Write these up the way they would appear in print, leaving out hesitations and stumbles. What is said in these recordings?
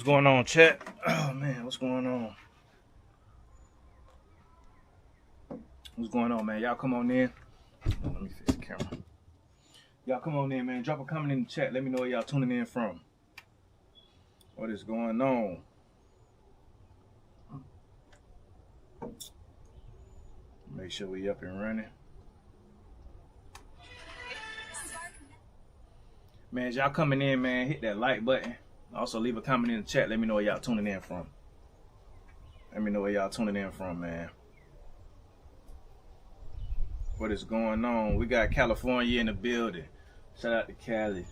What's going on, chat? Oh man, what's going on? What's going on, man? Y'all come on in. Let me fix the camera. Y'all come on in, man. Drop a comment in the chat. Let me know where y'all tuning in from. What is going on? Make sure we up and running. Man, as y'all coming in, man, hit that like button. Also, leave a comment in the chat. Let me know where y'all tuning in from. Let me know where y'all tuning in from, man. What is going on? We got California in the building. Shout out to Cali.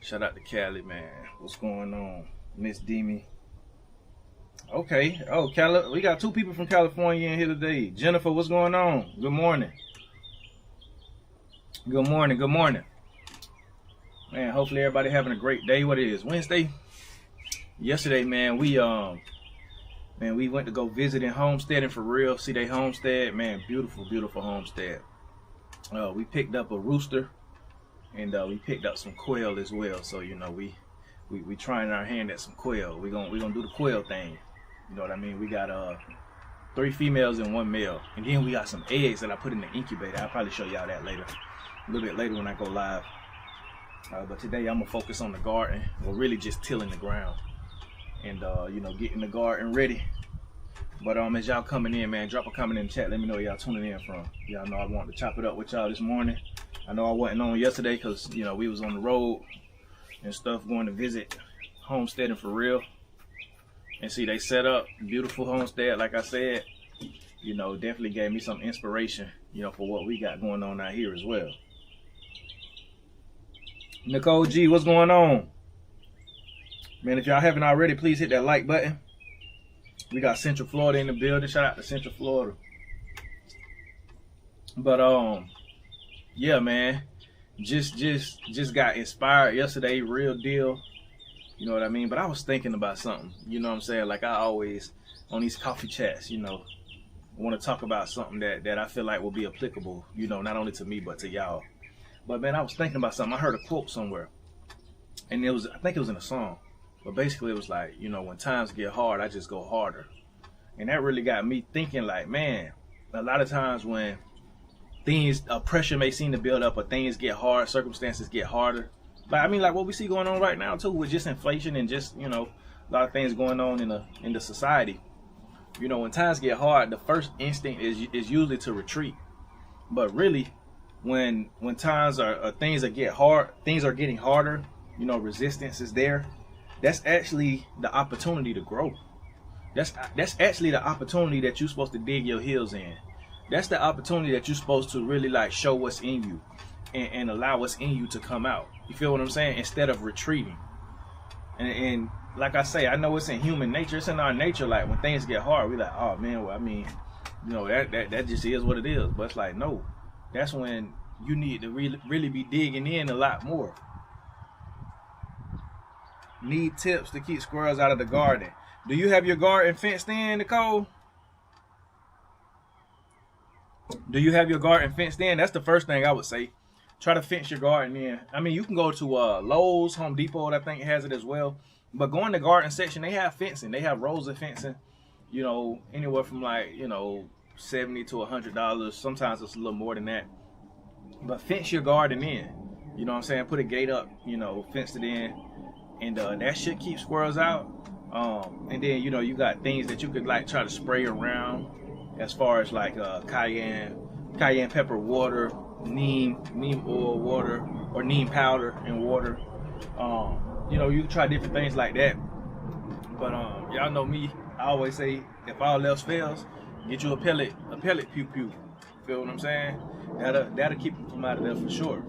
Shout out to Cali, man. What's going on? Miss Demi. Okay. Oh, Cali. We got two people from California in here today. Jennifer, what's going on? Good morning. Good morning. Good morning. Man, hopefully everybody having a great day. What it is? Wednesday? Yesterday, man, we went to go visit in Homestead and for real. See they homestead, man, beautiful, beautiful homestead. We picked up a rooster and we picked up some quail as well. So, you know, we trying our hand at some quail. We gonna do the quail thing. You know what I mean? We got 3 females and 1 male. And then we got some eggs that I put in the incubator. I'll probably show y'all that later. A little bit later when I go live. But today I'm gonna focus on the garden, or really just tilling the ground, and you know, getting the garden ready. But as y'all coming in, man, drop a comment in the chat. Let me know where y'all tuning in from. Y'all know I wanted to chop it up with y'all this morning. I know I wasn't on yesterday because, you know, we was on the road and stuff, going to visit homesteading for real. And see, they set up beautiful homestead, like I said. You know, definitely gave me some inspiration, you know, for what we got going on out here as well. Nicole G, what's going on? Man, if y'all haven't already, please hit that like button. We got Central Florida in the building. Shout out to Central Florida. But yeah, man, just got inspired yesterday, real deal. You know what I mean? But I was thinking about something. You know what I'm saying? Like I always on these coffee chats, you know, want to talk about something that I feel like will be applicable. You know, not only to me but to y'all. But man, I was thinking about something. I heard a quote somewhere, and I think it was in a song. But basically, it was like, you know, when times get hard, I just go harder. And that really got me thinking, like, man, a lot of times when pressure may seem to build up, or things get hard, circumstances get harder. Like, I mean, like what we see going on right now too, with just inflation and just, you know, a lot of things going on in the society. You know, when times get hard, the first instinct is usually to retreat. But really, when times things are getting harder, you know, resistance is there. That's actually the opportunity to grow. That's actually the opportunity that you're supposed to dig your heels in. That's the opportunity that you're supposed to really like show what's in you and allow what's in you to come out. You feel what I'm saying? Instead of retreating. And like I say, I know it's in human nature. It's in our nature. Like when things get hard, we like, oh man, well, I mean, you know, that just is what it is. But it's like, no. That's when you need to really be digging in a lot more. Need tips to keep squirrels out of the garden. Do you have your garden fenced in, Nicole? Do you have your garden fenced in? That's the first thing I would say. Try to fence your garden in. I mean, you can go to Lowe's, Home Depot, I think has it as well. But go in the garden section, they have fencing. They have rows of fencing, you know, anywhere from like, you know, $70 to $100. Sometimes it's a little more than that. But fence your garden in. You know what I'm saying? Put a gate up, you know, fence it in. And that should keep squirrels out. And then, you know, you got things that you could like try to spray around, as far as like cayenne pepper water, neem oil water, or neem powder and water. You know, you can try different things like that. But y'all know me, I always say, if all else fails, get you a pellet pew pew. Feel what I'm saying? That'll keep them from out of there for sure.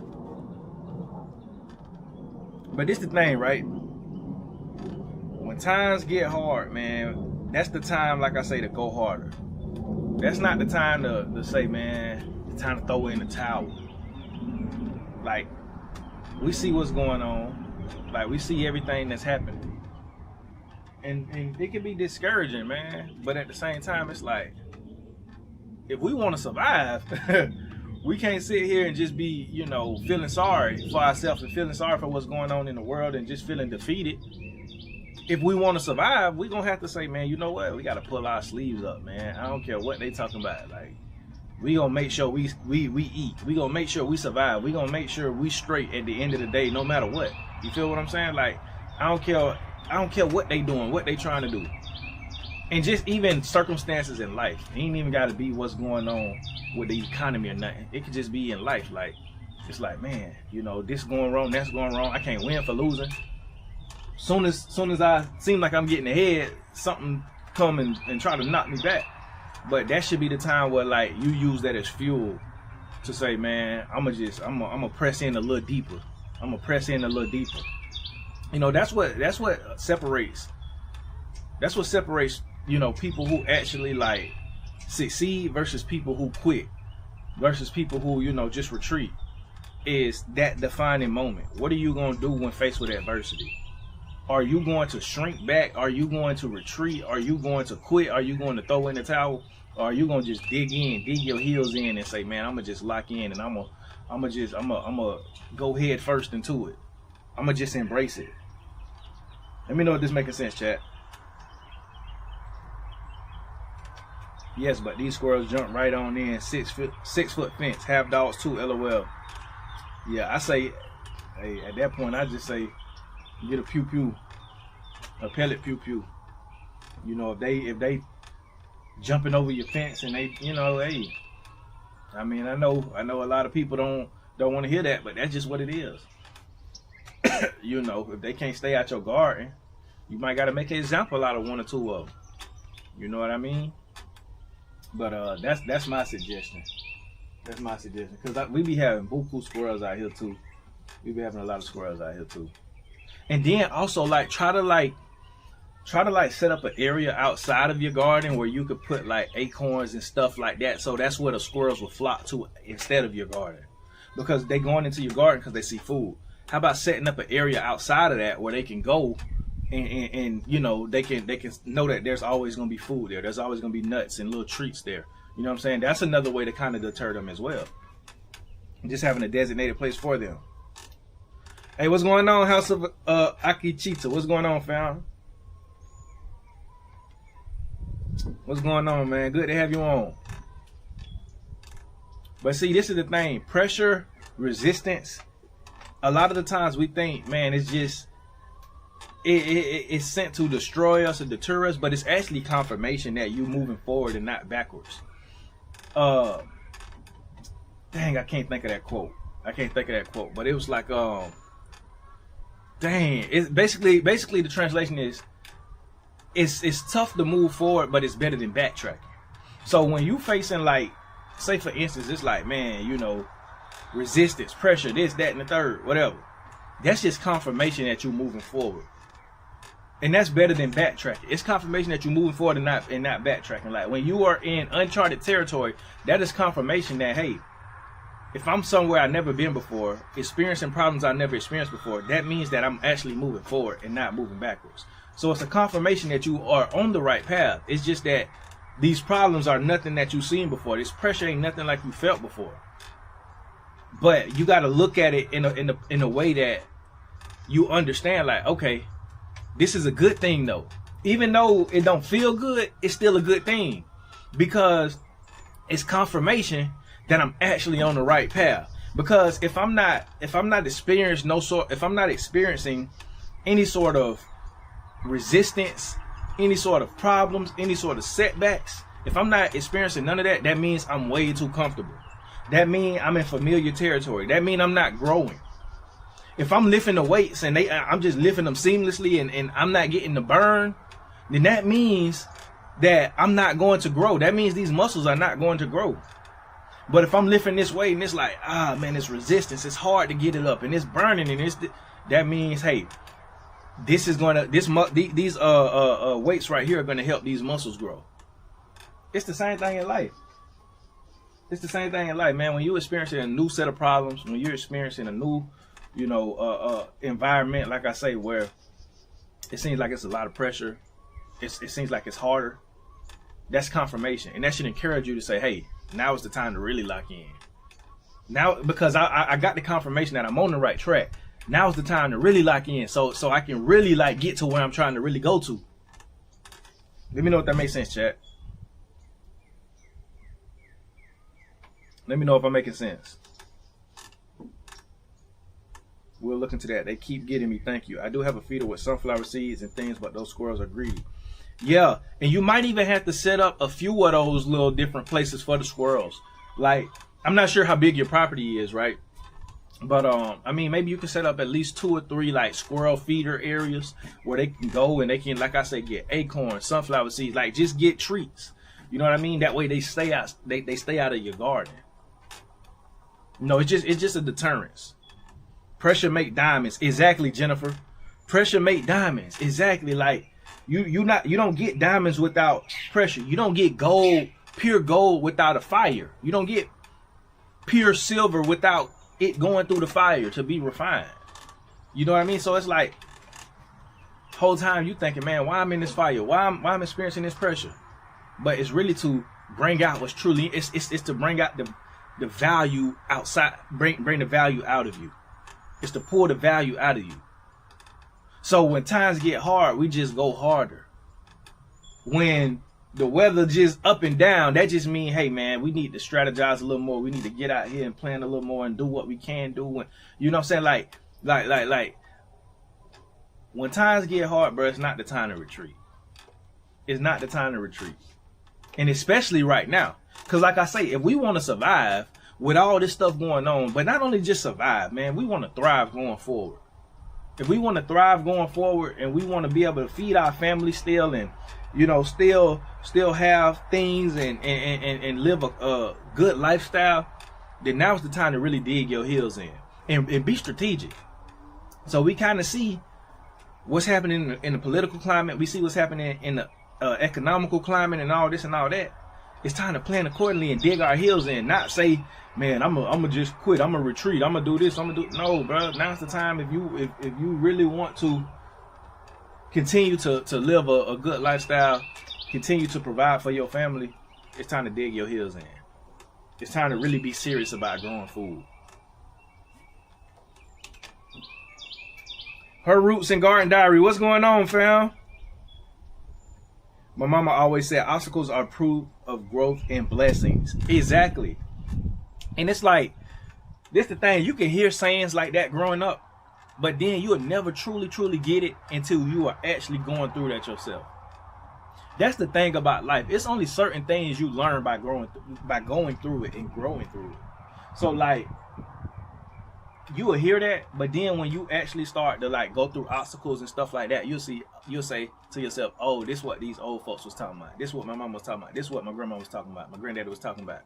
But this the thing, right? When times get hard, man, that's the time, like I say, to go harder. That's not the time to say, man, it's time to throw in the towel. Like, we see what's going on. Like, we see everything that's happening. And it can be discouraging, man. But at the same time, it's like, if we want to survive, we can't sit here and just be, you know, feeling sorry for ourselves and feeling sorry for what's going on in the world and just feeling defeated. if we want to survive, we're gonna have to say, man, you know what? We gotta pull our sleeves up, man. I don't care what they talking about. Like, we gonna make sure we eat. We gonna make sure we survive. We gonna make sure we straight at the end of the day, no matter what. You feel what I'm saying? Like, I don't care what they doing, what they trying to do. And just even circumstances in life. It ain't even gotta be what's going on with the economy or nothing. It could just be in life. Like, it's like, man, you know, this going wrong, that's going wrong. I can't win for losing. Soon as I seem like I'm getting ahead, something come and try to knock me back. But that should be the time where, like, you use that as fuel to say, man, I'm gonna press in a little deeper. I'm gonna press in a little deeper. You know, that's what separates. That's what separates, you know, people who actually like succeed versus people who quit, versus people who, you know, just retreat. Is that defining moment? What are you gonna do when faced with adversity? Are you going to shrink back? Are you going to retreat? Are you going to quit? Are you going to throw in the towel? Or are you going to just dig your heels in and say, man, I'm going to just lock in and I'm going to go head first into it. I'm going to just embrace it. Let me know if this making sense, chat. Yes, but these squirrels jump right on in. 6 foot fence, half dogs too, LOL. Yeah, I say, hey, at that point, I just say, get a pew pew, a pellet pew pew. You know, if they jumping over your fence and they, you know, hey, I mean, I know a lot of people don't want to hear that, but that's just what it is. You know, if they can't stay out your garden, you might got to make an example out of one or two of them. You know what I mean? But that's my suggestion. That's my suggestion, because we be having buku squirrels out here too. We be having a lot of squirrels out here too. And then also, like, try to set up an area outside of your garden where you could put like acorns and stuff like that. So that's where the squirrels will flock to instead of your garden, because they going into your garden because they see food. How about setting up an area outside of that where they can go and you know, they can know that there's always going to be food there. There's always going to be nuts and little treats there. You know what I'm saying? That's another way to kind of deter them as well. Just having a designated place for them. Hey, what's going on, House of Akichita? What's going on, fam? What's going on, man? Good to have you on. But see, this is the thing. Pressure, resistance. A lot of the times we think, man, it's just it's sent to destroy us or deter us, but it's actually confirmation that you're moving forward and not backwards. Dang, I can't think of that quote. But it was like, dang, it's basically the translation is, it's tough to move forward, but it's better than backtracking. So when you facing, like, say for instance, it's like, man, you know, resistance, pressure, this, that, and the third, whatever. That's just confirmation that you're moving forward. And that's better than backtracking. It's confirmation that you're moving forward and not backtracking. Like, when you are in uncharted territory, that is confirmation that, hey, if I'm somewhere I've never been before, experiencing problems I've never experienced before, that means that I'm actually moving forward and not moving backwards. So it's a confirmation that you are on the right path. It's just that these problems are nothing that you've seen before. This pressure ain't nothing like you felt before. But you got to look at it in a way that you understand, like, okay, this is a good thing though. Even though it don't feel good, it's still a good thing, because it's confirmation that I'm actually on the right path. Because if I'm not experiencing any sort of resistance, any sort of problems, any sort of setbacks, if I'm not experiencing none of that, that means I'm way too comfortable. That means I'm in familiar territory. That means I'm not growing. If I'm lifting the weights and I'm just lifting them seamlessly and I'm not getting the burn, then that means that I'm not going to grow. That means these muscles are not going to grow. But if I'm lifting this weight and it's like, man, it's resistance, it's hard to get it up and it's burning, and that means, hey, these weights right here are going to help these muscles grow. It's the same thing in life. It's the same thing in life, man. When you're experiencing a new set of problems, when you're experiencing a new, you know, environment, like I say, where it seems like it's a lot of pressure, it seems like it's harder, that's confirmation. And that should encourage you to say, hey, now is the time to really lock in. Now, because I got the confirmation that I'm on the right track. Now's the time to really lock in, so I can really like get to where I'm trying to really go to. Let me know if that makes sense, chat. Let me know if I'm making sense. We'll look into that. They keep getting me. Thank you. I do have a feeder with sunflower seeds and things, but those squirrels are greedy. Yeah, and you might even have to set up a few of those little different places for the squirrels. Like, I'm not sure how big your property is, right? But I mean, maybe you can set up at least 2 or 3 like squirrel feeder areas where they can go and they can, like I said, get acorns, sunflower seeds, like just get treats. You know what I mean? That way they stay out. They stay out of your garden. No, it's just a deterrence. Pressure make diamonds. Exactly, Jennifer. Pressure make diamonds. Exactly. Like you don't get diamonds without pressure. You don't get gold, pure gold without a fire. You don't get pure silver without it going through the fire to be refined. You know what I mean? So it's like whole time you thinking, man, why I'm in this fire? Why I'm experiencing this pressure? But it's really to bring out what's truly it's to bring out the value outside, bring the value out of you. It's to pull the value out of you. So when times get hard, we just go harder. When the weather just up and down, that just means, hey man, we need to strategize a little more. We need to get out here and plan a little more and do what we can do. And you know what I'm saying? Like when times get hard, bro, it's not the time to retreat. It's not the time to retreat. And especially right now. Because like I say, if we want to survive with all this stuff going on, but not only just survive, man, we want to thrive going forward. If we want to thrive going forward and we want to be able to feed our family still and, you know, still have things and live a good lifestyle, then now's the time to really dig your heels in and be strategic. So we kind of see what's happening in the political climate. We see what's happening in the economical climate and all this and all that. It's time to plan accordingly and dig our heels in, not say, man, I'm gonna just quit, I'm gonna retreat, I'm gonna do this, I'm gonna do. No, bro, now's the time. If you really want to continue to live a good lifestyle, continue to provide for your family, it's time to dig your heels in. It's time to really be serious about growing food. Her Roots and Garden Diary, what's going on, fam? My mama always said obstacles are proof of growth and blessings. Exactly. And it's like, this the thing, you can hear sayings like that growing up, but then you will never truly get it until you are actually going through that yourself. That's the thing about life. It's only certain things you learn by going through it and growing through it. So like, you will hear that, but then when you actually start to like go through obstacles and stuff like that, you'll say to yourself, oh, this is what these old folks was talking about. This is what my mom was talking about. This is what my grandma was talking about. My granddaddy was talking about.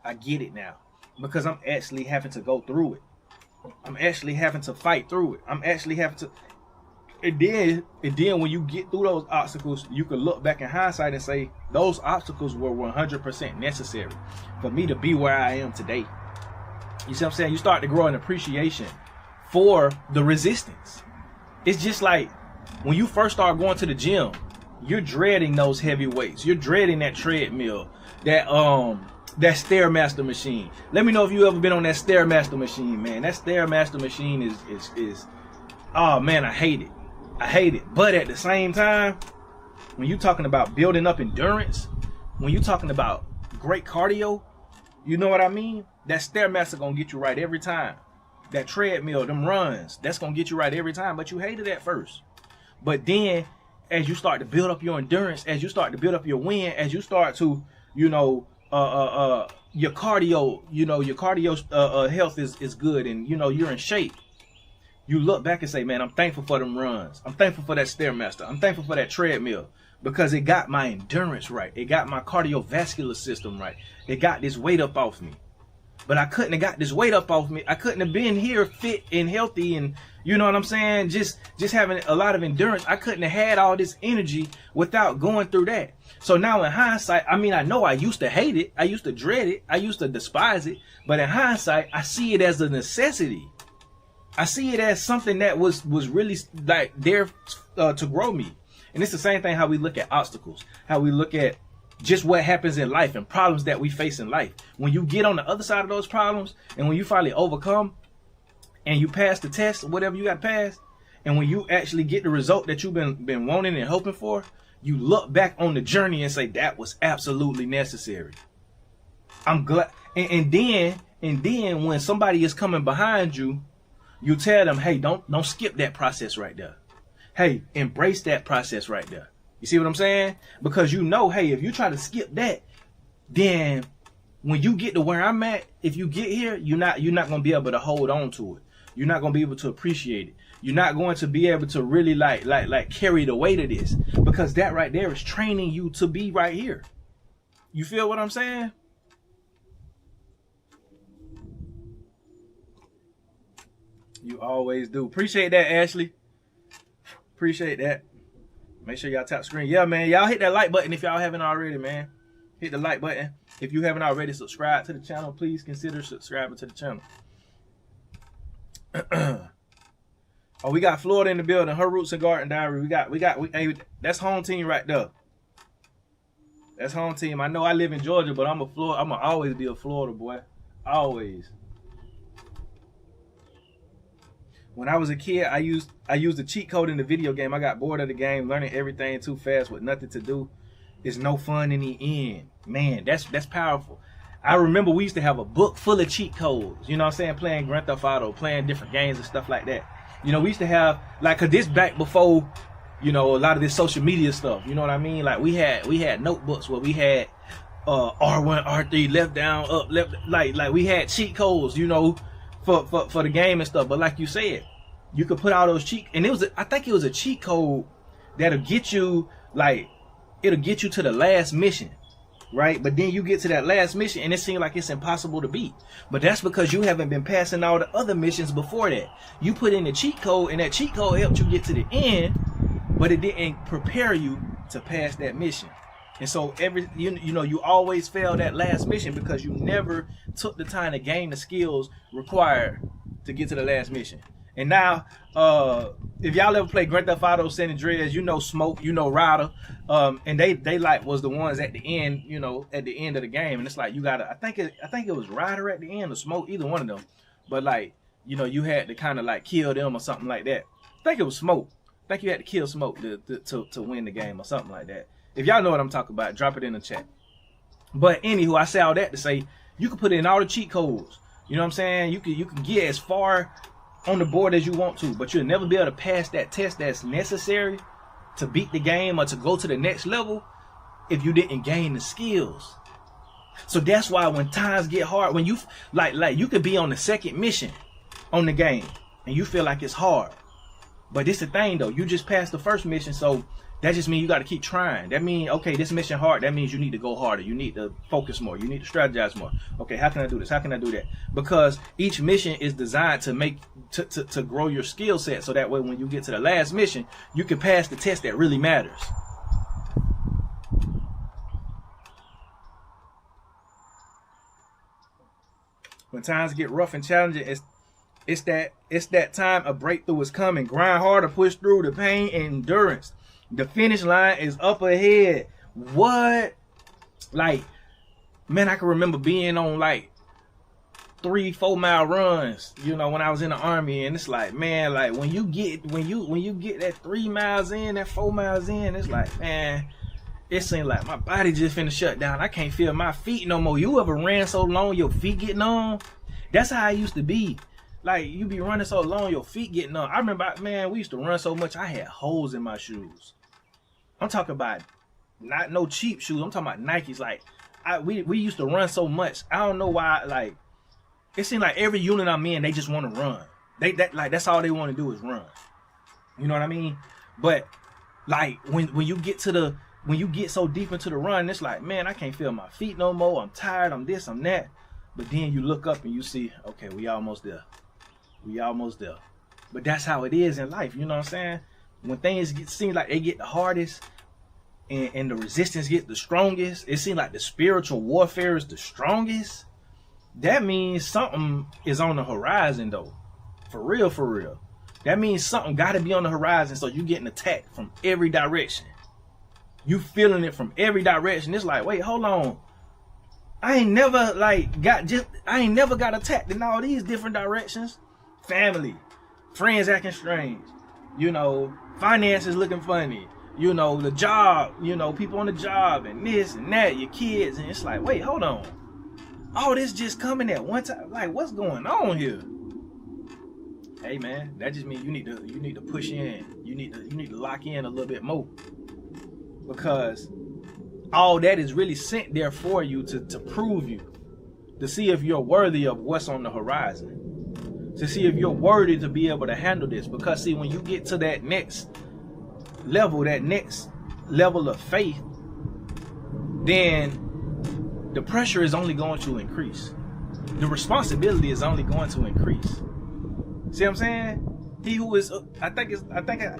I get it now because I'm actually having to go through it. I'm actually having to fight through it. I'm actually having to. And then when you get through those obstacles, you can look back in hindsight and say those obstacles were 100% necessary for me to be where I am today. You see what I'm saying? You start to grow an appreciation for the resistance. It's just like when you first start going to the gym, you're dreading those heavy weights. You're dreading that treadmill, that Stairmaster machine. Let me know if you ever been on that Stairmaster machine, man. That Stairmaster machine is oh man, I hate it. I hate it. But at the same time, when you're talking about building up endurance, when you're talking about great cardio, you know what I mean? That Stairmaster gonna get you right every time. That treadmill, them runs, that's gonna get you right every time. But you hated it at first. But then, as you start to build up your endurance, as you start to build up your win, as you start to, you know, your cardio, you know, your cardio health is good, and you know you're in shape. You look back and say, man, I'm thankful for them runs. I'm thankful for that Stairmaster. I'm thankful for that treadmill because it got my endurance right. It got my cardiovascular system right. It got this weight up off me. But I couldn't have got this weight up off me. I couldn't have been here fit and healthy and, you know what I'm saying, just having a lot of endurance. I couldn't have had all this energy without going through that. So now in hindsight, I mean, I know I used to hate it. I used to dread it. I used to despise it. But in hindsight, I see it as a necessity. I see it as something that was really like there to grow me. And it's the same thing how we look at obstacles, how we look at just what happens in life and problems that we face in life. When you get on the other side of those problems and when you finally overcome and you pass the test, whatever you got passed, and when you actually get the result that you've been wanting and hoping for, you look back on the journey and say that was absolutely necessary. I'm glad. And then when somebody is coming behind you, you tell them, hey, don't skip that process right there. Hey, embrace that process right there. You see what I'm saying? Because you know, hey, if you try to skip that, then when you get to where I'm at, if you get here, you're not gonna be able to hold on to it. You're not gonna be able to appreciate it. You're not going to be able to really like carry the weight of this, because that right there is training you to be right here. You feel what I'm saying? You always do. Appreciate that, Ashley. Appreciate that. Make sure y'all tap screen. Yeah, man. Y'all hit that like button if y'all haven't already, man. Hit the like button. If you haven't already subscribed to the channel, please consider subscribing to the channel. Oh, we got Florida in the building. Her Roots and Garden Diary. Hey, that's home team right there. That's home team. I know I live in Georgia, but I'm gonna always be a Florida boy. Always. When I was a kid, I used the cheat code in the video game. I got bored of the game, learning everything too fast with nothing to do. It's no fun in the end. Man, that's powerful. I remember we used to have a book full of cheat codes. You know what I'm saying? Playing Grand Theft Auto, playing different games and stuff like that. You know, we used to have, like, cause this back before, you know, a lot of this social media stuff. You know what I mean? Like we had notebooks where we had R1, R3, left, down, up, left. Like we had cheat codes, you know, for the game and stuff. But like you said, you could put all those cheat, and I think it was a cheat code that'll get you, like, it'll get you to the last mission, right? But then you get to that last mission and it seems like it's impossible to beat. But that's because you haven't been passing all the other missions before that. You put in the cheat code, and that cheat code helped you get to the end, but it didn't prepare you to pass that mission. And so you always fail that last mission because you never took the time to gain the skills required to get to the last mission. And now, if y'all ever play Grand Theft Auto San Andreas, you know Smoke, you know Ryder, and they like was the ones at the end, you know, at the end of the game. And it's like you gotta, I think it was Ryder at the end or Smoke, either one of them. But like, you know, you had to kind of like kill them or something like that. I think it was Smoke. I think you had to kill Smoke to win the game or something like that. If y'all know what I'm talking about, drop it in the chat. But anywho, I say all that to say you can put in all the cheat codes. You know what I'm saying? You can get as far on the board as you want to, but you'll never be able to pass that test that's necessary to beat the game or to go to the next level if you didn't gain the skills. So that's why when times get hard, when you like you could be on the second mission on the game and you feel like it's hard, but it's the thing though, you just passed the first mission, so that just means you got to keep trying. That means, okay, this mission hard. That means you need to go harder. You need to focus more. You need to strategize more. Okay, how can I do this? How can I do that? Because each mission is designed to grow your skill set, so that way when you get to the last mission, you can pass the test that really matters. When times get rough and challenging, it's that time a breakthrough is coming. Grind harder, push through the pain and endurance. The finish line is up ahead. What? Like, man, I can remember being on like 3-4 mile runs, you know, when I was in the army, and it's like, man, like when you get that 3 miles in, that 4 miles in, it's like, man, it seems like my body just finna shut down. I can't feel my feet no more. You ever ran so long your feet getting numb? That's how I used to be. Like, you be running so long your feet getting numb. I remember, man, we used to run so much I had holes in my shoes. I'm talking about not no cheap shoes. I'm talking about Nikes. Like, we used to run so much. I don't know why. Like, it seemed like every unit I'm in, they just want to run. That's all they want to do is run. You know what I mean? But like when you get so deep into the run, it's like, man, I can't feel my feet no more. I'm tired. I'm this. I'm that. But then you look up and you see, okay, we almost there. We almost there. But that's how it is in life. You know what I'm saying? When things seem like they get the hardest and the resistance gets the strongest, it seems like the spiritual warfare is the strongest. That means something is on the horizon though. For real, for real. That means something got to be on the horizon, so you getting attacked from every direction. You feeling it from every direction. It's like, wait, hold on. I ain't never got attacked in all these different directions. family, friends acting strange, you know, finances looking funny, you know, the job, you know, people on the job and this and that, your kids, and it's like, wait, hold on. All this just coming at one time. Like, what's going on here? Hey man, that just means you need to push in. You need to lock in a little bit more. Because all that is really sent there for you to prove you. To see if you're worthy of what's on the horizon. To see if you're worthy to be able to handle this. Because see, when you get to that next level of faith, then the pressure is only going to increase. The responsibility is only going to increase. See what I'm saying? He who is, I think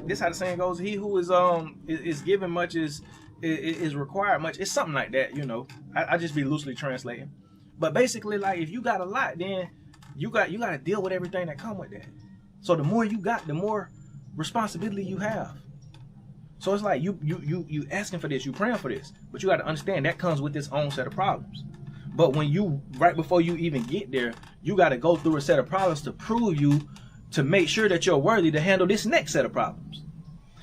this how the saying goes. He who is given much is required much. It's something like that, you know. I just be loosely translating. But basically, like, if you got a lot, then you got to deal with everything that come with that. So the more you got, the more responsibility you have. So it's like you asking for this, you praying for this, but you got to understand that comes with its own set of problems. But when you, right before you even get there, you got to go through a set of problems to prove you, to make sure that you're worthy to handle this next set of problems.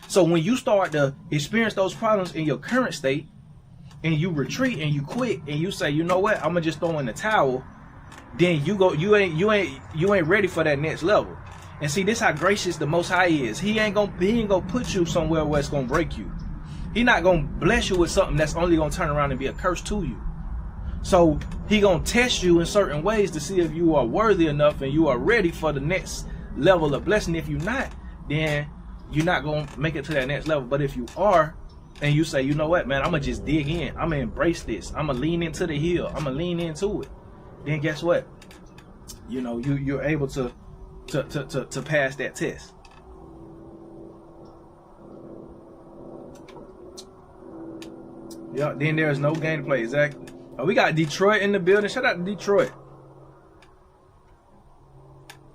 So when you start to experience those problems in your current state, and you retreat and you quit and you say, you know what, I'm gonna just throw in the towel, then you ain't ready for that next level. And see, this how gracious the Most High is. He ain't gonna put you somewhere where it's gonna break you. He not gonna bless you with something that's only gonna turn around and be a curse to you. So he gonna test you in certain ways to see if you are worthy enough and you are ready for the next level of blessing. If you're not, then you're not gonna make it to that next level. But if you are, and you say, you know what, man, I'm gonna just dig in. I'm gonna embrace this. I'm gonna lean into the hill. I'm gonna lean into it. Then guess what? You know, you're able to pass that test. Yeah, then there's no game to play. Exactly. We got Detroit in the building. Shout out to Detroit.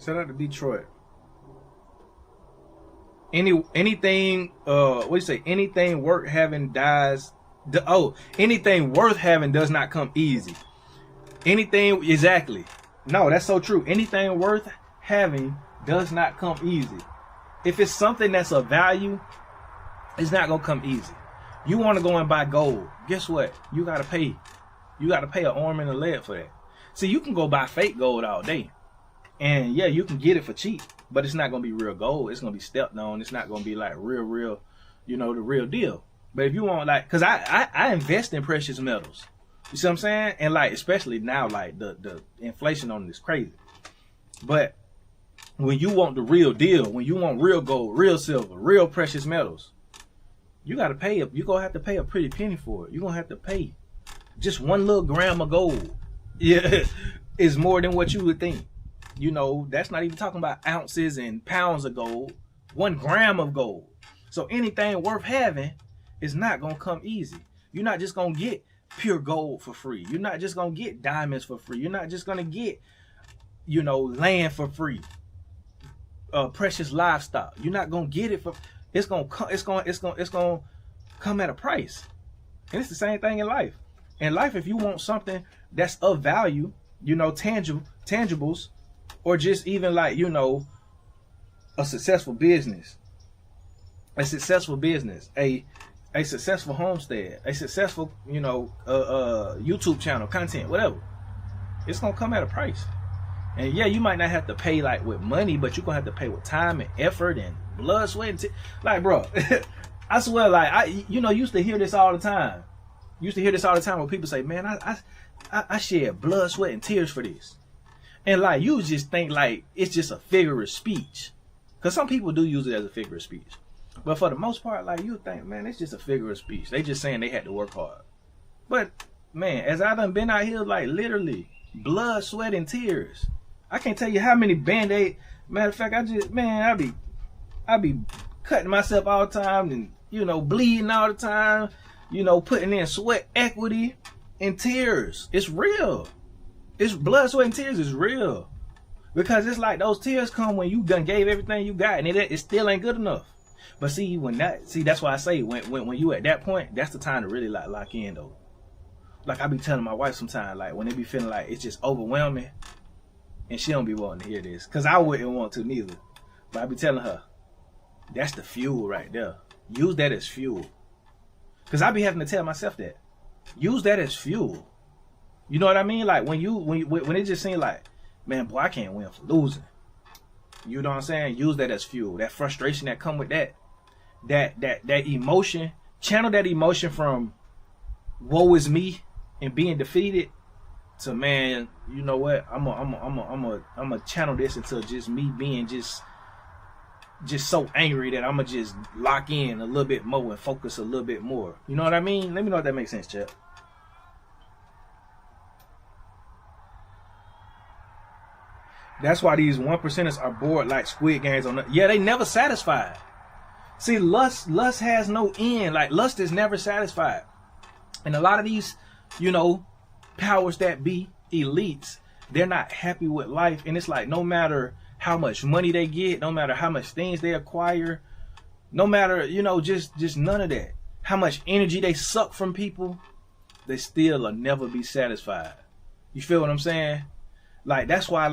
Shout out to Detroit. Anything what do you say? Anything worth having anything worth having does not come easy. Anything, exactly. No, that's so true. Anything worth having does not come easy. If it's something that's of value, it's not gonna come easy. You want to go and buy gold. Guess what? You gotta pay. You gotta pay an arm and a leg for that. See, you can go buy fake gold all day. And yeah, you can get it for cheap, but it's not gonna be real gold. It's gonna be stepped on. It's not gonna be like real, you know, the real deal. But if you want, like, cause I invest in precious metals. You see what I'm saying? And like, especially now, like the inflation on it is crazy. But when you want the real deal, when you want real gold, real silver, real precious metals, you gotta pay. You're gonna have to pay a pretty penny for it. You're gonna have to pay. Just 1 little gram of gold, yeah, is more than what you would think. You know, that's not even talking about ounces and pounds of gold. 1 gram of gold. So anything worth having is not gonna come easy. You're not just gonna get pure gold for free. You're not just gonna get diamonds for free. You're not just gonna get, you know, land for free. Precious livestock. You're not gonna get it for. It's gonna come at a price. And it's the same thing in life. In life, if you want something that's of value, you know, tangibles, or just even like, you know, a successful business, a successful homestead, a successful, you know, YouTube channel, content, whatever, it's gonna come at a price. And yeah, you might not have to pay like with money, but you're gonna have to pay with time and effort and blood, sweat, and like, bro, I swear, like, I used to hear this all the time. When people say, man, I shed blood, sweat, and tears for this. And like, you just think like it's just a figure of speech. Because some people do use it as a figure of speech. But for the most part, like, you think, man, it's just a figure of speech. They just saying they had to work hard. But man, as I done been out here, like, literally blood, sweat, and tears. I can't tell you how many Band-Aid. Matter of fact, I be cutting myself all the time and, you know, bleeding all the time. You know, putting in sweat, equity, and tears. It's real. It's blood, sweat, and tears is real. Because it's like those tears come when you done gave everything you got, and it still ain't good enough. But see, that's why I say when you at that point, that's the time to really like lock in though. Like I be telling my wife sometimes, like when they be feeling like it's just overwhelming, And she don't be wanting to hear this, because I wouldn't want to neither. But I be telling her, that's the fuel right there. Use that as fuel. Because I be having to tell myself that. Use that as fuel. You know what I mean? Like when it just seems like, man, boy, I can't win for losing. You know what I'm saying? Use that as fuel. That frustration that come with that emotion. Channel that emotion from woe is me and being defeated to, man, you know what? I'm a channel this into just me being just so angry that I'm gonna just lock in a little bit more and focus a little bit more. You know what I mean? Let me know if that makes sense, chat. That's why these 1%ers are bored like Squid Games on the, yeah, they never satisfied. See, lust has no end. Like, lust is never satisfied. And a lot of these, you know, powers that be, elites, they're not happy with life. And it's like, no matter how much money they get, no matter how much things they acquire, no matter, you know, just none of that, how much energy they suck from people, they still will never be satisfied. You feel what I'm saying? Like, that's why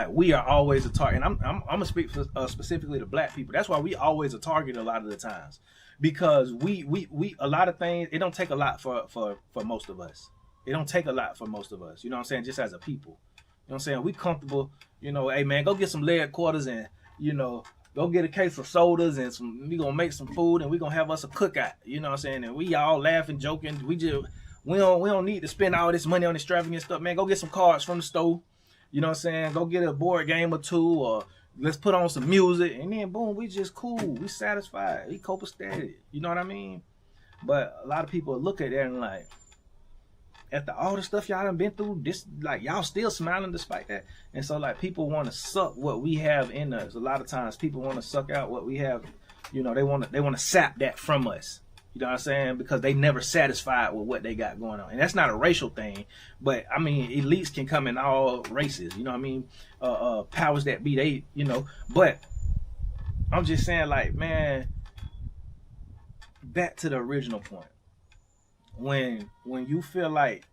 we are always a target. And I'm gonna speak for, specifically to black people. That's why we always a target a lot of the times, because we a lot of things, it don't take a lot for most of us. It don't take a lot for most of us. You know what I'm saying? Just as a people. You know what I'm saying? We comfortable, you know, hey man, go get some leg quarters and, you know, go get a case of sodas and we gonna make some food and we gonna have us a cookout. You know what I'm saying? And we all laughing, joking. We don't need to spend all this money on extravagant stuff, man. Go get some cards from the store. You know what I'm saying? Go get a board game or two, or let's put on some music, and then boom, we just cool. We satisfied. We copacetic. You know what I mean? But a lot of people look at that and like, after all the stuff y'all done been through, this, like, y'all still smiling despite that. And so like, people want to suck what we have in us. A lot of times people want to suck out what we have. You know, they want to sap that from us. You know what I'm saying? Because they never satisfied with what they got going on. And that's not a racial thing, but I mean, elites can come in all races, you know what I mean? Powers that be, they, you know, but I'm just saying, like, man, back to the original point. When you feel like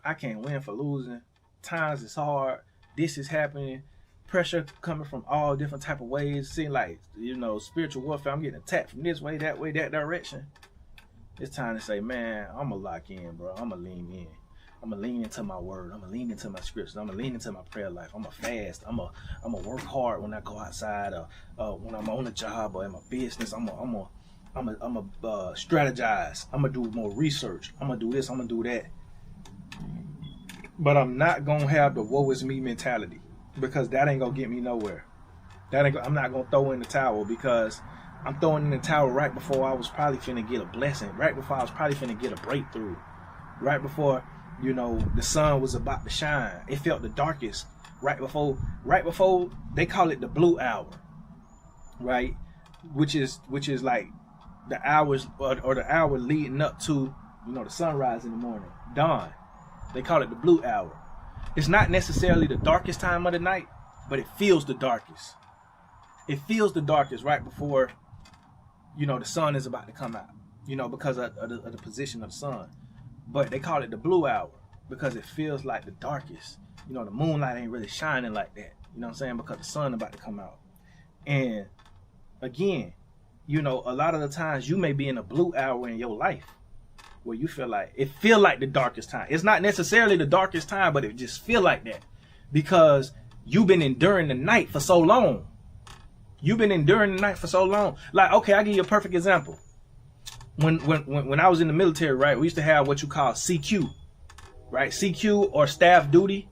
I can't win for losing, times is hard, this is happening, pressure coming from all different type of ways, seem like, you know, spiritual warfare, I'm getting attacked from this way, that direction. It's time to say, man, I'm gonna lock in, bro. I'm gonna lean in. I'm gonna lean into my word. I'm gonna lean into my scriptures. I'm gonna lean into my prayer life. I'm gonna fast. I'm gonna work hard when I go outside, or when I'm on the job or in my business. I'm gonna strategize. I'm gonna do more research. I'm gonna do this. I'm gonna do that. But I'm not gonna have the woe is me mentality, because that ain't gonna get me nowhere. I'm not gonna throw in the towel, because I'm throwing in the towel right before I was probably finna get a blessing, right before I was probably finna get a breakthrough, right before, you know, the sun was about to shine. It felt the darkest right before they call it the blue hour, right? Which is like the hours or the hour leading up to, you know, the sunrise in the morning, dawn. They call it the blue hour. It's not necessarily the darkest time of the night, but it feels the darkest. It feels the darkest right before, you know, the sun is about to come out, you know, because of the position of the sun. But they call it the blue hour because it feels like the darkest. You know, the moonlight ain't really shining like that. You know what I'm saying? Because the sun about to come out. And again, you know, a lot of the times you may be in a blue hour in your life where you feel like the darkest time. It's not necessarily the darkest time, but it just feel like that because you've been enduring the night for so long. You've been enduring the night for so long. Like, okay, I'll give you a perfect example. When I was in the military, right, we used to have what you call CQ, right? CQ or staff duty.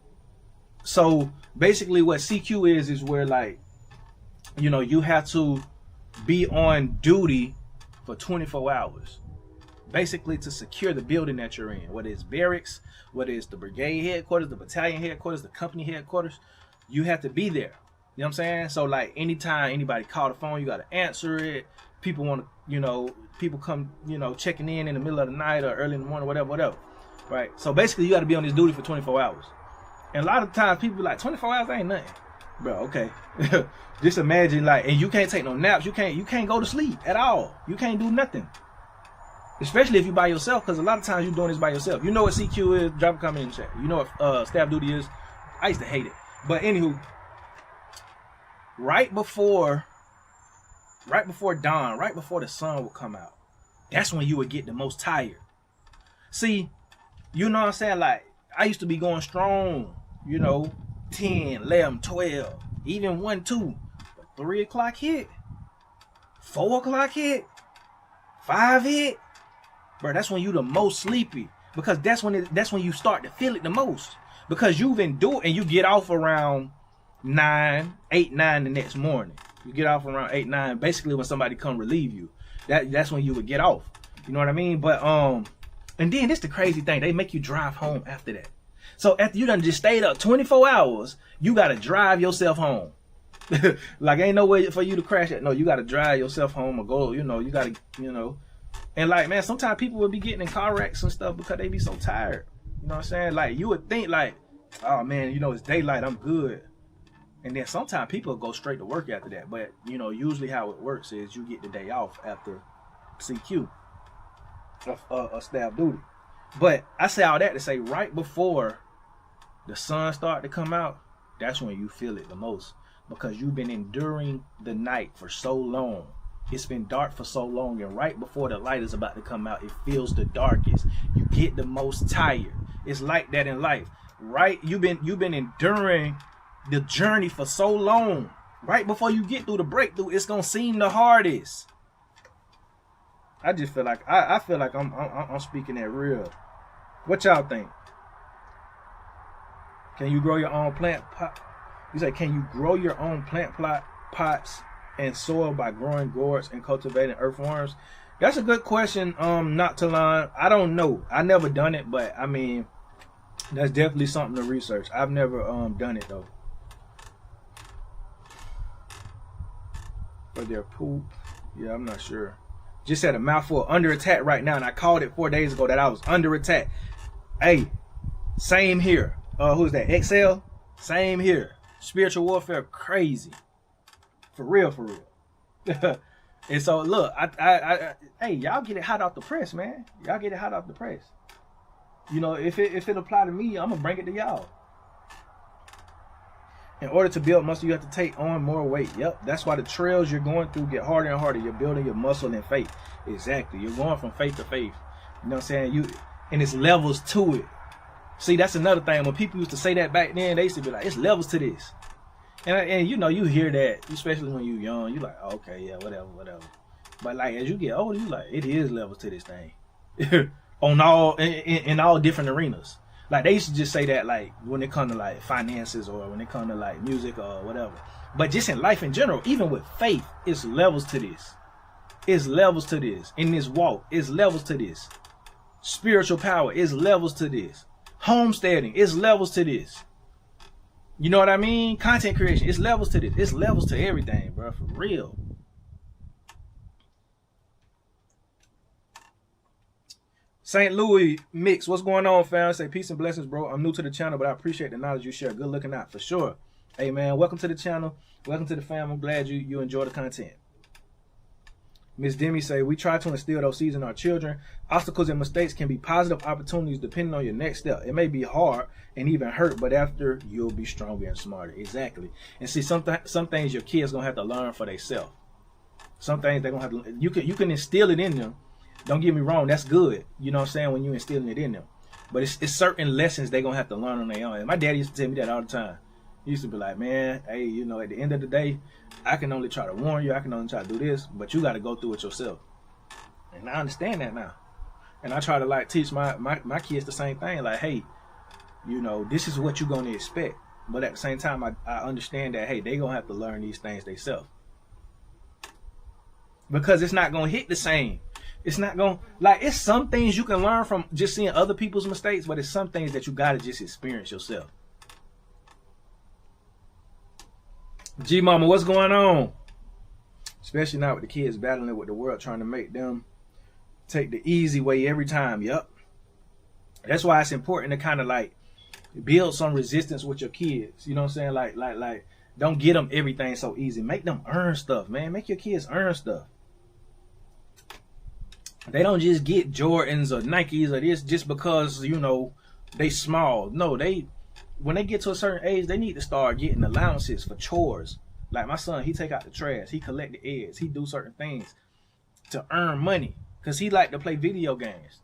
So basically what CQ is where, like, you know, you have to be on duty for 24 hours. Basically to secure the building that you're in, whether it's barracks, whether it's the brigade headquarters, the battalion headquarters, the company headquarters, you have to be there. You know what I'm saying? So like anytime anybody call the phone, you got to answer it. People want to, you know, people come, you know, checking in the middle of the night or early in the morning, whatever. Right? So basically you got to be on this duty for 24 hours. And a lot of times people be like, 24 hours ain't nothing. Bro, okay. Just imagine, like, and you can't take no naps. You can't go to sleep at all. You can't do nothing. Especially if you by yourself, because a lot of times you're doing this by yourself. You know what CQ is? Drop a comment in the chat. You know what staff duty is? I used to hate it. But anywho, right before dawn, right before the sun would come out, that's when you would get the most tired. See, you know what I'm saying? Like, I used to be going strong, 10, 11, 12, even 1, 2. But 3 o'clock hit, 4 o'clock hit, 5 hit. Bro, that's when you the most sleepy, because that's when you start to feel it the most, because you've endured, and you get off around 8, 9 the next morning. You get off around 8, 9, basically when somebody come relieve you. That's when you would get off. You know what I mean? But and then this the crazy thing, they make you drive home after that. So after you done just stayed up 24 hours, you gotta drive yourself home. Like, ain't no way for you to crash it. No, you gotta drive yourself home or go, you gotta, And like, man, sometimes people will be getting in car wrecks and stuff because they be so tired. You know what I'm saying? Like, you would think like, oh man, it's daylight, I'm good. And then sometimes people go straight to work after that. But, usually how it works is you get the day off after CQ of staff duty. But I say all that to say, right before the sun start to come out, that's when you feel it the most, because you've been enduring the night for so long. It's been dark for so long, and right before the light is about to come out, it feels the darkest. You get the most tired. It's like that in life, right? You've been enduring the journey for so long. Right before you get through the breakthrough, it's gonna seem the hardest. I just feel like I feel like I'm speaking that real. What y'all think? Can you grow your own plant pot? You say, can you grow your own plant pots and soil by growing gourds and cultivating earthworms? That's a good question. Not to lie, I don't know. I never done it, but I mean, that's definitely something to research. I've never done it though. For their poop, yeah, I'm not sure. Just had a mouthful, under attack right now, and I called it 4 days ago that I was under attack. Hey, same here. Who's that? XL? Same here. Spiritual warfare, crazy. For real, for real. And so look, hey, y'all get it hot off the press, man. Y'all get it hot off the press. If it apply to me, I'm gonna bring it to y'all. In order to build muscle, you have to take on more weight. Yep, that's why the trails you're going through get harder and harder. You're building your muscle and faith. Exactly. You're going from faith to faith. You know what I'm saying? And it's levels to it. See, that's another thing. When people used to say that back then, they used to be like, it's levels to this. And you hear that, especially when you're young. You're like, oh, okay, yeah, whatever. But like, as you get older, you like, it is levels to this thing. In all different arenas. Like, they used to just say that, like, when it comes to like finances, or when it comes to like music or whatever. But just in life in general, even with faith, it's levels to this. It's levels to this. In this walk, it's levels to this. Spiritual power is levels to this. Homesteading is levels to this. You know what I mean? Content creation, it's levels to this. It's levels to everything, bro, for real. St. Louis Mix, what's going on, fam? Say peace and blessings, bro. I'm new to the channel, but I appreciate the knowledge you share. Good looking out, for sure. Hey, man, welcome to the channel. Welcome to the fam. I'm glad you enjoy the content. Miss Demi say, we try to instill those seeds in our children. Obstacles and mistakes can be positive opportunities depending on your next step. It may be hard and even hurt, but after, you'll be stronger and smarter. Exactly. And see, some things your kids going to have to learn for themselves. Some things they're going to have to, you can instill it in them. Don't get me wrong, that's good. You know what I'm saying, when you're instilling it in them. But it's certain lessons they're going to have to learn on their own. And my daddy used to tell me that all the time. He used to be like, man, hey, at the end of the day, I can only try to warn you. I can only try to do this, but you got to go through it yourself. And I understand that now. And I try to like teach my kids the same thing. Like, hey, this is what you're going to expect. But at the same time, I understand that, hey, they're going to have to learn these things themselves. Because it's not going to hit the same. It's not going to, like, it's some things you can learn from just seeing other people's mistakes, but it's some things that you got to just experience yourself. G Mama, what's going on? Especially now with the kids battling with the world, trying to make them take the easy way every time. Yep. That's why it's important to kind of like build some resistance with your kids. You know what I'm saying? Like, don't get them everything so easy. Make them earn stuff, man. Make your kids earn stuff. They don't just get Jordans or Nikes or this just because, you know, they small. No, when they get to a certain age, they need to start getting allowances for chores. Like my son, he take out the trash, he collect the eggs, he do certain things to earn money because he like to play video games.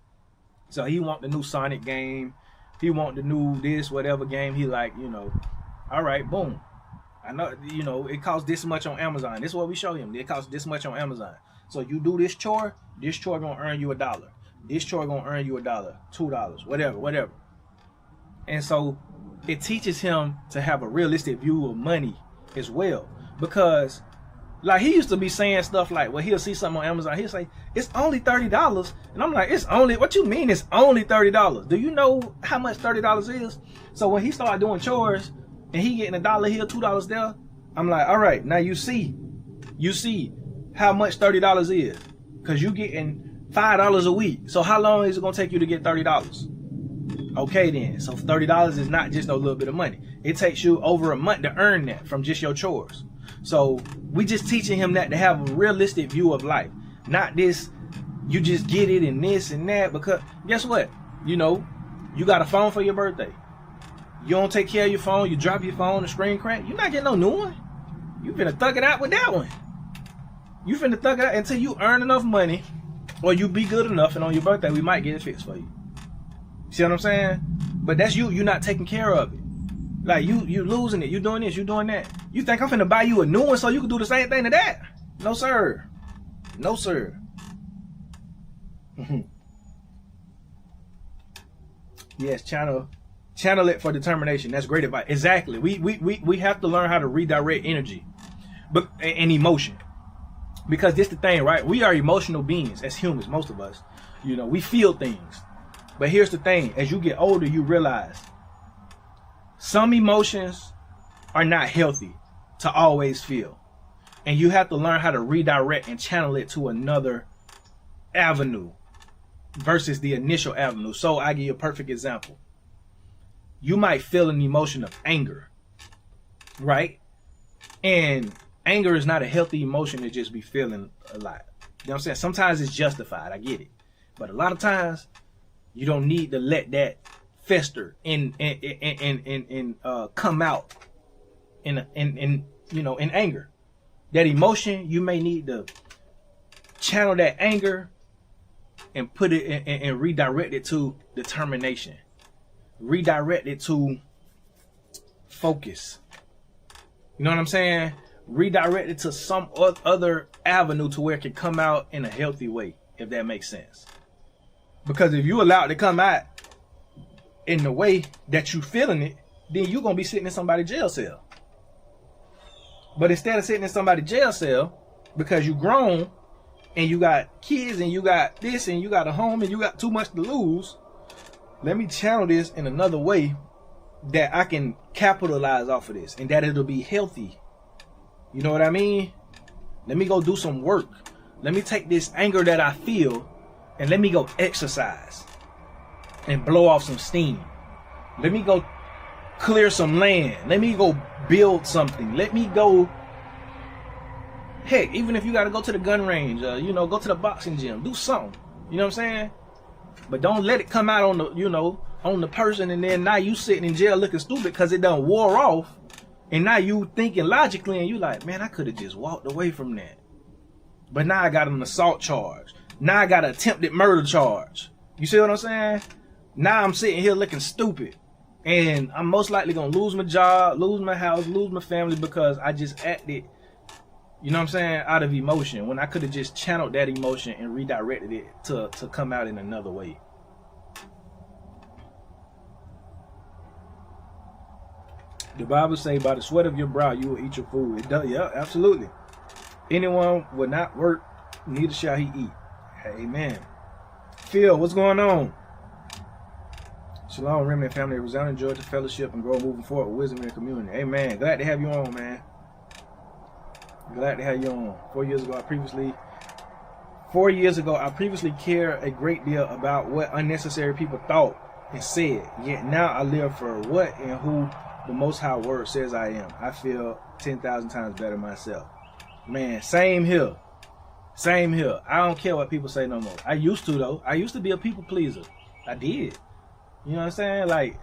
So he want the new Sonic game, he want the new this whatever game he like, you know. All right, boom. I know, you know, it costs this much on Amazon. This is what we show him. It costs this much on Amazon. So you do this chore gonna earn you $1. This chore gonna earn you $1, $2, whatever. And so it teaches him to have a realistic view of money as well. Because like he used to be saying stuff like, well, he'll see something on Amazon, he'll say, it's only $30. And I'm like, what you mean it's only $30? Do you know how much $30 is? So when he started doing chores and he getting $1 here, $2 there, I'm like, all right, now you see how much $30 is. Because you getting $5 a week. So how long is it gonna take you to get $30? Okay then, so $30 is not just a little bit of money. It takes you over a month to earn that from just your chores. So we just teaching him that to have a realistic view of life. Not this, you just get it and this and that. Because guess what? You know, you got a phone for your birthday. You don't take care of your phone, you drop your phone, the screen crack, you're not getting no new one. You finna thug it out with that one. You finna thug it out until you earn enough money or you be good enough, and on your birthday we might get it fixed for you. See what I'm saying? But that's you're not taking care of it. Like you losing it, you doing this, you doing that. You think I'm finna buy you a new one so you can do the same thing to that? No sir. No sir. Yes, channel it for determination. That's great advice. Exactly. We have to learn how to redirect energy and emotion. Because this the thing, right? We are emotional beings as humans, most of us. You know, we feel things. But here's the thing, as you get older, you realize some emotions are not healthy to always feel. And you have to learn how to redirect and channel it to another avenue versus the initial avenue. So I give you a perfect example. You might feel an emotion of anger, right? And anger is not a healthy emotion to just be feeling a lot. You know what I'm saying? Sometimes it's justified, I get it. But a lot of times, you don't need to let that fester and come out in anger. That emotion, you may need to channel that anger and put it and redirect it to determination. Redirect it to focus. You know what I'm saying? Redirect it to some other avenue to where it can come out in a healthy way, if that makes sense. Because if you allow it to come out in the way that you feeling it, then you're going to be sitting in somebody's jail cell. But instead of sitting in somebody's jail cell, because you grown and you got kids and you got this and you got a home and you got too much to lose, let me channel this in another way that I can capitalize off of this and that it'll be healthy. You know what I mean? Let me go do some work. Let me take this anger that I feel and let me go exercise and blow off some steam. Let me go clear some land. Let me go build something. Let me go, heck, even if you got to go to the gun range, go to the boxing gym, do something. You know what I'm saying? But don't let it come out on the, on the person, and then now you sitting in jail looking stupid because it done wore off, and now you thinking logically, and you like, man, I could have just walked away from that. But now I got an assault charge. Now I got an attempted murder charge. You see what I'm saying? Now I'm sitting here looking stupid. And I'm most likely going to lose my job, lose my house, lose my family because I just acted, you know what I'm saying, out of emotion. When I could have just channeled that emotion and redirected it to come out in another way. The Bible say, by the sweat of your brow you will eat your food. It does, yeah, absolutely. Anyone will not work, neither shall he eat. Amen. Phil, what's going on? Shalom, remnant family, resounding joy to fellowship and grow moving forward with wisdom in the community. Amen. Glad to have you on, man. Glad to have you on. 4 years ago, I previously cared a great deal about what unnecessary people thought and said. Yet now I live for what and who the Most High Word says I am. I feel 10,000 times better myself. Man, same here. Same here. I don't care what people say no more. I used to though. I used to be a people pleaser. I did. You know what I'm saying? Like,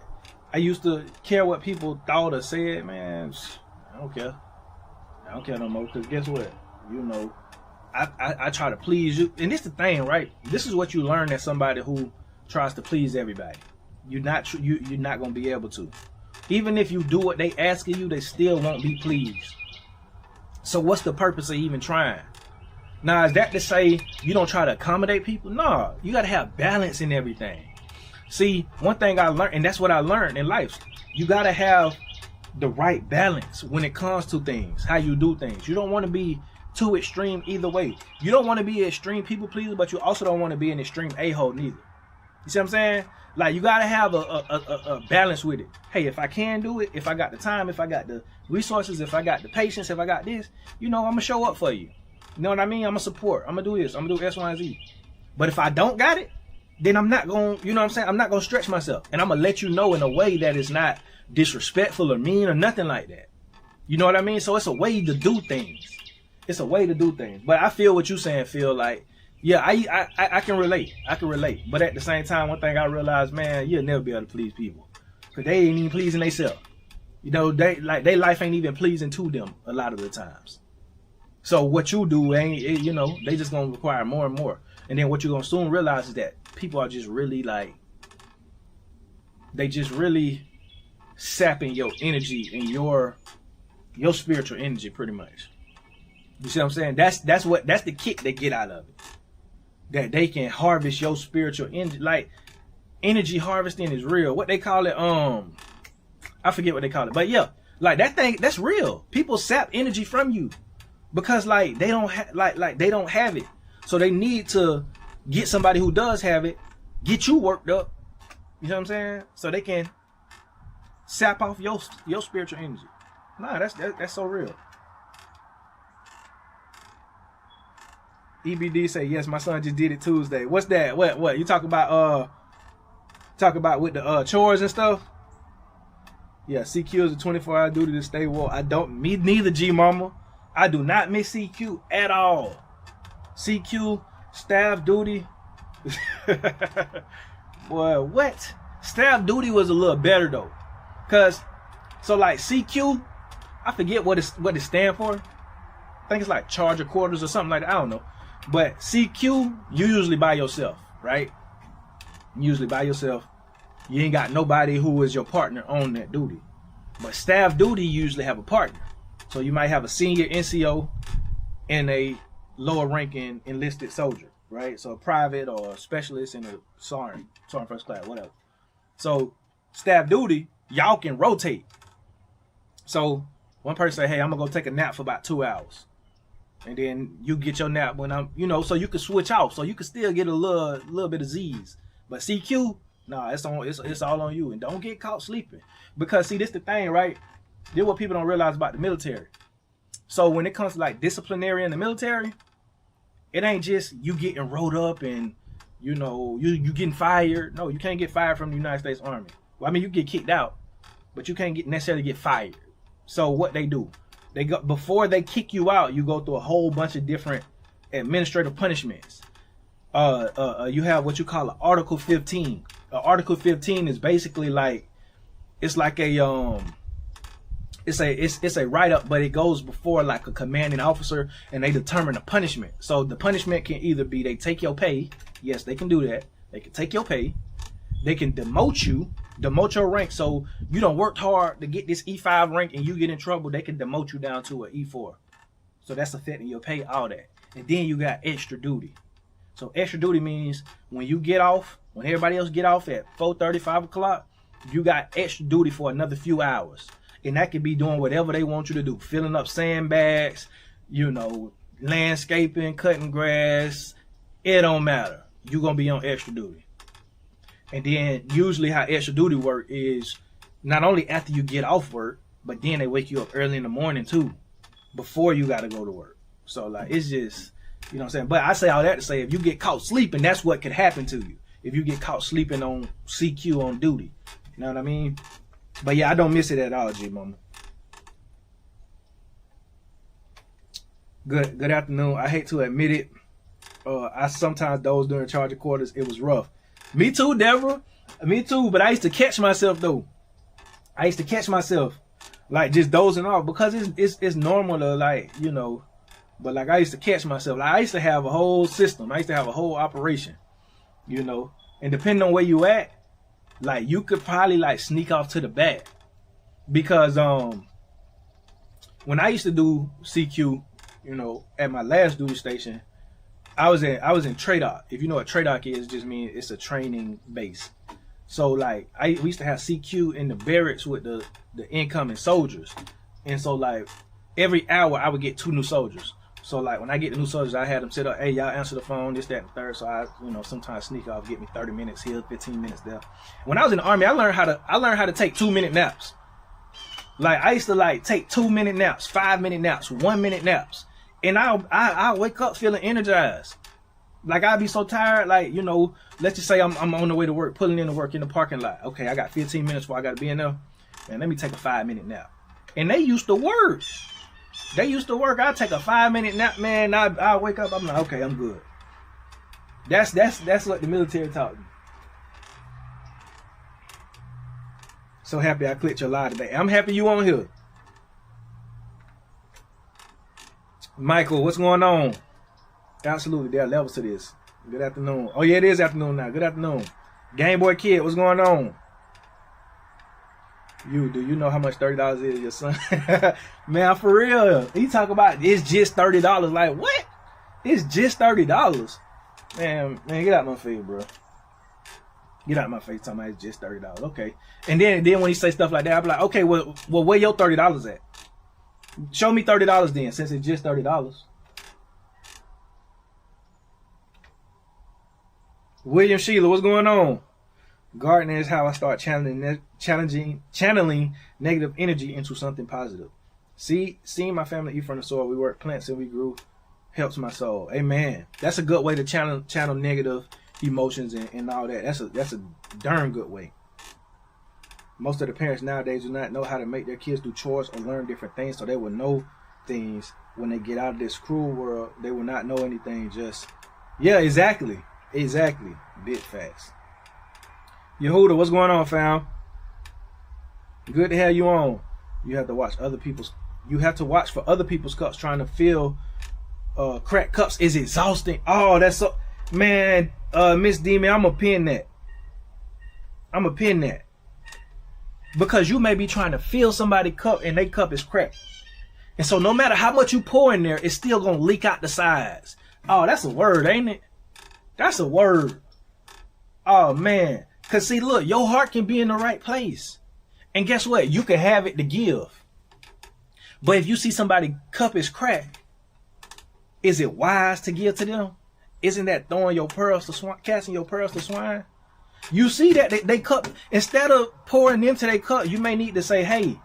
I used to care what people thought or said. Man, I don't care. I don't care no more. Because guess what? You know, I try to please you. And this the thing, right? This is what you learn as somebody who tries to please everybody. You're not gonna be able to. Even if you do what they ask of you, they still won't be pleased. So what's the purpose of even trying? Now, is that to say you don't try to accommodate people? No, you got to have balance in everything. See, one thing I learned, and that's what I learned in life, you got to have the right balance when it comes to things, how you do things. You don't want to be too extreme either way. You don't want to be an extreme people pleaser, but you also don't want to be an extreme a-hole neither. You see what I'm saying? Like, you got to have a balance with it. Hey, if I can do it, if I got the time, if I got the resources, if I got the patience, if I got this, you know, I'm going to show up for you. You know what I mean? I'm going to support. I'm going to do this. I'm going to do X, Y, and Z. But if I don't got it, then I'm not going to, you know what I'm saying? I'm not going to stretch myself. And I'm going to let you know in a way that is not disrespectful or mean or nothing like that. You know what I mean? So it's a way to do things. It's a way to do things. But I feel what you're saying, Phil. Like, yeah, I can relate. I can relate. But at the same time, one thing I realized, man, you'll never be able to please people. Because they ain't even pleasing themselves. You know, their life ain't even pleasing to them a lot of the times. So what you do ain't, you know, they just gonna require more and more. And then what you're gonna soon realize is that people are just really like, they just really sapping your energy and your spiritual energy pretty much. You see what I'm saying? That's the kick they get out of it. That they can harvest your spiritual energy. Like, energy harvesting is real. What they call it, I forget what they call it. But yeah, like that thing, that's real. People sap energy from you. Because like they don't they don't have it, so they need to get somebody who does have it, get you worked up. You know what I'm saying? So they can sap off your spiritual energy. Nah, that's so real. EBD say yes. My son just did it Tuesday. What's that? What you talk about? Talk about with the chores and stuff. Yeah, CQ is a 24-hour duty to stay woke. I don't. Me neither, G Mama. I do not miss CQ at all. CQ, staff duty. Boy, what? Staff duty was a little better though. Cause, so like CQ, I forget what it stands for. I think it's like charge of quarters or something like that. I don't know. But CQ, you usually by yourself, right? Usually by yourself. You ain't got nobody who is your partner on that duty. But staff duty, you usually have a partner. So you might have a senior NCO and a lower ranking enlisted soldier, right? So a private or a specialist in a sergeant first class, whatever. So staff duty, y'all can rotate. So one person say, hey, I'm gonna go take a nap for about 2 hours. And then you get your nap when I'm, you know, so you can switch off. So you can still get a little bit of Z's. But CQ, nah, it's all on you. And don't get caught sleeping. Because see, this the thing, right? This is what people don't realize about the military. So when it comes to like disciplinary in the military, it ain't just you getting rolled up and, you know, you getting fired. No, you can't get fired from the United States Army. Well, I mean, you get kicked out, but you can't necessarily get fired. So what they do, they go before they kick you out, you go through a whole bunch of different administrative punishments. You have what you call an Article 15. Article 15 is basically like, it's like a it's a write-up, but it goes before like a commanding officer, and they determine the punishment. So the punishment can either be they take your pay. Yes, they can do that. They can take your pay. They can demote your rank. So you done worked hard to get this E5 rank and you get in trouble, they can demote you down to an E4. So that's affecting your pay, all that. And then you got extra duty. So extra duty means when you get off, when everybody else get off at 4:30, 5 o'clock, you got extra duty for another few hours. And that could be doing whatever they want you to do. Filling up sandbags, you know, landscaping, cutting grass. It don't matter. You're going to be on extra duty. And then usually how extra duty work is not only after you get off work, but then they wake you up early in the morning too, before you got to go to work. So like, it's just, you know what I'm saying? But I say all that to say, if you get caught sleeping, that's what could happen to you. If you get caught sleeping on CQ on duty. You know what I mean? But yeah, I don't miss it at all, G Mama. Good afternoon. I hate to admit it, I sometimes dozed during charging quarters. It was rough. Me too, Deborah. Me too. But I used to catch myself though. I used to catch myself like just dozing off because it's normal to like, you know. But like I used to catch myself. Like I used to have a whole system. I used to have a whole operation, you know. And depending on where you at, like you could probably like sneak off to the back because when I used to do CQ, you know, at my last duty station, I was in TRADOC. If you know what TRADOC is, it just means it's a training base. So like we used to have CQ in the barracks with the incoming soldiers, and so like every hour I would get 2 new soldiers. So like when I get the new soldiers, I had them set up, hey, y'all answer the phone, this, that, and the third. So I, you know, sometimes sneak off, get me 30 minutes here, 15 minutes there. When I was in the Army, I learned how to take 2-minute naps. Like I used to like take 2-minute naps, 5-minute naps, 1-minute naps. And I'll wake up feeling energized. Like I'll be so tired, like, you know, let's just say I'm on the way to work, pulling in to work in the parking lot. Okay, I got 15 minutes before I gotta be in there. Man, let me take a 5-minute nap. And they used to work. I'd take a 5-minute nap, man. I'll wake up, I'm like, okay, I'm good. That's what the military taught me. So happy I clicked your live today. I'm happy you on here. Michael, what's going on? Absolutely, there are levels to this. Good afternoon. Oh yeah, it is afternoon now. Good afternoon. Game Boy Kid, what's going on? Do you know how much $30 is, your son? Man, for real. He talk about it's just $30. Like what? It's just $30. Man, get out my face, bro. Get out my face talking about it's just $30. Okay. And then when he say stuff like that, I be like, okay, well where your $30 at? Show me $30 then, since it's just $30. William Sheila, what's going on? Gardening is how I start channeling negative energy into something positive. Seeing my family eat from the soil we work, plants and we grew, helps my soul. Amen. That's a good way to channel negative emotions and all that. That's a darn good way. Most of the parents nowadays do not know how to make their kids do chores or learn different things, so they will know things when they get out of this cruel world. They will not know anything. Yeah, exactly. Big facts. Yehuda, what's going on, fam? Good to have you on. You have to watch for other people's cups. Trying to fill cracked cups is exhausting. Oh, that's so, man. Miss Demon, I'm gonna pin that. Because you may be trying to fill somebody's cup and their cup is cracked. And so no matter how much you pour in there, it's still gonna leak out the sides. Oh, that's a word, ain't it? That's a word. Oh man. Cause see, look, your heart can be in the right place. And guess what? You can have it to give. But if you see somebody's cup is cracked, is it wise to give to them? Isn't that throwing your pearls to swine, casting your pearls to swine? You see that they cup, instead of pouring into their cup, you may need to say, hey,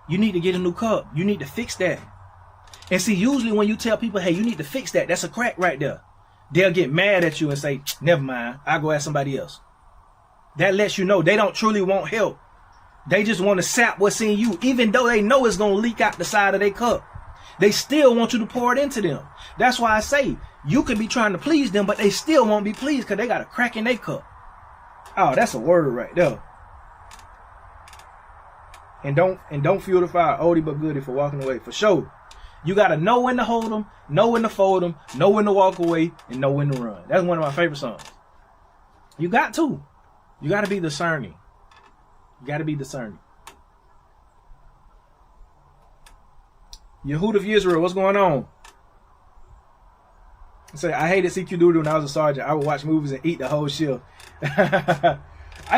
you need to get a new cup. You need to fix that. And see, usually when you tell people, hey, you need to fix that, that's a crack right there. They'll get mad at you and say, never mind, I'll go ask somebody else. That lets you know they don't truly want help. They just want to sap what's in you, even though they know it's going to leak out the side of their cup. They still want you to pour it into them. That's why I say you could be trying to please them, but they still won't be pleased because they got a crack in their cup. Oh, that's a word right there. And don't fuel the fire, oldie but goodie, for walking away. For sure. You got to know when to hold them, know when to fold them, know when to walk away, and know when to run. That's one of my favorite songs. You got to. You got to be discerning. Yehuda of Israel, what's going on? Say, I hated CQ duty when I was a sergeant. I would watch movies and eat the whole shift. I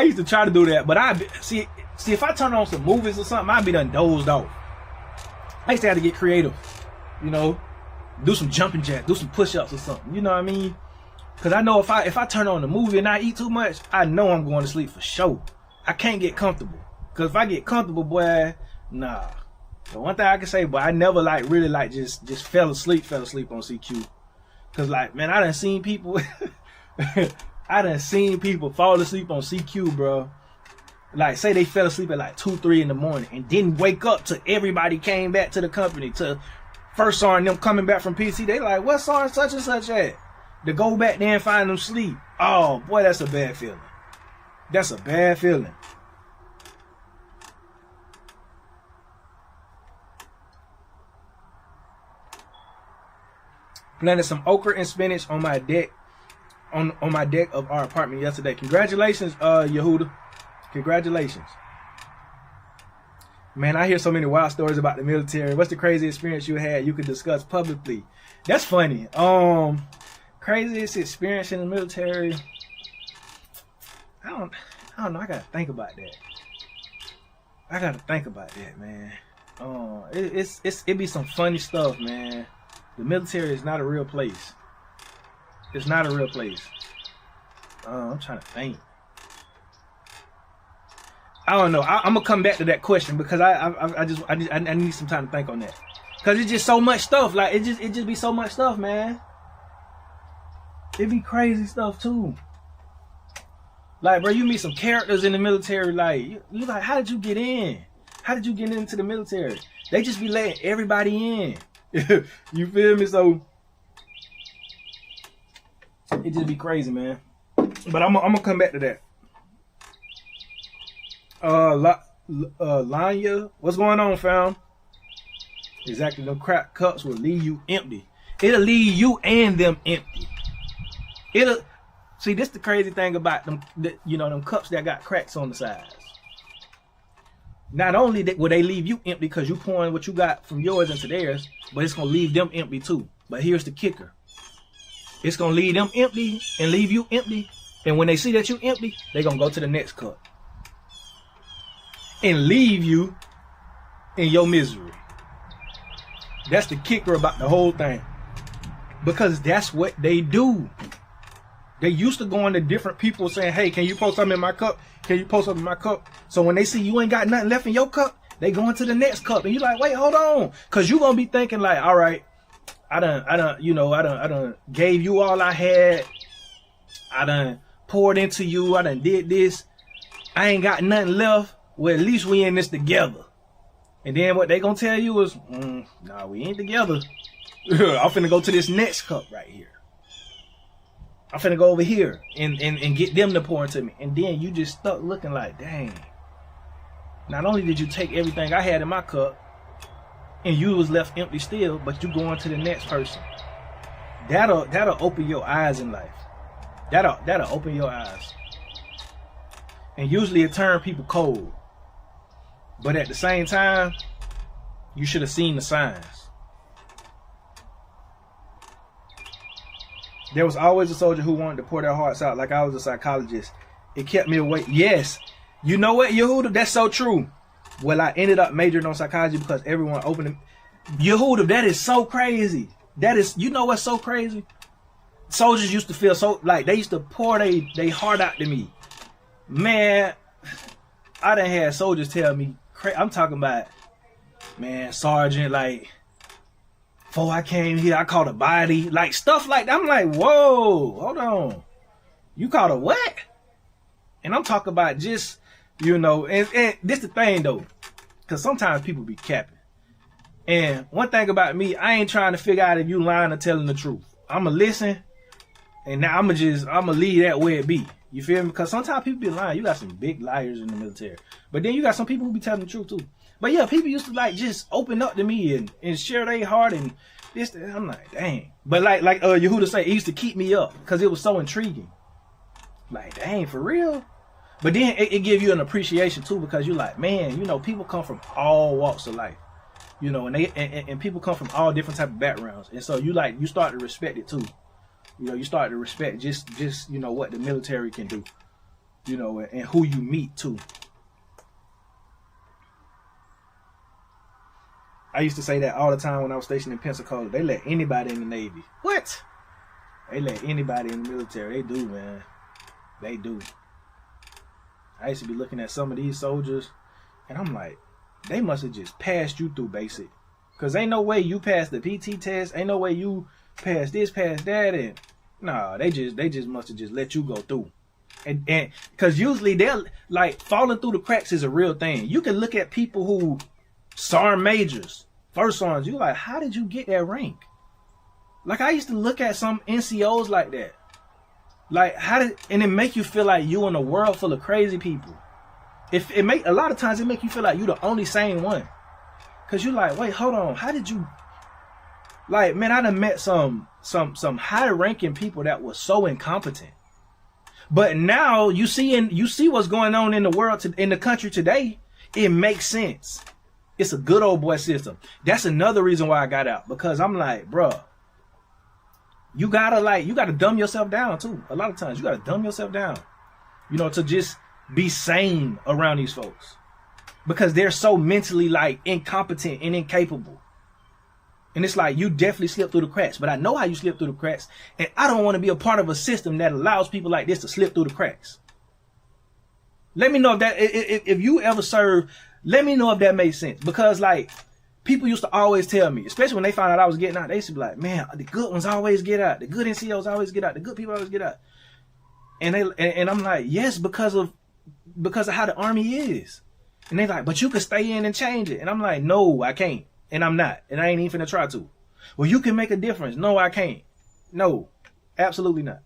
used to try to do that, but see if I turn on some movies or something, I'd be done dozed off. I used to have to get creative, you know, do some jumping jacks, do some push-ups or something. You know what I mean? Because I know if I turn on the movie and I eat too much, I know I'm going to sleep for sure. I can't get comfortable. Because if I get comfortable, boy, nah. The one thing I can say, but I never really just fell asleep on CQ. Because man, I done seen people fall asleep on CQ, bro. Like, say they fell asleep at 2, 3 in the morning and didn't wake up till everybody came back to the company first sergeant them coming back from PC, they like, what sergeant such and such at? To go back there and find them sleep. Oh boy, that's a bad feeling. That's a bad feeling. Planted some okra and spinach on my deck, on my deck of our apartment yesterday. Congratulations, Yehuda. Congratulations. Man, I hear so many wild stories about the military. What's the craziest experience you had you could discuss publicly? That's funny. Craziest experience in the military. I don't know. I gotta think about that. Man. It be some funny stuff, man. The military is not a real place. It's not a real place. I'm trying to think. I don't know. I'm gonna come back to that question because I need some time to think on that. Cause it's just so much stuff. Like it just be so much stuff, man. It be crazy stuff too. Like, bro, you meet some characters in the military. Like, you like, how did you get in? How did you get into the military? They just be letting everybody in. You feel me? So it just be crazy, man. But I'm gonna come back to that. Lanya, what's going on, fam? Exactly, them crack cups will leave you empty. It'll leave you and them empty. See, this the crazy thing about them, them cups that got cracks on the sides. Not only will they leave you empty because you pouring what you got from yours into theirs, but it's gonna leave them empty too. But here's the kicker. It's gonna leave them empty and leave you empty. And when they see that you empty, they're gonna go to the next cup. And leave you in your misery. That's the kicker about the whole thing. Because that's what they do. They used to going to different people saying, hey, can you pour something in my cup? Can you pour something in my cup? So when they see you ain't got nothing left in your cup, they going to the next cup. And you like, wait, hold on. Cause you gonna be thinking like, all right, I done gave you all I had. I done poured into you. I done did this. I ain't got nothing left. Well, at least we in this together. And then what they gonna tell you is, nah, we ain't together. I'm finna go to this next cup right here. I'm finna go over here and get them to pour into me. And then you just stuck looking like, dang. Not only did you take everything I had in my cup and you was left empty still, but you going to the next person. That'll open your eyes in life. That'll open your eyes. And usually it turns people cold. But at the same time, you should have seen the signs. There was always a soldier who wanted to pour their hearts out like I was a psychologist. It kept me awake. Yes. You know what, Yehuda? That's so true. Well, I ended up majoring on psychology because everyone opened it. Yehuda, that is so crazy. You know what's so crazy? Soldiers used to feel so, like, they used to pour their heart out to me. Man, I done had soldiers tell me, I'm talking about, man, sergeant, like, before I came here, I caught a body, like stuff like that. I'm like, whoa, hold on. You caught a what? And I'm talking about just, and this the thing though, because sometimes people be capping. And one thing about me, I ain't trying to figure out if you lying or telling the truth. I'ma listen, and now I'ma leave that where it be. You feel me? Because sometimes people be lying. You got some big liars in the military. But then you got some people who be telling the truth too. But yeah, people used to like just open up to me and share their heart and this. I'm like, dang. But like Yehuda say, it used to keep me up because it was so intriguing. Like, dang, for real? But then it give you an appreciation too because you're like, man, people come from all walks of life. And people come from all different type of backgrounds. And so you start to respect it too. You start to respect just what the military can do. And who you meet too. I used to say that all the time when I was stationed in Pensacola. They let anybody in the Navy. What? They let anybody in the military. They do, man. They do. I used to be looking at some of these soldiers, and I'm like, they must have just passed you through basic. Because ain't no way you passed the PT test. Ain't no way you passed this, passed that. And nah, they just must have just let you go through. And because usually they're like falling through the cracks is a real thing. You can look at people who sergeant majors, first ones. You like, how did you get that rank? Like, I used to look at some NCOs like that. Like, and it make you feel like you in a world full of crazy people. A lot of times it make you feel like you the only sane one. Cause you like, wait, hold on, how did you? Like, man, I done met some high ranking people that were so incompetent. But now you see what's going on in the world, in the country today. It makes sense. It's a good old boy system. That's another reason why I got out, because I'm like, bruh, you gotta dumb yourself down too. A lot of times you gotta dumb yourself down, you know, to just be sane around these folks, because they're so mentally like incompetent and incapable. And it's like, you definitely slip through the cracks, but I know how you slip through the cracks, and I don't want to be a part of a system that allows people like this to slip through the cracks. Let me know if you ever serve, let me know if that makes sense. Because like, people used to always tell me, especially when they found out I was getting out, they used to be like, man, the good ones always get out. The good NCOs always get out. The good people always get out. And I'm like, yes, because of how the Army is. And they like, but you can stay in and change it. And I'm like, no, I can't. And I'm not. And I ain't even finna try to. Well, you can make a difference. No, I can't. No, absolutely not.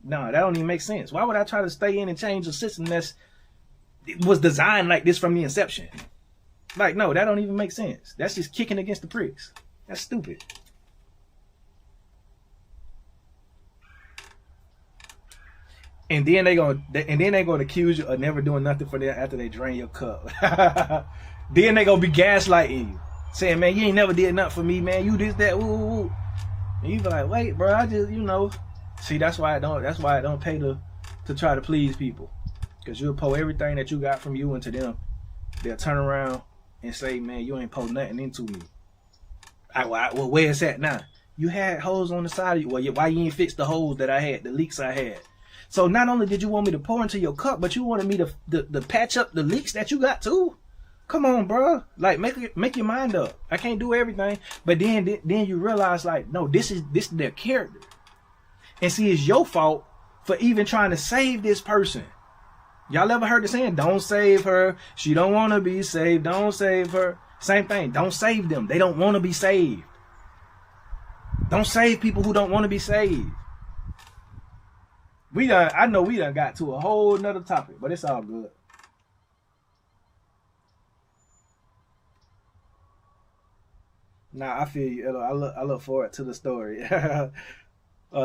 No, that don't even make sense. Why would I try to stay in and change a system that was designed like this from the inception? Like, no, that don't even make sense. That's just kicking against the pricks. That's stupid. And then they gonna accuse you of never doing nothing for them after they drain your cup. Then they gonna be gaslighting you, saying, man, you ain't never did nothing for me, man. You this, that, woo. And you be like, wait, bro, I just, See, that's why I don't pay to try to please people. Because you'll pour everything that you got from you into them. They'll turn around and say, man, you ain't pour nothing into me. Well, where is that now? You had holes on the side of you. Well, why you ain't fix the holes that I had, the leaks I had? So not only did you want me to pour into your cup, but you wanted me to patch up the leaks that you got too? Come on, bro. Like, make your mind up. I can't do everything. But then you realize, like, no, this is their character. And see, it's your fault for even trying to save this person. Y'all ever heard the saying, don't save her, she don't want to be saved, don't save her? Same thing, don't save them, they don't want to be saved. Don't save people who don't want to be saved. I know we done got to a whole nother topic, but it's all good. Nah, I feel you. I look forward to the story.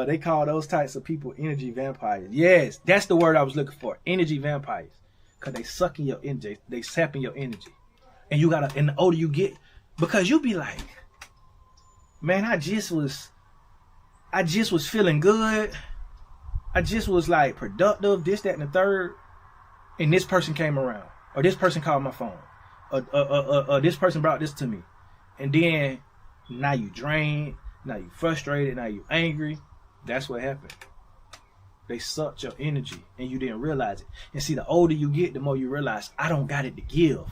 They call those types of people energy vampires. Yes, that's the word I was looking for. Energy vampires. Because they sucking your energy. They sapping your energy. And and the older you get, because you be like, man, I just was feeling good. I just was like productive, this, that, and the third. And this person came around. Or this person called my phone. Or this person brought this to me. And then now you drained. Now you frustrated. Now you angry. That's what happened. They sucked your energy and you didn't realize it. And see, the older you get, the more you realize, I don't got it to give.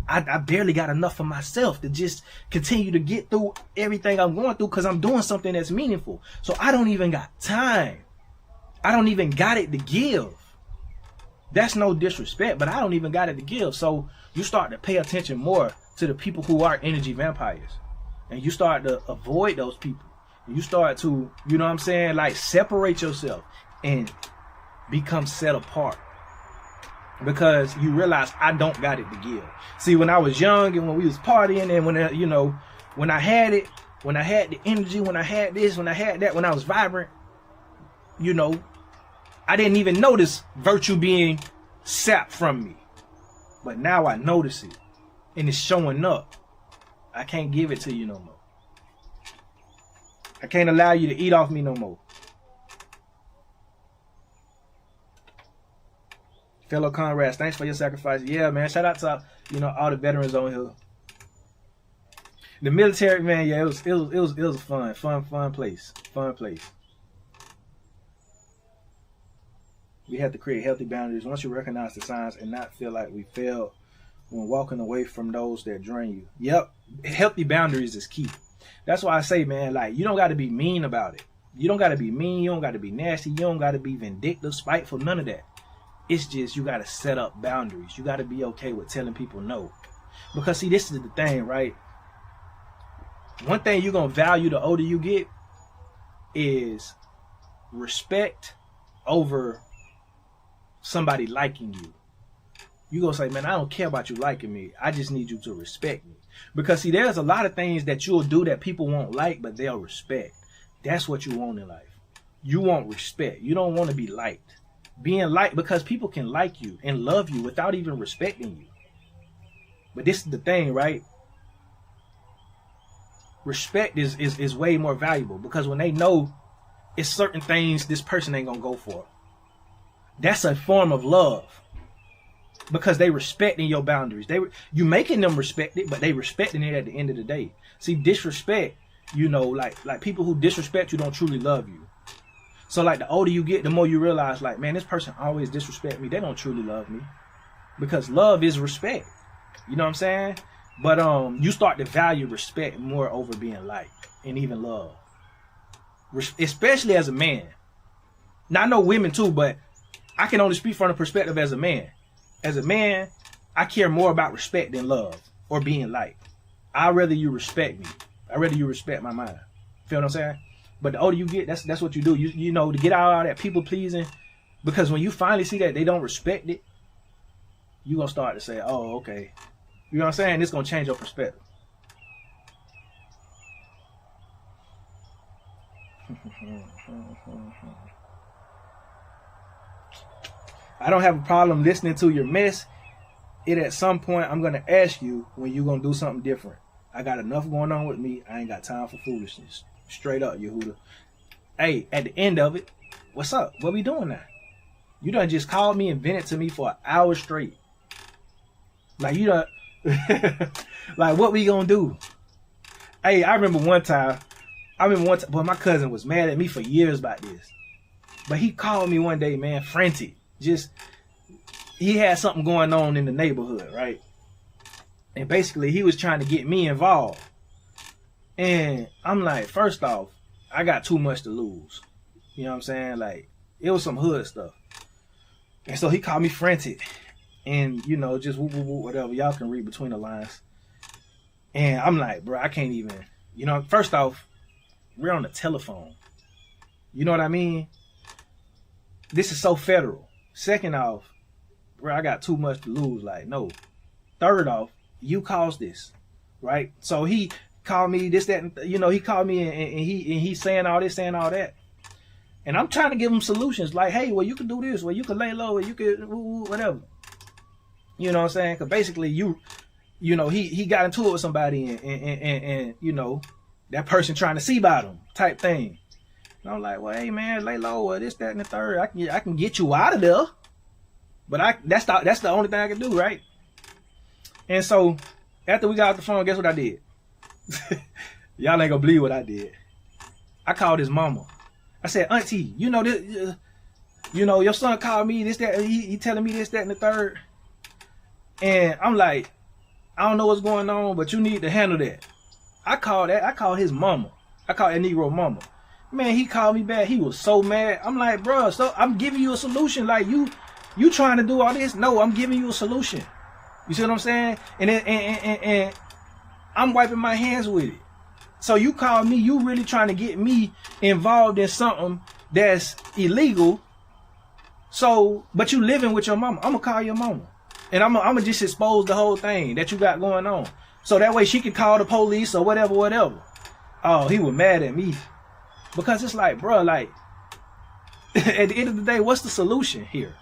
I barely got enough for myself to just continue to get through everything I'm going through, because I'm doing something that's meaningful. So I don't even got time. I don't even got it to give. That's no disrespect, but I don't even got it to give. So you start to pay attention more to the people who are energy vampires. And you start to avoid those people. You start to, like, separate yourself and become set apart, because you realize I don't got it to give. See, when I was young and when we was partying and when I had it, when I had the energy, when I had this, when I had that, when I was vibrant, I didn't even notice virtue being sapped from me. But now I notice it and it's showing up. I can't give it to you no more. I can't allow you to eat off me no more. Fellow comrades, thanks for your sacrifice. Yeah, man. Shout out to all the veterans on here. The military, man. Yeah, it was a fun place. Fun place. We have to create healthy boundaries. Once you recognize the signs and not feel like we failed when walking away from those that drain you. Yep, healthy boundaries is key. That's why I say, man, like, you don't got to be mean about it. You don't got to be mean. You don't got to be nasty. You don't got to be vindictive, spiteful, none of that. It's just you got to set up boundaries. You got to be okay with telling people no. Because, see, this is the thing, right? one thing you're going to value the older you get is respect over somebody liking you. You gonna say, man, I don't care about you liking me. I just need you to respect me. Because see, there's a lot of things that you'll do that people won't like, but they'll respect. That's what you want in life. You want respect. You don't want to be liked. Being liked, because people can like you and love you without even respecting you. But this is the thing, right? Respect is way more valuable, because when they know it's certain things this person ain't gonna go for, that's a form of love. Because they respecting your boundaries. You making them respect it, but they respecting it at the end of the day. See, disrespect, like people who disrespect you don't truly love you. So like the older you get, the more you realize, like, man, this person always disrespect me. They don't truly love me. Because love is respect. You know what I'm saying? But you start to value respect more over being liked and even love. Especially as a man. Now I know women too, but I can only speak from the perspective as a man. As a man, I care more about respect than love or being liked. I'd rather you respect me. I'd rather you respect my mind. Feel what I'm saying? But the older you get, that's what you do. You know, to get out of all that people pleasing. Because when you finally see that they don't respect it, you're going to start to say, oh, okay. You know what I'm saying? It's going to change your perspective. I don't have a problem listening to your mess. At some point, I'm going to ask you when you're going to do something different. I got enough going on with me. I ain't got time for foolishness. Straight up, Yehuda. Hey, at the end of it, what's up? What we doing now? You done just called me and vented to me for an hour straight. Like, you done... like, what we gonna do? Hey, I remember one time, but my cousin was mad at me for years about this. But he called me one day, man, frantic. He had something going on in the neighborhood, right? And basically, he was trying to get me involved. And I'm like, first off, I got too much to lose. You know what I'm saying? Like, it was some hood stuff. And so he called me frantic. And, just whatever. Y'all can read between the lines. And I'm like, bro, I can't even. First off, we're on the telephone. You know what I mean? This is so federal. Second off, bro, I got too much to lose. Like, no. Third off, you caused this, right? So he called me this, that, and, he called me and he's saying all this, saying all that. And I'm trying to give him solutions like, hey, well, you can do this, well, you can lay low, or you could whatever. You know what I'm saying? Because basically, he got into it with somebody and that person trying to see about him type thing. And I'm like, well, hey, man, lay low, or this, that, and the third. I can get you out of there. But that's the only thing I can do, right? And so, after we got off the phone, guess what I did? Y'all ain't gonna believe what I did. I called his mama. I said, Auntie, this, your son called me this, that, he telling me this, that, and the third. And I'm like, I don't know what's going on, but you need to handle that. I called his mama. I called that Negro mama. Man, he called me back. He was so mad. I'm like, bro, so I'm giving you a solution. Like, you trying to do all this? No, I'm giving you a solution. You see what I'm saying? And I'm wiping my hands with it. So you call me, you really trying to get me involved in something that's illegal. So, but you living with your mama. I'm gonna call your mama. And I'm gonna just expose the whole thing that you got going on. So that way she can call the police or whatever. Oh, he was mad at me. Because it's like, bro, like, at the end of the day, what's the solution here?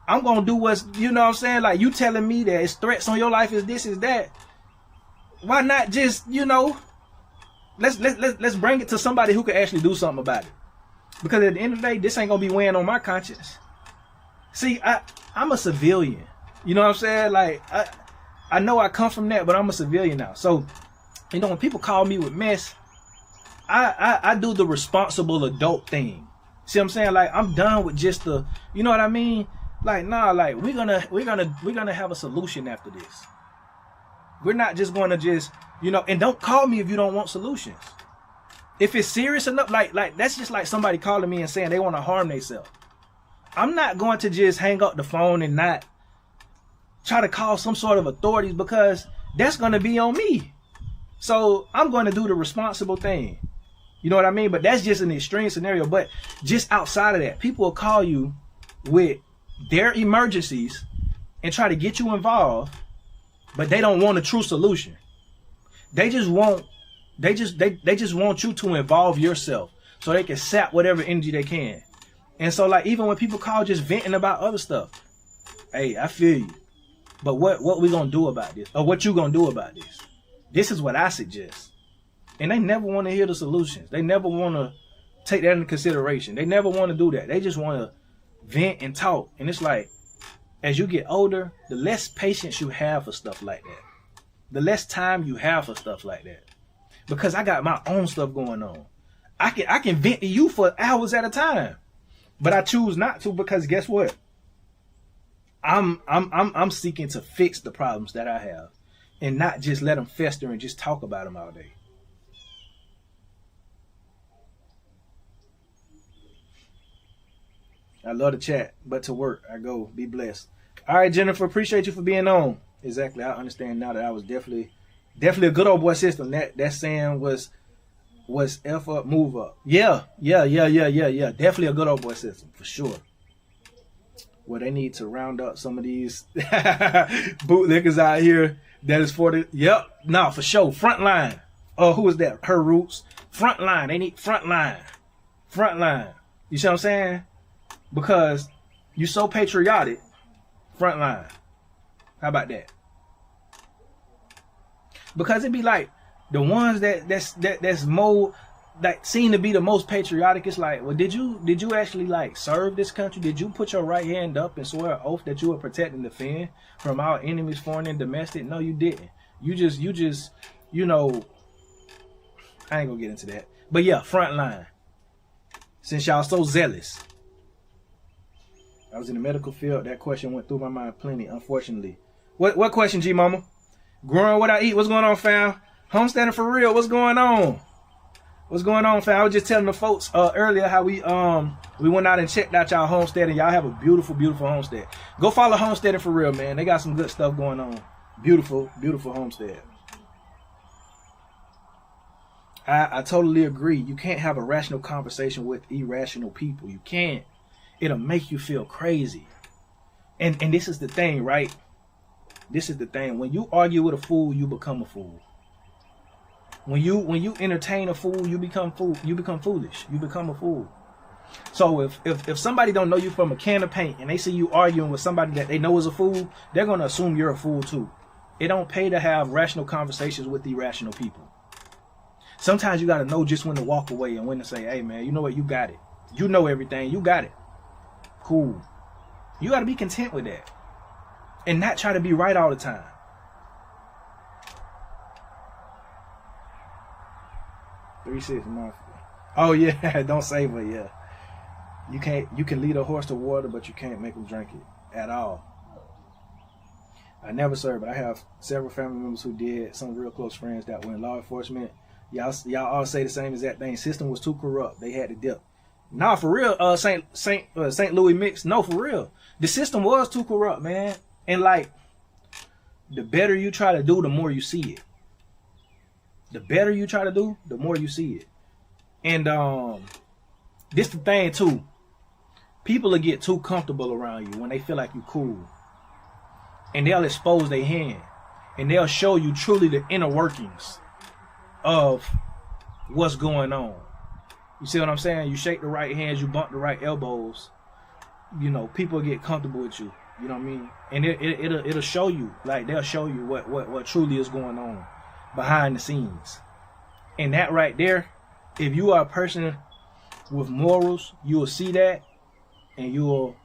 I'm gonna do what's, you know what I'm saying? Like, you telling me that it's threats on your life, is this, is that. Why not just, let's bring it to somebody who can actually do something about it. Because at the end of the day, this ain't gonna be weighing on my conscience. See, I'm a civilian. You know what I'm saying? Like, I know I come from that, but I'm a civilian now. So, when people call me with mess, I do the responsible adult thing. See what I'm saying? Like, I'm done with just the, you know what I mean? Like, nah, like, we're gonna have a solution after this. We're not just gonna just, and don't call me if you don't want solutions. If it's serious enough, like that's just like somebody calling me and saying they want to harm themselves. I'm not going to just hang up the phone and not try to call some sort of authorities, because that's going to be on me. So I'm going to do the responsible thing. You know what I mean? But that's just an extreme scenario. But just outside of that, people will call you with their emergencies and try to get you involved, but they don't want a true solution. They just want you to involve yourself so they can sap whatever energy they can. And so, like, even when people call just venting about other stuff, hey, I feel you. But what we gonna do about this? Or what you gonna do about this? This is what I suggest. And they never want to hear the solutions. They never want to take that into consideration. They never want to do that. They just want to vent and talk. And it's like, as you get older, the less patience you have for stuff like that. The less time you have for stuff like that. Because I got my own stuff going on. I can vent to you for hours at a time. But I choose not to, because guess what? I'm seeking to fix the problems that I have and not just let them fester and just talk about them all day. I love the chat, but to work I go. Be blessed. All right, Jennifer, appreciate you for being on. Exactly. I understand now that I was definitely a good old boy system. That saying was F up, move up. Yeah. Definitely a good old boy system for sure. Well, they need to round up some of these bootlickers out here that is for the, yep, no, for sure. Frontline. Oh, who is that? Her Roots. Frontline. They need frontline. Frontline. You see what I'm saying? Because you're so patriotic. Frontline. How about that? Because it be like the ones that's more, that seem to be the most patriotic. It's like, well, did you actually like serve this country? Did you put your right hand up and swear an oath that you would protect and defend from our enemies, foreign and domestic? No, you didn't. You just, you know, I ain't gonna get into that. But yeah, frontline. Since y'all so zealous. I was in the medical field. That question went through my mind plenty, unfortunately. What question, G Mama? Growing what I eat. What's going on, fam? Homesteading for real. What's going on? What's going on, fam? I was just telling the folks earlier how we went out and checked out y'all homestead, and y'all have a beautiful, beautiful homestead. Go follow Homesteading for real, man. They got some good stuff going on. Beautiful, beautiful homestead. I totally agree. You can't have a rational conversation with irrational people. You can't. It'll make you feel crazy. And this is the thing, right? This is the thing. When you argue with a fool, you become a fool. When you entertain a fool, you become foolish. You become a fool. So if somebody don't know you from a can of paint and they see you arguing with somebody that they know is a fool, they're gonna assume you're a fool too. It don't pay to have rational conversations with irrational people. Sometimes you gotta know just when to walk away and when to say, hey man, you know what, you got it. You know everything, you got it. Cool. You gotta be content with that. And not try to be right all the time. $3.6 month. Oh yeah, don't save her. Yeah, you can lead a horse to water, but you can't make him drink it at all. I never served, but I have several family members who did. Some real close friends that were in law enforcement. Y'all all say the same exact thing. System was too corrupt. They had to dip. Nah, for real. St. Louis mix. No, for real. The system was too corrupt, man. And like, the better you try to do, the more you see it. The better you try to do, the more you see it. And this the thing too. People will get too comfortable around you when they feel like you cool. And they'll expose their hand. And they'll show you truly the inner workings of what's going on. You see what I'm saying? You shake the right hands, you bump the right elbows. You know, people get comfortable with you. You know what I mean? And it'll show you, like they'll show you what truly is going on behind the scenes. And that right there, if you are a person with morals, you will see that, and you'll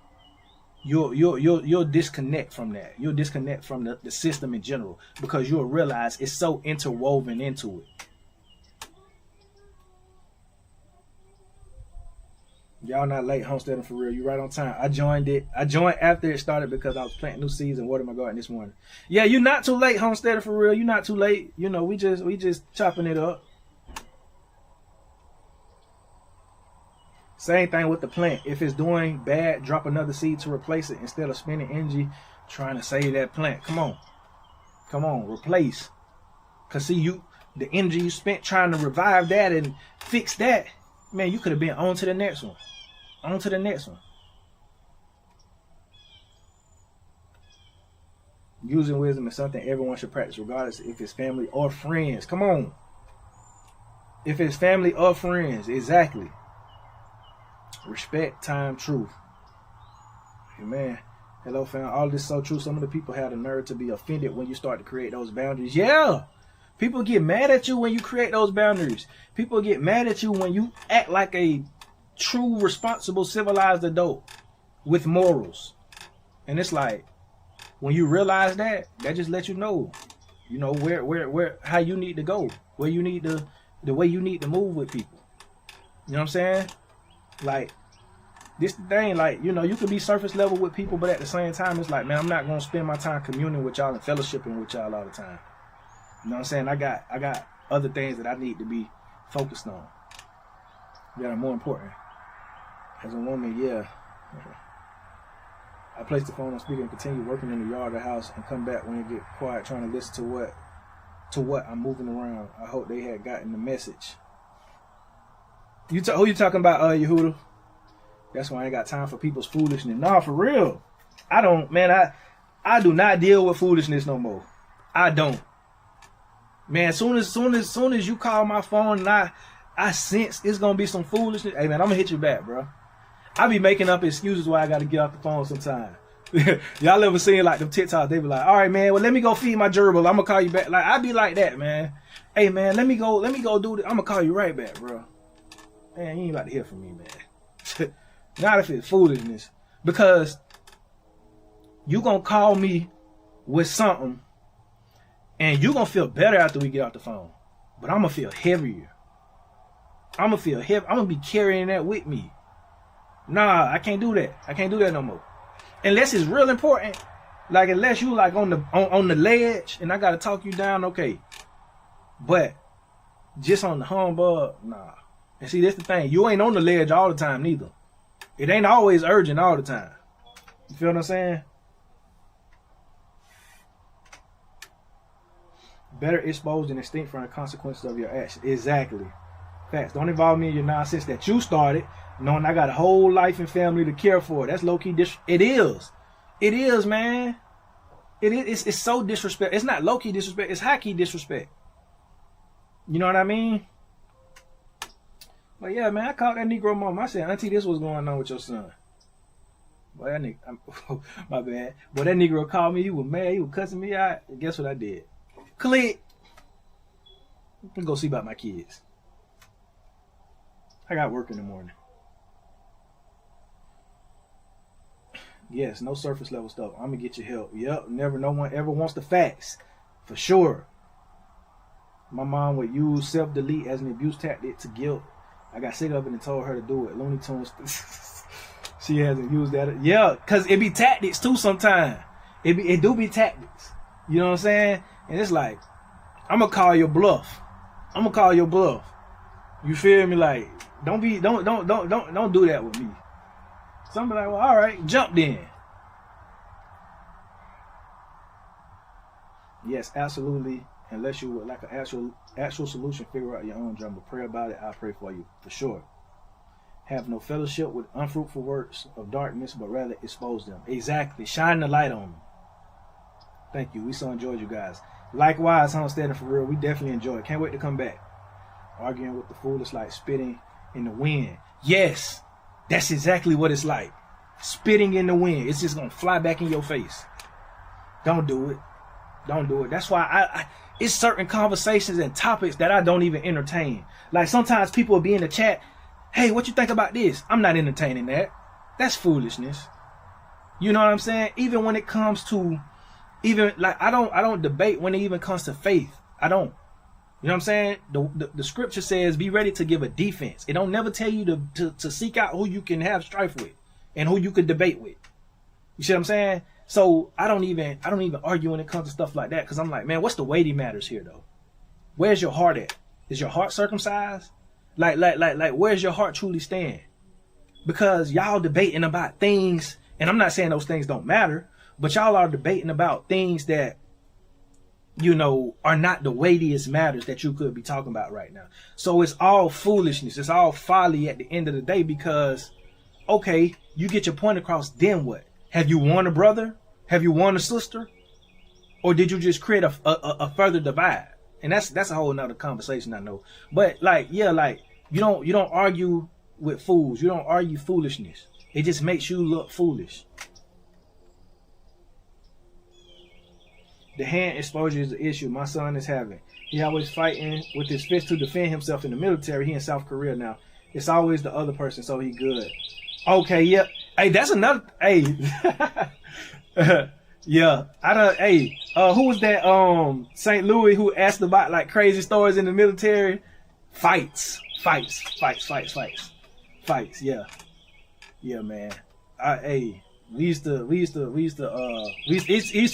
disconnect from that. You'll disconnect from the system in general, because you'll realize it's so interwoven into it. Y'all not late, Homesteading for real. You right on time. I joined after it started because I was planting new seeds and watering my garden this morning. Yeah, you're not too late, Homesteading for real. You're not too late. You know, we just chopping it up. Same thing with the plant. If it's doing bad, drop another seed to replace it instead of spending energy trying to save that plant. Come on, replace. Cause see, the energy you spent trying to revive that and fix that, man, you could have been on to the next one. On to the next one. Using wisdom is something everyone should practice, regardless if it's family or friends. Come on. If it's family or friends, exactly. Respect, time, truth. Amen. Hello, fam. All this is so true. Some of the people have the nerve to be offended when you start to create those boundaries. Yeah. People get mad at you when you create those boundaries. People get mad at you when you act like a true, responsible, civilized adult with morals. And it's like, when you realize that just lets you know, where, how you need to go, where you need to, the way you need to move with people. You know what I'm saying? Like, this the thing, like, you can be surface level with people, but at the same time, it's like, man, I'm not going to spend my time communing with y'all and fellowshipping with y'all all the time. You know what I'm saying? I got other things that I need to be focused on that are more important. As a woman, yeah. I place the phone on speaker and continue working in the yard of the house and come back when it get quiet, trying to listen to what I'm moving around. I hope they had gotten the message. Who you talking about, Yehuda? That's why I ain't got time for people's foolishness. Nah, for real. I don't, man, I do not deal with foolishness no more. I don't. Man, soon as you call my phone and I sense it's gonna be some foolishness, hey man, I'm gonna hit you back, bro. I be making up excuses why I gotta get off the phone sometimes. Y'all ever seen like them TikToks? They be like, all right, man, well, let me go feed my gerbil. I'm gonna call you back. Like, I be like that, man. Hey, man, let me go do this. I'm gonna call you right back, bro. Man, you ain't about to hear from me, man. Not if it's foolishness. Because you gonna call me with something and you gonna feel better after we get off the phone. But I'm gonna feel heavier. I'm gonna be carrying that with me. Nah, I can't do that. I can't do that no more. Unless it's real important. Like, unless you like on the ledge and I gotta talk you down, okay. But just on the humbug, nah. And see, that's the thing. You ain't on the ledge all the time neither. It ain't always urgent all the time. You feel what I'm saying? Better exposed and extinct from the consequences of your actions. Exactly. Facts. Don't involve me in your nonsense that you started, knowing I got a whole life and family to care for. That's low key it is. It is, man. It's so disrespect. It's not low key disrespect. It's high key disrespect. You know what I mean? But yeah, man, I called that Negro mom. I said, Auntie, this was going on with your son. Boy, that nigga, my bad. Boy, that Negro called me. He was mad. He was cussing me out. And guess what I did? Click. I'm gonna go see about my kids. I got work in the morning. Yes, no surface level stuff. I'm gonna get you help. Yep, no one ever wants the facts. For sure. My mom would use self-delete as an abuse tactic to guilt. I got sick of it and told her to do it. Looney Tunes. She hasn't used that. Yeah, because it be tactics too sometimes. It do be tactics. You know what I'm saying? And it's like, I'm gonna call your bluff. You feel me? Like, don't do that with me. Somebody like, well, all right, jump then. Yes, absolutely. Unless you would like an actual solution, figure out your own drama. Pray about it. I'll pray for you for sure. Have no fellowship with unfruitful works of darkness, but rather expose them. Exactly. Shine the light on them. Thank you. We so enjoyed you guys. Likewise, Homesteading for real. We definitely enjoy it. Can't wait to come back. Arguing with the fool is like spitting in the wind. Yes, that's exactly what it's like. Spitting in the wind. It's just going to fly back in your face. Don't do it. Don't do it. That's why it's certain conversations and topics that I don't even entertain. Like, sometimes people will be in the chat, hey, what you think about this? I'm not entertaining that. That's foolishness. You know what I'm saying? Even when it comes to, I don't debate when it even comes to faith. I don't. You know what I'm saying? The scripture says be ready to give a defense. It don't never tell you to seek out who you can have strife with and who you can debate with. You see what I'm saying? So I don't even argue when it comes to stuff like that, because I'm like, man, what's the weighty matters here though? Where's your heart at? Is your heart circumcised? Like where's your heart truly stand? Because y'all debating about things, and I'm not saying those things don't matter, but y'all are debating about things that are not the weightiest matters that you could be talking about right now. So it's all foolishness. It's all folly at the end of the day, because, okay, you get your point across, then what? Have you won a brother? Have you won a sister? Or did you just create a further divide? And that's a whole nother conversation, I know. But you don't argue with fools. You don't argue foolishness. It just makes you look foolish. The hand exposure is the issue my son is having. He always fighting with his fist to defend himself in the military. He in South Korea now. It's always the other person, so he good. Okay, yep. Hey, that's another. Hey, yeah. Who was that? St. Louis, who asked about like crazy stories in the military. Fights. Yeah, man. It used to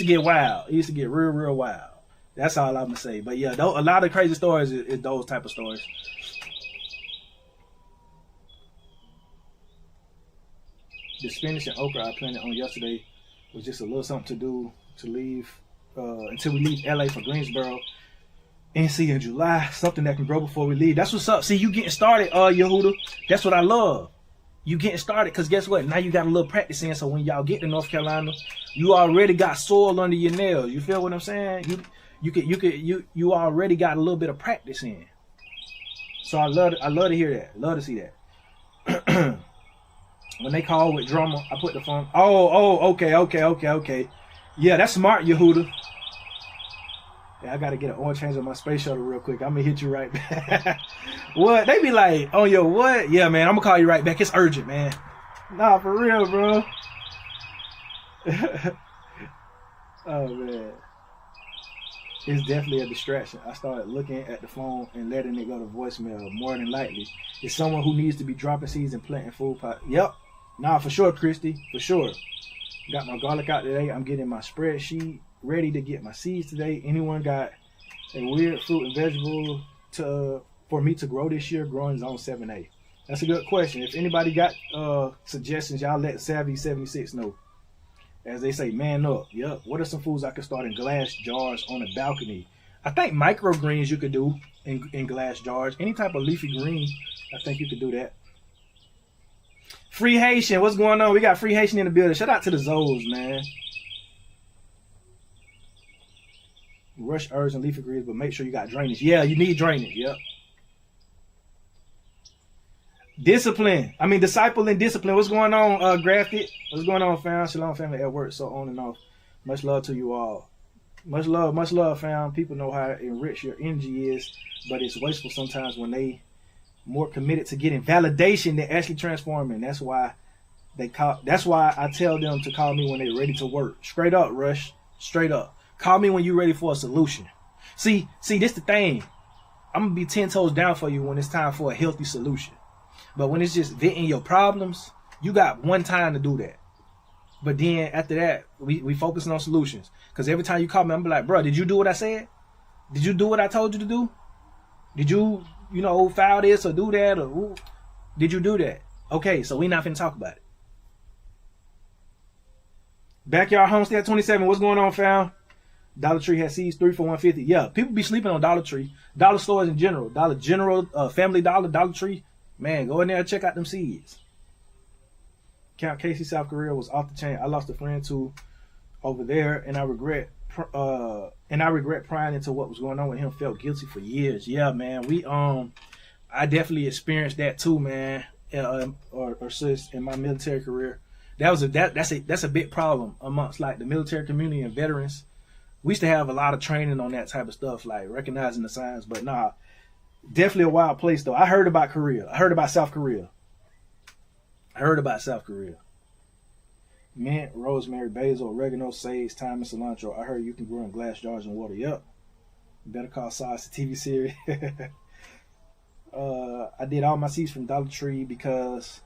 get wild. It used to get real wild. That's all I'm gonna say. But yeah, a lot of crazy stories is those type of stories. The spinach and okra I planted on yesterday was just a little something to do to leave until we leave LA for Greensboro. NC in July, something that can grow before we leave. That's what's up. See, you getting started, Yehuda. That's what I love. You getting started, because guess what? Now you got a little practice in, so when y'all get to North Carolina, you already got soil under your nails. You feel what I'm saying? You already got a little bit of practice in. So I love to hear that. Love to see that. When they call with drama, I put the phone. Okay. Yeah, that's smart, Yehuda. Yeah, I gotta get an oil change on my space shuttle real quick. I'm gonna hit you right back. What? They be like, oh, yo, what? Yeah, man, I'm gonna call you right back. It's urgent, man. Nah, for real, bro. Oh, man. It's definitely a distraction. I started looking at the phone and letting it go to voicemail more than likely. It's someone who needs to be dropping seeds and planting food pot. Yep. Nah, for sure, Christy. For sure. Got my garlic out today. I'm getting my spreadsheet ready to get my seeds today. Anyone got a weird fruit and vegetable for me to grow this year? Growing Zone 7A. That's a good question. If anybody got suggestions, y'all let Savvy76 know. As they say, man up. Yep. What are some foods I could start in glass jars on a balcony? I think microgreens you could do in glass jars. Any type of leafy green, I think you could do that. Free Haitian, what's going on? We got Free Haitian in the building. Shout out to the Zoes, man. Rush herbs and leafy greens, but make sure you got drainage. Yeah, you need drainage. Yep. Discipline. Disciple and discipline. What's going on, Grafted? What's going on, fam? Shalom, family at work. So on and off. Much love to you all. Much love, fam. People know how enriched your energy is, but it's wasteful sometimes when they more committed to getting validation than actually transforming. That's why I tell them to call me when they're ready to work. Straight up, Rush. Straight up. Call me when you're ready for a solution. See, this the thing. I'm gonna be 10 toes down for you when it's time for a healthy solution. But when it's just venting your problems, you got one time to do that. But then after that, we focusing on solutions. Because every time you call me, I'm like, bro, did you do what I said? Did you do what I told you to do? Did you, file this or do that? Or did you do that? Okay, so we not finna talk about it. Backyard Homestead 27, what's going on, fam? Dollar Tree has seeds 3 for $150. Yeah, people be sleeping on Dollar Tree. Dollar stores in general. Dollar General, Family Dollar, Dollar Tree. Man, go in there and check out them seeds. Count Casey, South Korea was off the chain. I lost a friend too over there, and I regret prying into what was going on with him. Felt guilty for years. Yeah, man. I definitely experienced that too, man. Or sis, in my military career. That's a big problem amongst like the military community and veterans. We used to have a lot of training on that type of stuff, like recognizing the signs. But nah, definitely a wild place though. I heard about Korea. I heard about South Korea. Mint, rosemary, basil, oregano, sage, thyme, and cilantro. I heard you can grow in glass jars and water. Yep. Better Call Saul, it's a TV series. I did all my seeds from Dollar Tree because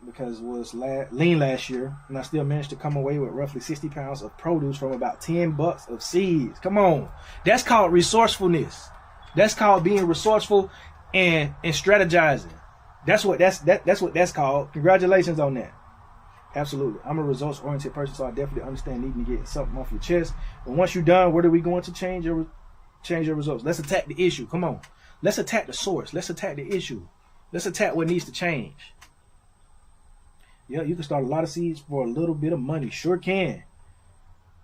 it was lean last year, and I still managed to come away with roughly 60 pounds of produce from about $10 of seeds. Come on. That's called resourcefulness. That's called being resourceful and strategizing. That's what that's called. Congratulations on that. Absolutely. I'm a results-oriented person, so I definitely understand needing to get something off your chest. But once you're done, what are we going to change your results? Let's attack the issue. Come on. Let's attack the source. Let's attack the issue. Let's attack what needs to change. Yeah, you can start a lot of seeds for a little bit of money. Sure can.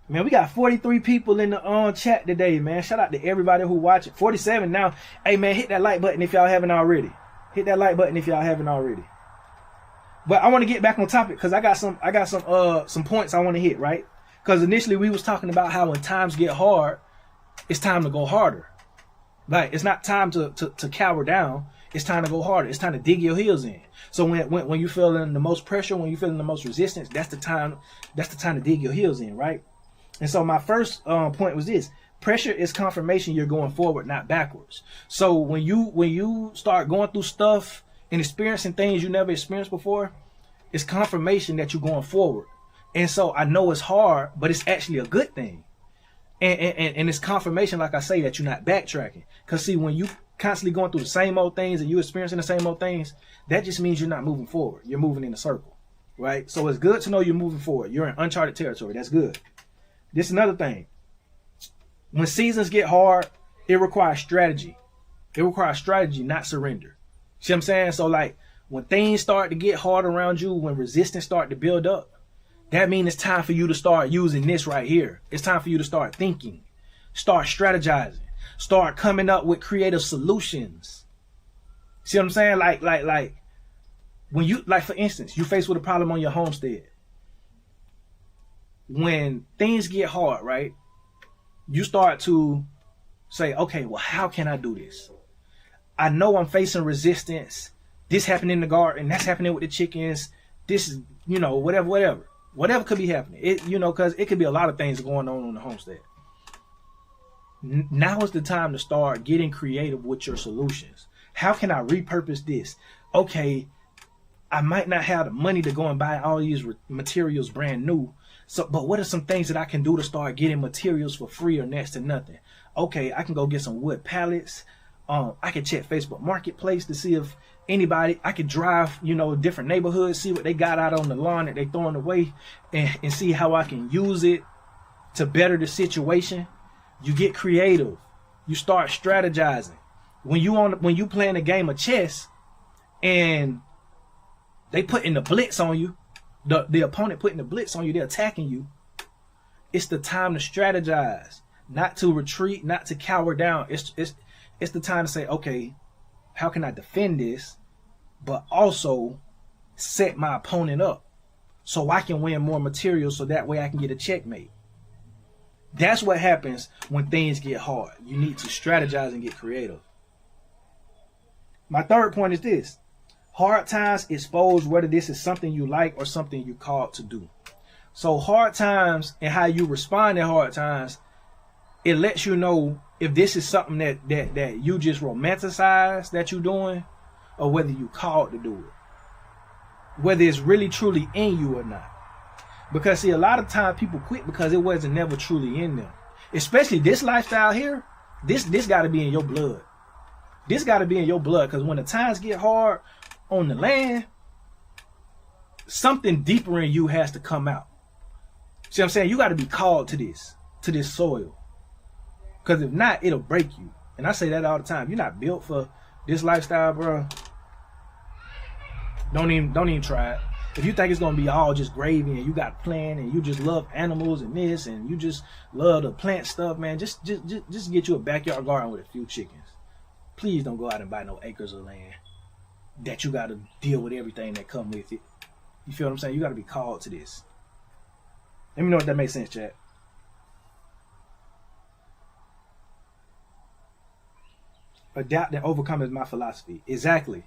Man, we got 43 people in the chat today, man. Shout out to everybody who watching. 47 now. Hey, man, hit that like button if y'all haven't already. Hit that like button if y'all haven't already. But I want to get back on topic because I got some points I want to hit, right? Because initially we was talking about how when times get hard, it's time to go harder. Like, it's not time to cower down. It's time to go harder. It's time to dig your heels in. So when you're feeling the most pressure, when you're feeling the most resistance, that's the time to dig your heels in, right? And so my first point was this: pressure is confirmation you're going forward, not backwards. So when you start going through stuff and experiencing things you never experienced before, it's confirmation that you're going forward. And so I know it's hard, but it's actually a good thing. And it's confirmation, like I say, that you're not backtracking. Because see, when you constantly going through the same old things and you experiencing the same old things, that just means you're not moving forward. You're moving in a circle, right? So it's good to know you're moving forward. You're in uncharted territory. That's good. This is another thing. When seasons get hard, it requires strategy. It requires strategy, not surrender. See what I'm saying? So like when things start to get hard around you, when resistance start to build up, that means it's time for you to start using this right here. It's time for you to start thinking, start strategizing, start coming up with creative solutions. See what I'm saying? Like when you, like for instance, you faced with a problem on your homestead. When things get hard, right? You start to say, okay, well, how can I do this? I know I'm facing resistance. This happened in the garden. That's happening with the chickens. This is, whatever could be happening. Because it could be a lot of things going on the homestead. Now is the time to start getting creative with your solutions. How can I repurpose this? Okay, I might not have the money to go and buy all these materials brand new. But what are some things that I can do to start getting materials for free or next to nothing? Okay, I can go get some wood pallets. I can check Facebook Marketplace to see if anybody, I could drive, different neighborhoods, see what they got out on the lawn that they throwing away and see how I can use it to better the situation. You get creative. You start strategizing. When you playing a game of chess and they putting the blitz on you, the opponent putting the blitz on you, they're attacking you. It's the time to strategize, not to retreat, not to cower down. It's the time to say, okay, how can I defend this, but also set my opponent up so I can win more material so that way I can get a checkmate. That's what happens when things get hard. You need to strategize and get creative. My third point is this: hard times expose whether this is something you like or something you're called to do. So hard times and how you respond in hard times, it lets you know if this is something that you just romanticize that you're doing, or whether you called to do it. Whether it's really truly in you or not. Because see, a lot of times people quit because it wasn't never truly in them. Especially this lifestyle here, this got to be in your blood. This got to be in your blood, because when the times get hard on the land, something deeper in you has to come out. See what I'm saying? You got to be called to this soil. Because if not, it'll break you. And I say that all the time. You're not built for this lifestyle, bro. Don't even try it. If you think it's gonna be all just gravy and you got a plan and you just love animals and this and you just love to plant stuff, man, just get you a backyard garden with a few chickens. Please don't go out and buy no acres of land that you got to deal with everything that come with it. You feel what I'm saying? You got to be called to this. Let me know if that makes sense, chat. Adapt and overcome is my philosophy. Exactly.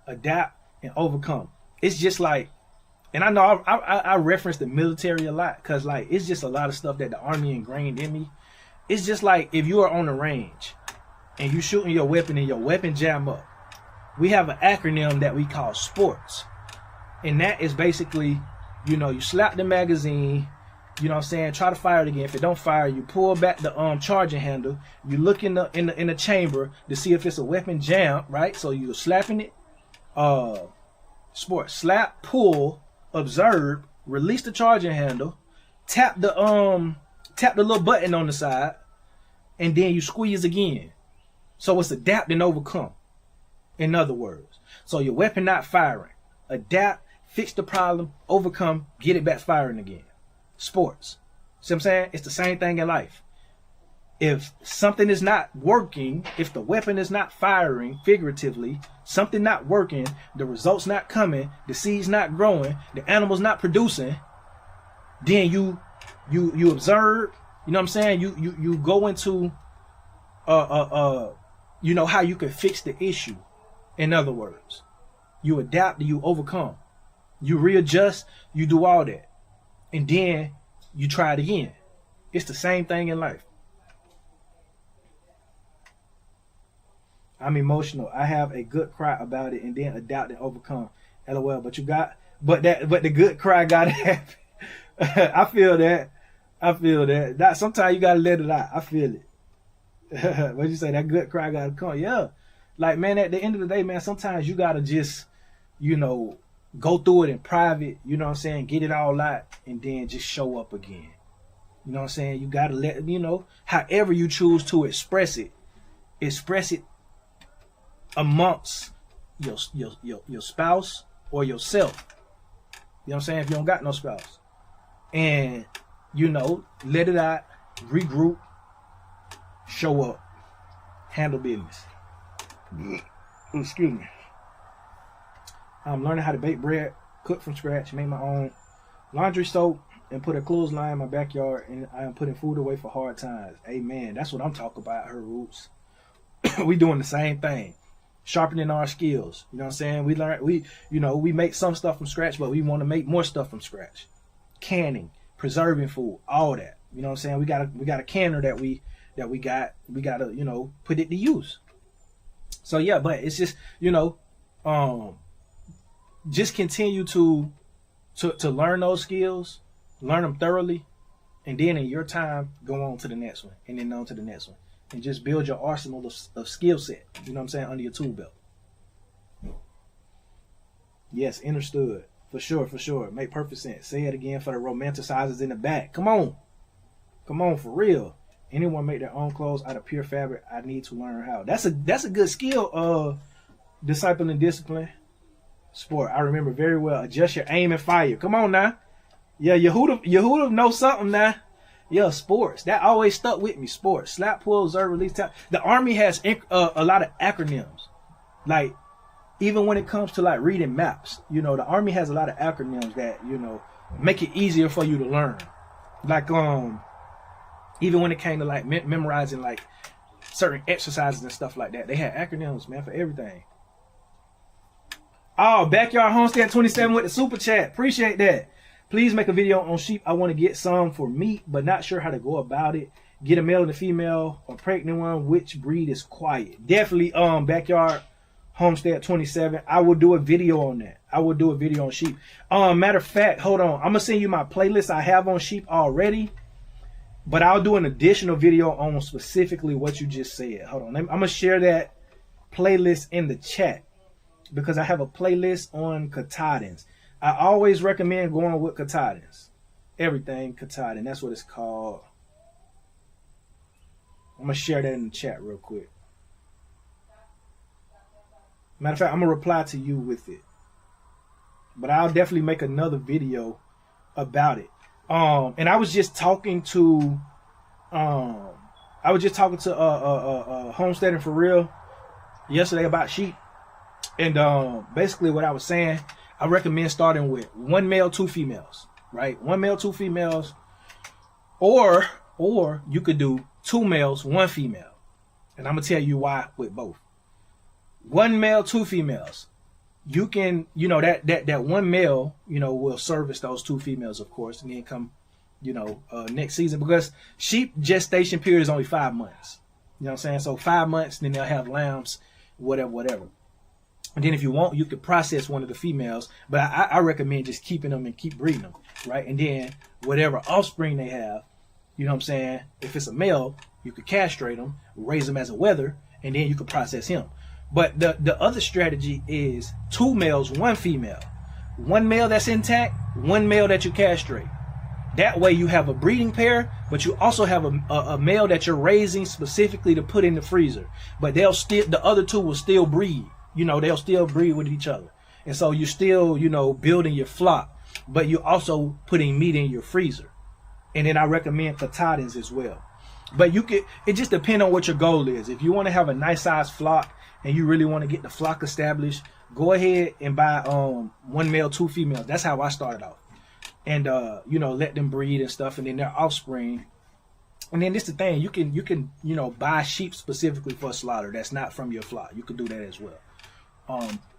Adapt and overcome. It's just like, and I know I reference the military a lot because like it's just a lot of stuff that the Army ingrained in me. It's just like if you are on the range and you shooting your weapon and your weapon jam up, we have an acronym that we call SPORTS. And that is basically, you slap the magazine, try to fire it again. If it don't fire, you pull back the charging handle. You look in the chamber to see if it's a weapon jam, right? So you're slapping it. Sport, slap, pull, observe, release the charging handle, tap the little button on the side, and then you squeeze again. So it's adapt and overcome. In other words, so your weapon not firing. Adapt, fix the problem, overcome, get it back firing again. Sports. See what I'm saying? It's the same thing in life. If something is not working, if the weapon is not firing, figuratively, something not working, the results not coming, the seeds not growing, the animals not producing, then you observe, you know what I'm saying? You go into you know how you can fix the issue. In other words, you adapt, you overcome, you readjust, you do all that, and then you try it again. It's the same thing in life. I'm emotional. I have a good cry about it and then adapt and overcome. LOL. But the good cry gotta happen. I feel that. Sometimes you gotta let it out. I feel it. What you say? That good cry gotta come. Yeah. Like, man, at the end of the day, man, sometimes you gotta just, you know, go through it in private, you know what I'm saying, get it all out, and then just show up again. You know what I'm saying? You gotta let, you know, however you choose to express it amongst your spouse or yourself. You know what I'm saying? If you don't got no spouse. And, you know, let it out, regroup, show up, handle business. Excuse me. I'm learning how to bake bread, cook from scratch, make my own laundry soap, and put a clothesline in my backyard, and I am putting food away for hard times. Amen. That's what I'm talking about, her roots. We doing the same thing. Sharpening our skills. You know what I'm saying? We make some stuff from scratch, but we want to make more stuff from scratch. Canning, preserving food, all that. You know what I'm saying? We got a canner that we gotta, you know, put it to use. So yeah, but it's just, you know, just continue to learn those skills, learn them thoroughly, and then in your time, go on to the next one, and then on to the next one. And just build your arsenal of skill set, you know what I'm saying, under your tool belt. Yes, understood. For sure. Make perfect sense. Say it again for the romanticizers in the back. Come on, for real. Anyone make their own clothes out of pure fabric? I need to learn how. That's a good skill. Disciple and discipline. Sport. I remember very well. Adjust your aim and fire. Come on now. Yeah, Yehuda knows something now. Yeah, sports. That always stuck with me. Sports. Slap, pull, observe, release, tap. The Army has a lot of acronyms. Like, even when it comes to like reading maps, you know, the Army has a lot of acronyms that, you know, make it easier for you to learn. Like, even when it came to like memorizing like certain exercises and stuff like that, they had acronyms, man, for everything. Oh, Backyard Homestead 27 with the super chat. Appreciate that. Please make a video on sheep. I want to get some for meat, but not sure how to go about it. Get a male and a female, or pregnant one. Which breed is quiet? Definitely Backyard Homestead 27. I will do a video on that. I will do a video on sheep. Matter of fact, hold on. I'm going to send you my playlist I have on sheep already, but I'll do an additional video on specifically what you just said. Hold on. I'm going to share that playlist in the chat because I have a playlist on Katahdins. I always recommend going with Katahdins. Everything Katahdin. That's what it's called. I'm going to share that in the chat real quick. Matter of fact, I'm going to reply to you with it. But I'll definitely make another video about it. And I was just talking to Homesteading for Real yesterday about sheep. And basically what I was saying, I recommend starting with 1 male, 2 females, right? 1 male, 2 females, or you could do 2 males, 1 female. And I'm gonna tell you why with both. 1 male, 2 females. You can, you know, that 1 male, you know, will service those 2 females, of course, and then come, you know, next season, because sheep gestation period is only 5 months. You know what I'm saying? So 5 months, then they'll have lambs, whatever. And then if you want, you could process one of the females, but I recommend just keeping them and keep breeding them, right? And then whatever offspring they have, you know what I'm saying? If it's a male, you could castrate them, raise them as a wether, and then you could process him. But the other strategy is 2 males, 1 female. one male that's intact, one male that you castrate. That way you have a breeding pair, but you also have a male that you're raising specifically to put in the freezer. But they'll still, the other two will still breed. You know, they'll still breed with each other. And so you're still, you know, building your flock, but you're also putting meat in your freezer. And then I recommend Katahdins as well. But you could, it just depends on what your goal is. If you want to have a nice size flock and you really want to get the flock established, go ahead and buy one male, two females. That's how I started off. And you know, let them breed and stuff, and then their offspring. And then this the thing, you can you know, buy sheep specifically for slaughter that's not from your flock. You can do that as well.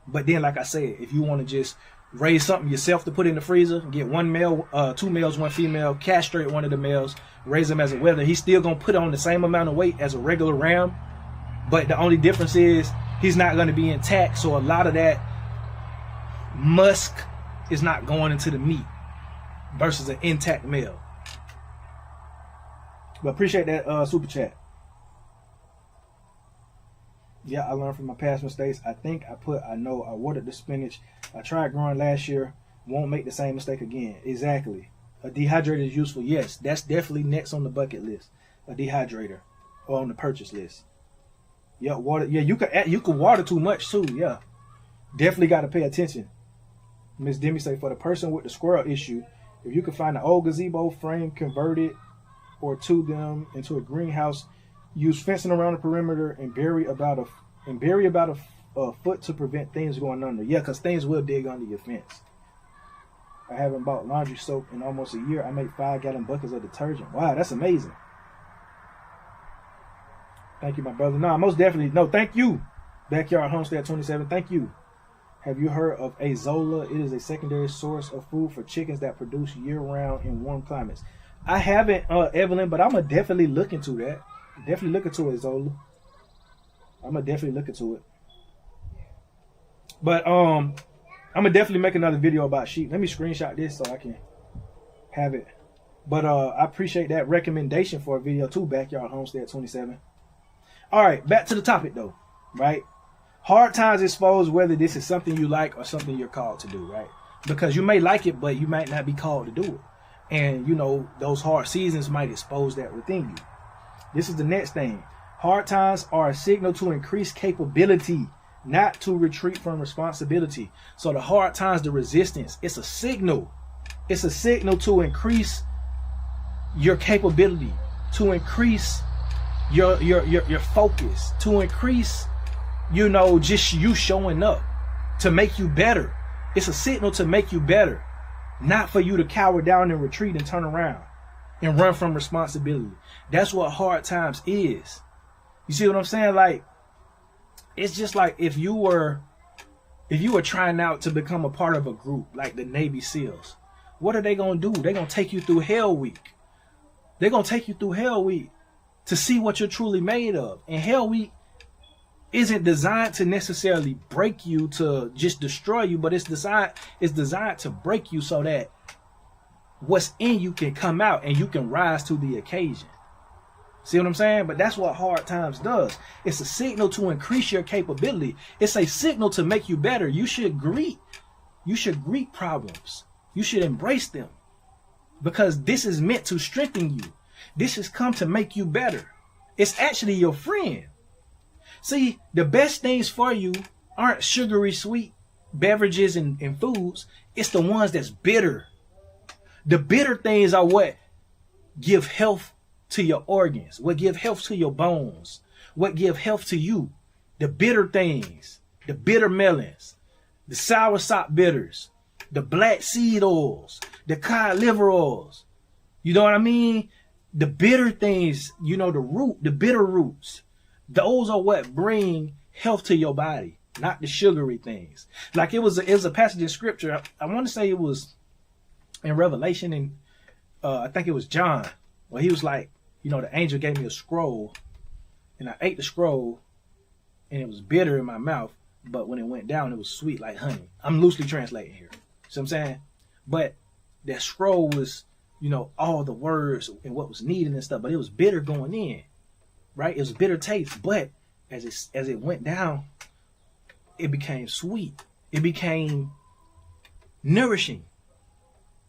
But then, like I said, if you want to just raise something yourself to put in the freezer, get one male, two males, one female, castrate one of the males, raise them as a wether. He's still gonna put on the same amount of weight as a regular ram, but the only difference is he's not going to be intact. So a lot of that musk is not going into the meat versus an intact male. But appreciate that super chat. Yeah, I learned from my past mistakes. I watered the spinach. I tried growing last year. Won't make the same mistake again. Exactly. A dehydrator is useful. Yes, that's definitely next on the bucket list. A dehydrator, or on the purchase list. Yeah, water. Yeah, you could water too much too. Yeah, definitely got to pay attention. Miss Demi say, for the person with the squirrel issue, if you could find an old gazebo frame, convert it or to them into a greenhouse, use fencing around the perimeter, and bury about a foot to prevent things going under. Yeah, because things will dig under your fence. I haven't bought laundry soap in almost a year. I make 5-gallon buckets of detergent. Wow, that's amazing. Thank you, my brother. No, most definitely. No, thank you. Backyard Homestead 27. Thank you. Have you heard of Azolla? It is a secondary source of food for chickens that produce year-round in warm climates. I haven't, Evelyn, but I'm going to definitely look into that. Definitely look into Azolla. I'm going to definitely look into it. But I'm going to definitely make another video about sheep. Let me screenshot this so I can have it. But I appreciate that recommendation for a video too, Backyard Homestead 27. All right, back to the topic though, right? Hard times expose whether this is something you like or something you're called to do, right? Because you may like it, but you might not be called to do it. And, you know, those hard seasons might expose that within you. This is the next thing. Hard times are a signal to increase capability, not to retreat from responsibility. So the hard times, the resistance, it's a signal. It's a signal to increase your capability, to increase your focus, to increase, you know, just you showing up, to make you better. It's a signal to make you better, not for you to cower down and retreat and turn around and run from responsibility. That's what hard times is. You see what I'm saying? Like, it's just like if you were trying out to become a part of a group like the Navy SEALs. What are they going to do? They're going to take you through Hell Week. They're going to take you through Hell Week to see what you're truly made of. And Hell Week isn't designed to necessarily break you, to just destroy you, but it's designed to break you so that what's in you can come out and you can rise to the occasion. See what I'm saying? But that's what hard times does. It's a signal to increase your capability. It's a signal to make you better. You should greet problems. You should embrace them, because this is meant to strengthen you. This has come to make you better. It's actually your friend. See, the best things for you aren't sugary sweet beverages and foods. It's the ones that's bitter. The bitter things are what give health to your organs, what give health to your bones, what give health to you. The bitter things, the bitter melons, the sour sop bitters, the black seed oils, the cod liver oils. You know what I mean? The bitter things, you know, the bitter roots. Those are what bring health to your body, not the sugary things. Like it was a passage in scripture. I want to say it was in Revelation, and I think it was John, where he was like, you know, the angel gave me a scroll, and I ate the scroll, and it was bitter in my mouth, but when it went down, it was sweet like honey. I'm loosely translating here. See what I'm saying? But that scroll was, you know, all the words and what was needed and stuff, but it was bitter going in, right? It was bitter taste, but as it went down, it became sweet. It became nourishing.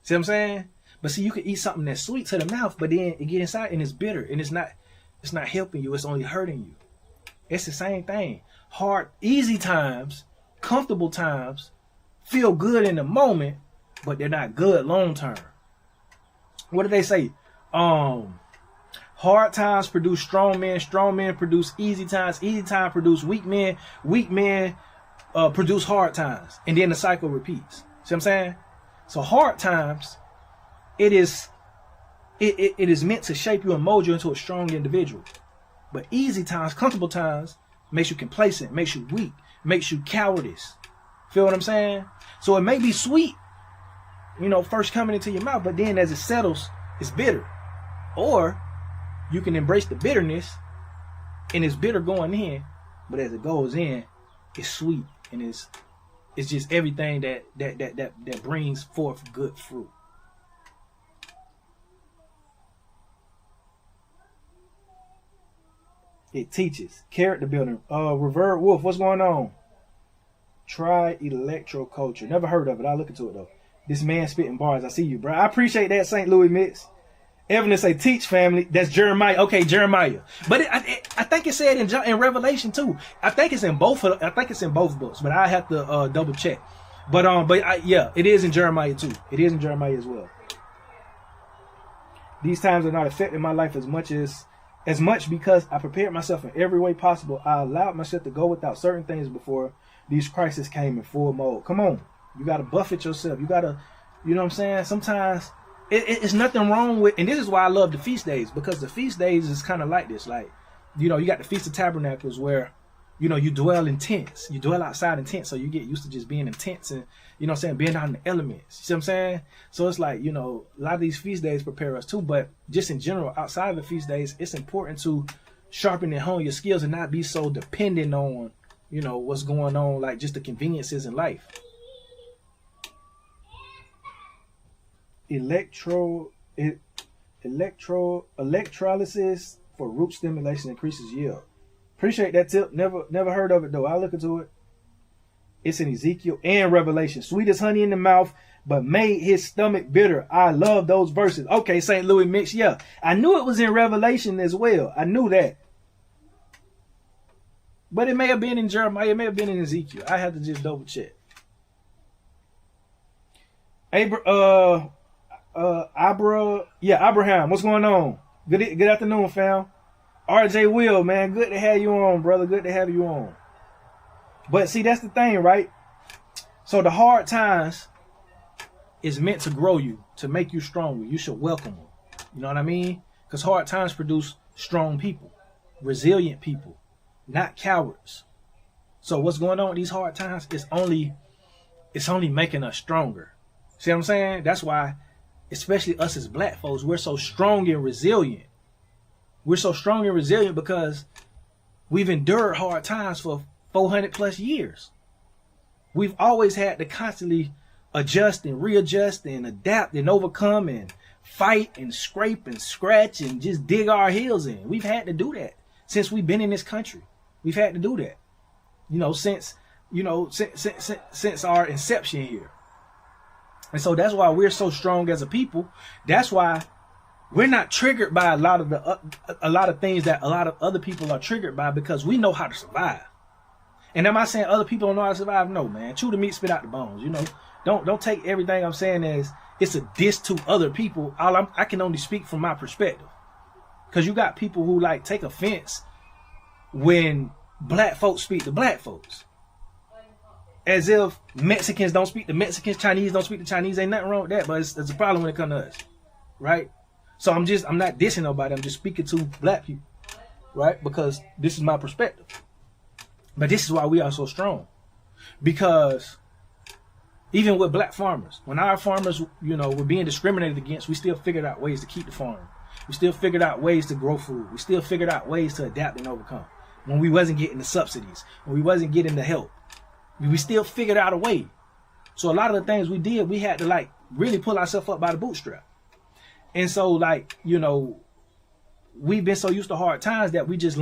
See what I'm saying? But see, you can eat something that's sweet to the mouth, but then it gets inside and it's bitter, and it's not helping you. It's only hurting you. It's the same thing. Hard, easy times, comfortable times, feel good in the moment, but they're not good long term. What do they say? Hard times produce strong men produce easy times produce weak men produce hard times, and then the cycle repeats. See what I'm saying? So hard times, it is meant to shape you and mold you into a strong individual. But easy times, comfortable times, makes you complacent, makes you weak, makes you cowardice. Feel what I'm saying? So it may be sweet, first coming into your mouth, but then as it settles, it's bitter. Or you can embrace the bitterness, and it's bitter going in, but as it goes in, it's sweet, and it's just everything that brings forth good fruit. It teaches. Character building. Revert Wolf, what's going on? Try electroculture. Never heard of it. I'll look into it though. This man spitting bars. I see you, bro. I appreciate that, St. Louis Mix. Evan say teach family. That's Jeremiah. Okay, Jeremiah. But I think it said in Revelation too. I think it's in both books. But I have to double check. Yeah, it is in Jeremiah too. It is in Jeremiah as well. These times are not affecting my life as much because I prepared myself in every way possible. I allowed myself to go without certain things before these crises came in full mode. Come on. You got to buffet yourself. You got to, you know what I'm saying? Sometimes it's nothing wrong with, and this is why I love the feast days, because the feast days is kind of like this. Like, you got the Feast of Tabernacles where, you dwell in tents. You dwell outside in tents, so you get used to just being in tents and, being out in the elements. You see what I'm saying? So it's like, a lot of these feast days prepare us too, but just in general, outside of the feast days, it's important to sharpen and hone your skills and not be so dependent on, what's going on, like just the conveniences in life. Electrolysis for root stimulation increases yield. Appreciate that tip. Never heard of it though. I'll look into it. It's in Ezekiel and Revelation. Sweet as honey in the mouth, but made his stomach bitter. I love those verses. Okay, St. Louis Mix. Yeah, I knew it was in Revelation as well. I knew that. But it may have been in Jeremiah. It may have been in Ezekiel. I have to just double check. Abraham, what's going on? Good afternoon, fam. RJ Will, man, good to have you on, brother. Good to have you on. But see, that's the thing, right? So the hard times is meant to grow you, to make you stronger. You should welcome them. You know what I mean? Because hard times produce strong people, resilient people, not cowards. So what's going on with these hard times is only making us stronger. See what I'm saying? That's why, especially us as black folks, we're so strong and resilient. We're so strong and resilient because we've endured hard times for 400 plus years. We've always had to constantly adjust and readjust and adapt and overcome and fight and scrape and scratch and just dig our heels in. We've had to do that since we've been in this country. We've had to do that, since our inception here. And so that's why we're so strong as a people. That's why we're not triggered by a lot of things that a lot of other people are triggered by, because we know how to survive. And am I saying other people don't know how to survive? No, man. Chew the meat, spit out the bones. Don't take everything I'm saying as it's a diss to other people. I can only speak from my perspective, because you got people who take offense when black folks speak to black folks, as if Mexicans don't speak to Mexicans, Chinese don't speak to Chinese. Ain't nothing wrong with that, but it's a problem when it comes to us, right? So I'm not dissing nobody. I'm just speaking to black people, right? Because this is my perspective. But this is why we are so strong. Because even with black farmers, when our farmers, were being discriminated against, we still figured out ways to keep the farm. We still figured out ways to grow food. We still figured out ways to adapt and overcome. When we wasn't getting the subsidies, when we wasn't getting the help, we still figured out a way. So a lot of the things we did, we had to really pull ourselves up by the bootstrap. And so we've been so used to hard times that we just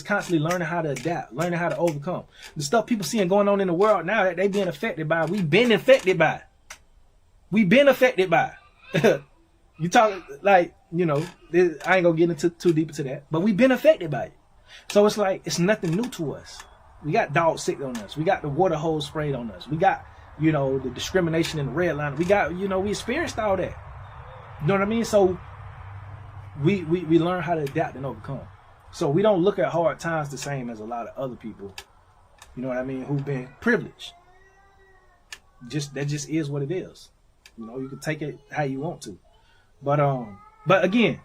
constantly learning how to adapt, learning how to overcome. The stuff people seeing going on in the world now that they being affected by, we've been infected by. We been affected by it. You talk like, you know, I ain't gonna get into too deep into that, but we been affected by it. So it's like, it's nothing new to us. We got dogs sick on us. We got the water hose sprayed on us. We got, you know, the discrimination in the red line. We got, you know, we experienced all that. You know what I mean? So we learn how to adapt and overcome. So we don't look at hard times the same as a lot of other people, you know what I mean, who've been privileged. That just is what it is. You know, you can take it how you want to. But again,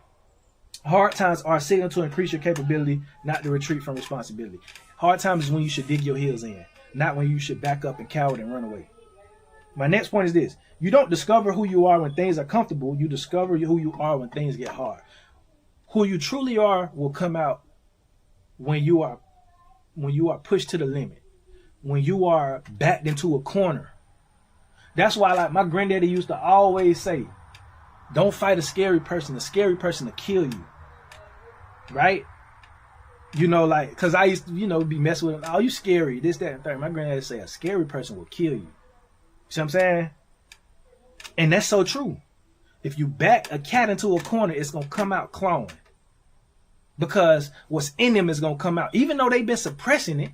hard times are a signal to increase your capability, not to retreat from responsibility. Hard times is when you should dig your heels in, not when you should back up and cower and run away. My next point is this. You don't discover who you are when things are comfortable. You discover who you are when things get hard. Who you truly are will come out when you are pushed to the limit, when you are backed into a corner. That's why, like, my granddaddy used to always say, don't fight a scary person. A scary person will kill you. Right? You know, like, because I used to, you know, be messing with him. Oh, you scary. This, that, and third. My granddaddy say a scary person will kill you. See what I'm saying? And that's so true. If you back a cat into a corner, it's going to come out clawing. Because what's in them is going to come out. Even though they've been suppressing it.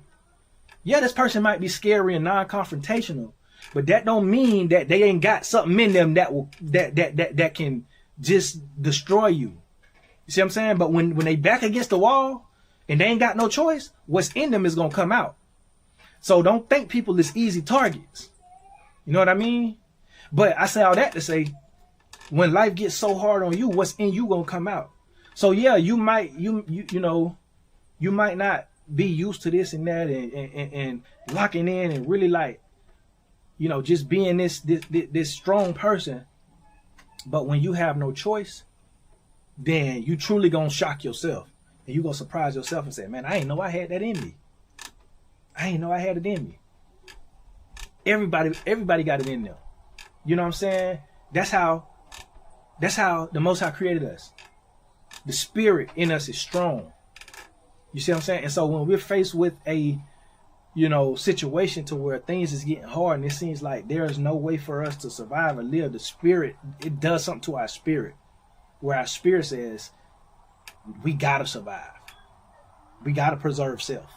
Yeah, this person might be scary and non-confrontational. But that don't mean that they ain't got something in them that can just destroy you. You see what I'm saying? But when they back against the wall and they ain't got no choice, what's in them is going to come out. So don't think people is easy targets. You know what I mean? But I say all that to say, when life gets so hard on you, what's in you going to come out. So yeah, you might not be used to this and that and locking in and really, like, you know, just being this strong person. But when you have no choice, then you truly gonna shock yourself. And you gonna surprise yourself and say, man, I ain't know I had that in me. I ain't know I had it in me. Everybody got it in them. You know what I'm saying? That's how the Most High created us. The spirit in us is strong. You see what I'm saying? And so when we're faced with a, you know, situation to where things is getting hard and it seems like there is no way for us to survive or live, the spirit, it does something to our spirit, where our spirit says, we gotta survive. We gotta preserve self.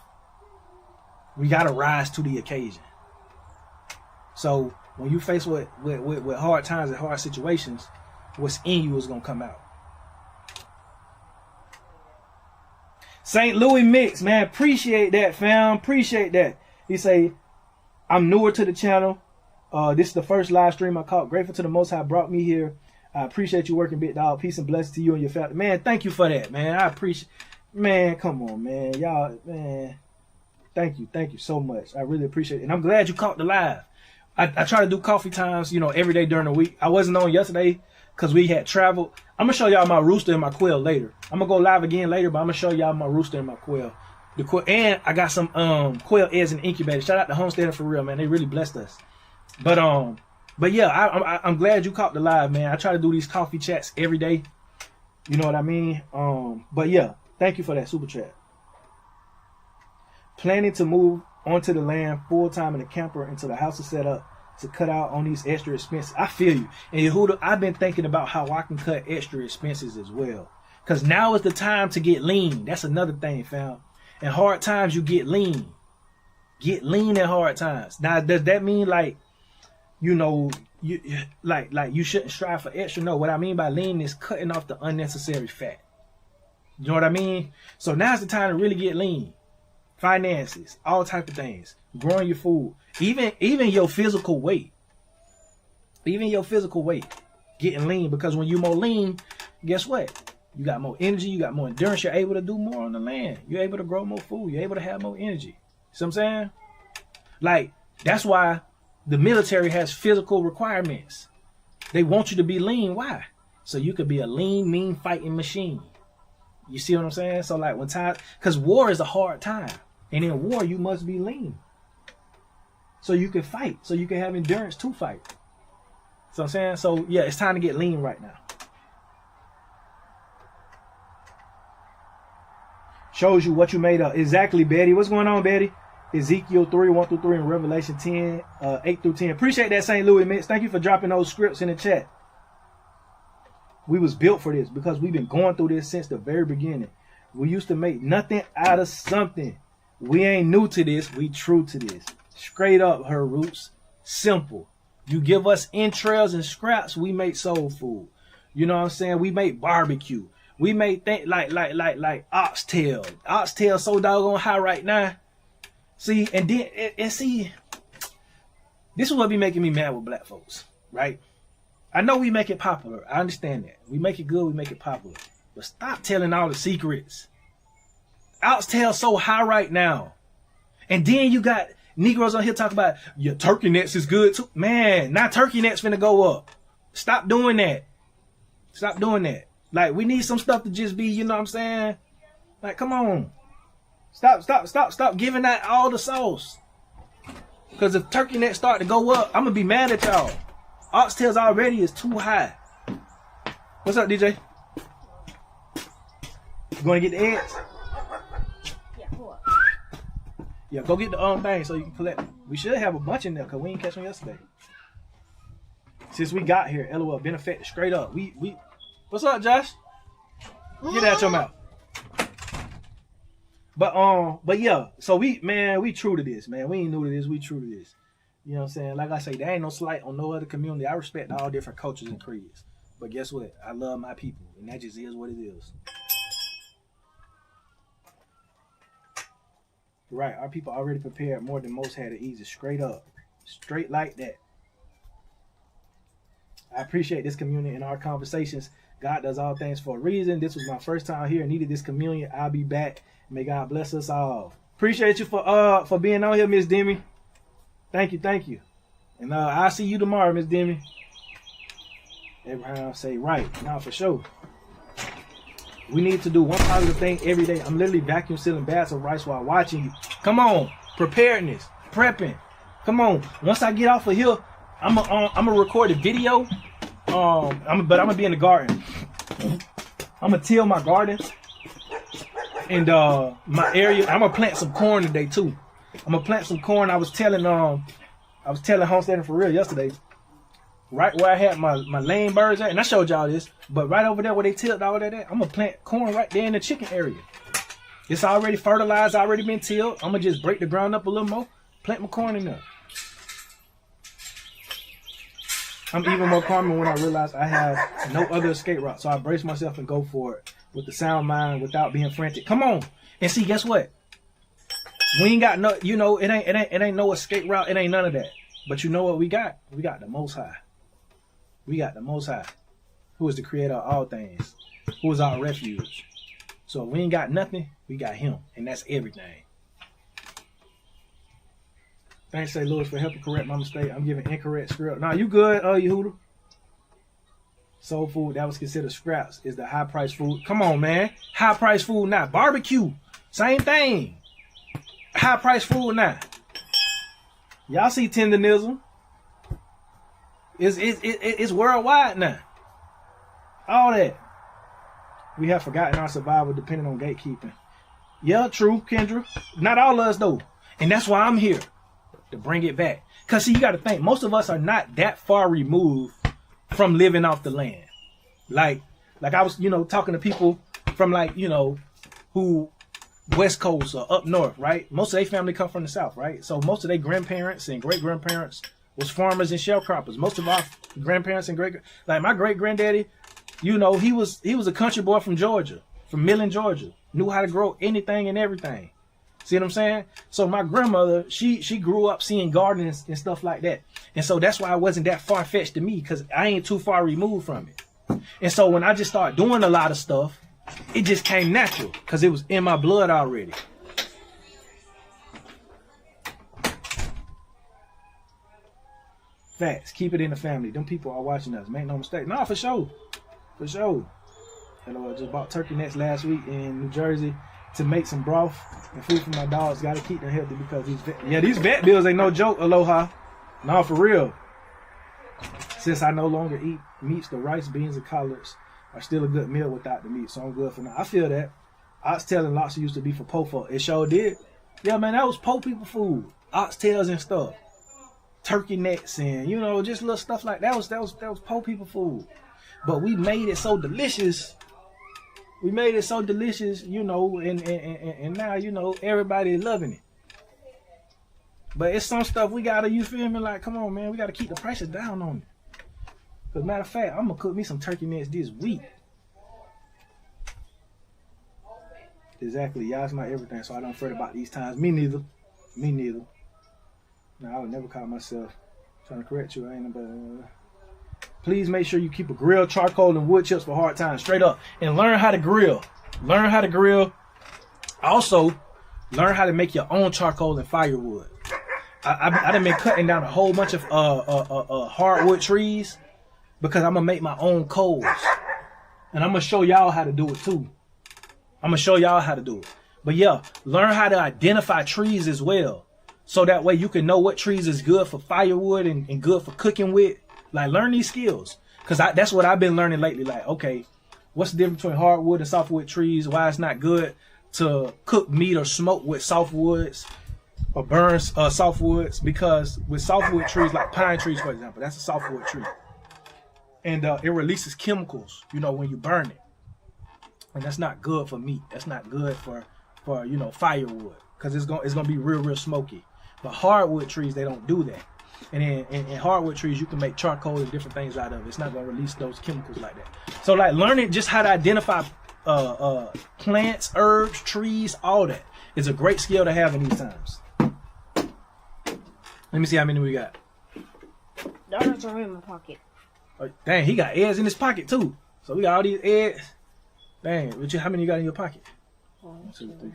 We gotta rise to the occasion. So when you face with hard times and hard situations, what's in you is gonna come out. St. Louis Mix, man, appreciate that, fam. Appreciate that. He say, I'm newer to the channel. This is the first live stream I caught. Grateful to the Most High brought me here. I appreciate you working, big dog. Peace and blessings to you and your family. Man, thank you for that, man. I appreciate. Man, come on, man. Y'all, man. Thank you so much. I really appreciate it. And I'm glad you caught the live. I try to do coffee times, you know, every day during the week. I wasn't on yesterday because we had traveled. I'm going to show y'all my rooster and my quail later. I'm going to go live again later, but I'm going to show y'all my rooster and my quail. And I got some quail eggs in the incubator. Shout out to Homesteader for real, man. They really blessed us. But yeah, I'm glad you caught the live, man. I try to do these coffee chats every day. You know what I mean? But yeah, thank you for that super chat. Planning to move onto the land full time in a camper until the house is set up to cut out on these extra expenses. I feel you. And Yehuda, I've been thinking about how I can cut extra expenses as well. Because now is the time to get lean. That's another thing, fam. In hard times, you get lean. Get lean in hard times. Now, does that mean like, you know, you shouldn't strive for extra? No, what I mean by lean is cutting off the unnecessary fat. You know what I mean? So now's the time to really get lean. Finances, all type of things. Growing your food. Even your physical weight. Even your physical weight. Getting lean. Because when you're more lean, guess what? You got more energy. You got more endurance. You're able to do more on the land. You're able to grow more food. You're able to have more energy. See what I'm saying? Like, that's why the military has physical requirements. They want you to be lean. Why? So you could be a lean, mean fighting machine. You see what I'm saying? So like when time, because war is a hard time. And in war, you must be lean. So you can fight. So you can have endurance to fight. So I'm saying? So yeah, it's time to get lean right now. Shows you what you made up. Exactly, Betty. What's going on, Betty? Ezekiel 3, 1 through 3, and Revelation 10, 8 through 10. Appreciate that, St. Louis Mix. Thank you for dropping those scripts in the chat. We was built for this because we've been going through this since the very beginning. We used to make nothing out of something. We ain't new to this. We true to this. Straight up, her roots. Simple. You give us entrails and scraps, we make soul food. You know what I'm saying? We make barbecue. We make things like oxtail. Oxtail so doggone high right now. See, and then and see, this is what be making me mad with black folks, right? I know we make it popular. I understand that. We make it good, we make it popular. But stop telling all the secrets. Oxtail so high right now. And then you got Negroes on here talking about your turkey necks is good too. Man, now turkey necks finna go up. Stop doing that. Stop doing that. Like, we need some stuff to just be, you know what I'm saying? Like, come on. Stop giving that all the sauce. Because if turkey necks start to go up, I'm going to be mad at y'all. Oxtails already is too high. What's up, DJ? You going to get the eggs? Yeah, go get the thing so you can collect them. We should have a bunch in there because we ain't catch them yesterday. Since we got here, LOL, been affected straight up. We what's up, Josh? Get out your mouth. But yeah, so we true to this, man. We ain't new to this, we true to this. You know what I'm saying? Like I say, there ain't no slight on no other community. I respect all different cultures and creeds. But guess what? I love my people, and that just is what it is. Right, our people already prepared more than most had it easy. Straight up. Straight like that. I appreciate this communion and our conversations. God does all things for a reason. This was my first time here. Needed this communion. I'll be back. May God bless us all. Appreciate you for being on here, Miss Demi. Thank you. And I'll see you tomorrow, Miss Demi. Abraham say right. Now for sure. We need to do one positive thing every day. I'm literally vacuum sealing bags of rice while watching you. Come on. Preparedness. Prepping. Come on. Once I get off of here, I'm gonna record a video. But I'm gonna be in the garden. I'm gonna till my garden and my area. I'm gonna plant some corn today too. I'm gonna plant some corn. I was telling Homesteading for Real yesterday, right where I had my lane birds at, and I showed y'all this. But right over there where they tilled all that at, I'm gonna plant corn right there in the chicken area. It's already fertilized, already been tilled. I'm gonna just break the ground up a little more, plant my corn in there. I'm even more calm when I realize I have no other escape route. So I brace myself and go for it with the sound mind without being frantic. Come on. And see, guess what? We ain't got no, it ain't no escape route. It ain't none of that. But you know what we got? We got the Most High. We got the Most High, who is the creator of all things, who is our refuge. So if we ain't got nothing, we got him. And that's everything. Thanks, St. Louis, for helping correct my mistake. I'm giving incorrect script. Nah, you good, Yehuda? Soul food that was considered scraps is the high price food. Come on, man. High price food now. Barbecue. Same thing. High price food now. Y'all see tenderism. It's worldwide now. All that. We have forgotten our survival depending on gatekeeping. Yeah, true, Kendra. Not all of us, though. And that's why I'm here. To bring it back. Because, see, you got to think, most of us are not that far removed from living off the land. Like I was, talking to people from, who West Coast or up north, right? Most of their family come from the South, right? So most of their grandparents and great-grandparents was farmers and sharecroppers. Most of our grandparents and my great-granddaddy, he was a country boy from Georgia, from Millen, Georgia. Knew how to grow anything and everything. See what I'm saying? So my grandmother, she grew up seeing gardens and stuff like that. And so that's why it wasn't that far-fetched to me, because I ain't too far removed from it. And so when I just started doing a lot of stuff, it just came natural because it was in my blood already. Facts. Keep it in the family. Them people are watching us. Make no mistake. No, for sure. For sure. Hello, I just bought turkey necks last week in New Jersey to make some broth and food for my dogs. Got to keep them healthy because these vet bills ain't no joke. Aloha. No, for real. Since I no longer eat meats, the rice, beans, and collards are still a good meal without the meat. So I'm good for now. I feel that. Oxtail and lobster used to be for po-po. It sure did. Yeah, man, that was poor people food. Oxtails and stuff. Turkey necks and, you know, just little stuff like that. That was poor people food. But we made it so delicious. We made it so delicious, you know, and now, you know, everybody is loving it. But it's some stuff we gotta, you feel me? Like, come on, man, we gotta keep the prices down on it. Cause matter of fact, I'm gonna cook me some turkey necks this week. Exactly, y'all's not everything, so I don't fret about these times. Me neither. Me neither. No, I would never call myself trying to correct you. I ain't nobody. Please make sure you keep a grill, charcoal, and wood chips for hard times. Straight up, and learn how to grill. Learn how to grill. Also, learn how to make your own charcoal and firewood. I done been cutting down a whole bunch of hardwood trees because I'm gonna make my own coals, and I'm gonna show y'all how to do it too. I'm gonna show y'all how to do it. But yeah, learn how to identify trees as well, so that way you can know what trees is good for firewood and good for cooking with. Like, learn these skills, because that's what I've been learning lately. Like, okay, what's the difference between hardwood and softwood trees? Why it's not good to cook meat or smoke with softwoods or burn softwoods? Because with softwood trees, like pine trees, for example, that's a softwood tree, and it releases chemicals, you know, when you burn it, and that's not good for meat. That's not good for you know, firewood, because it's gonna be real smoky. But hardwood trees, they don't do that. And in hardwood trees, you can make charcoal and different things out of it. It's not gonna release those chemicals like that. So, like, learning just how to identify plants, herbs, trees, all that is a great skill to have in these times. Let me see how many we got. Donuts are in my pocket. Oh, dang, he got eggs in his pocket too. So we got all these eggs. Dang, Richard, how many you got in your pocket? 1, 2, 3,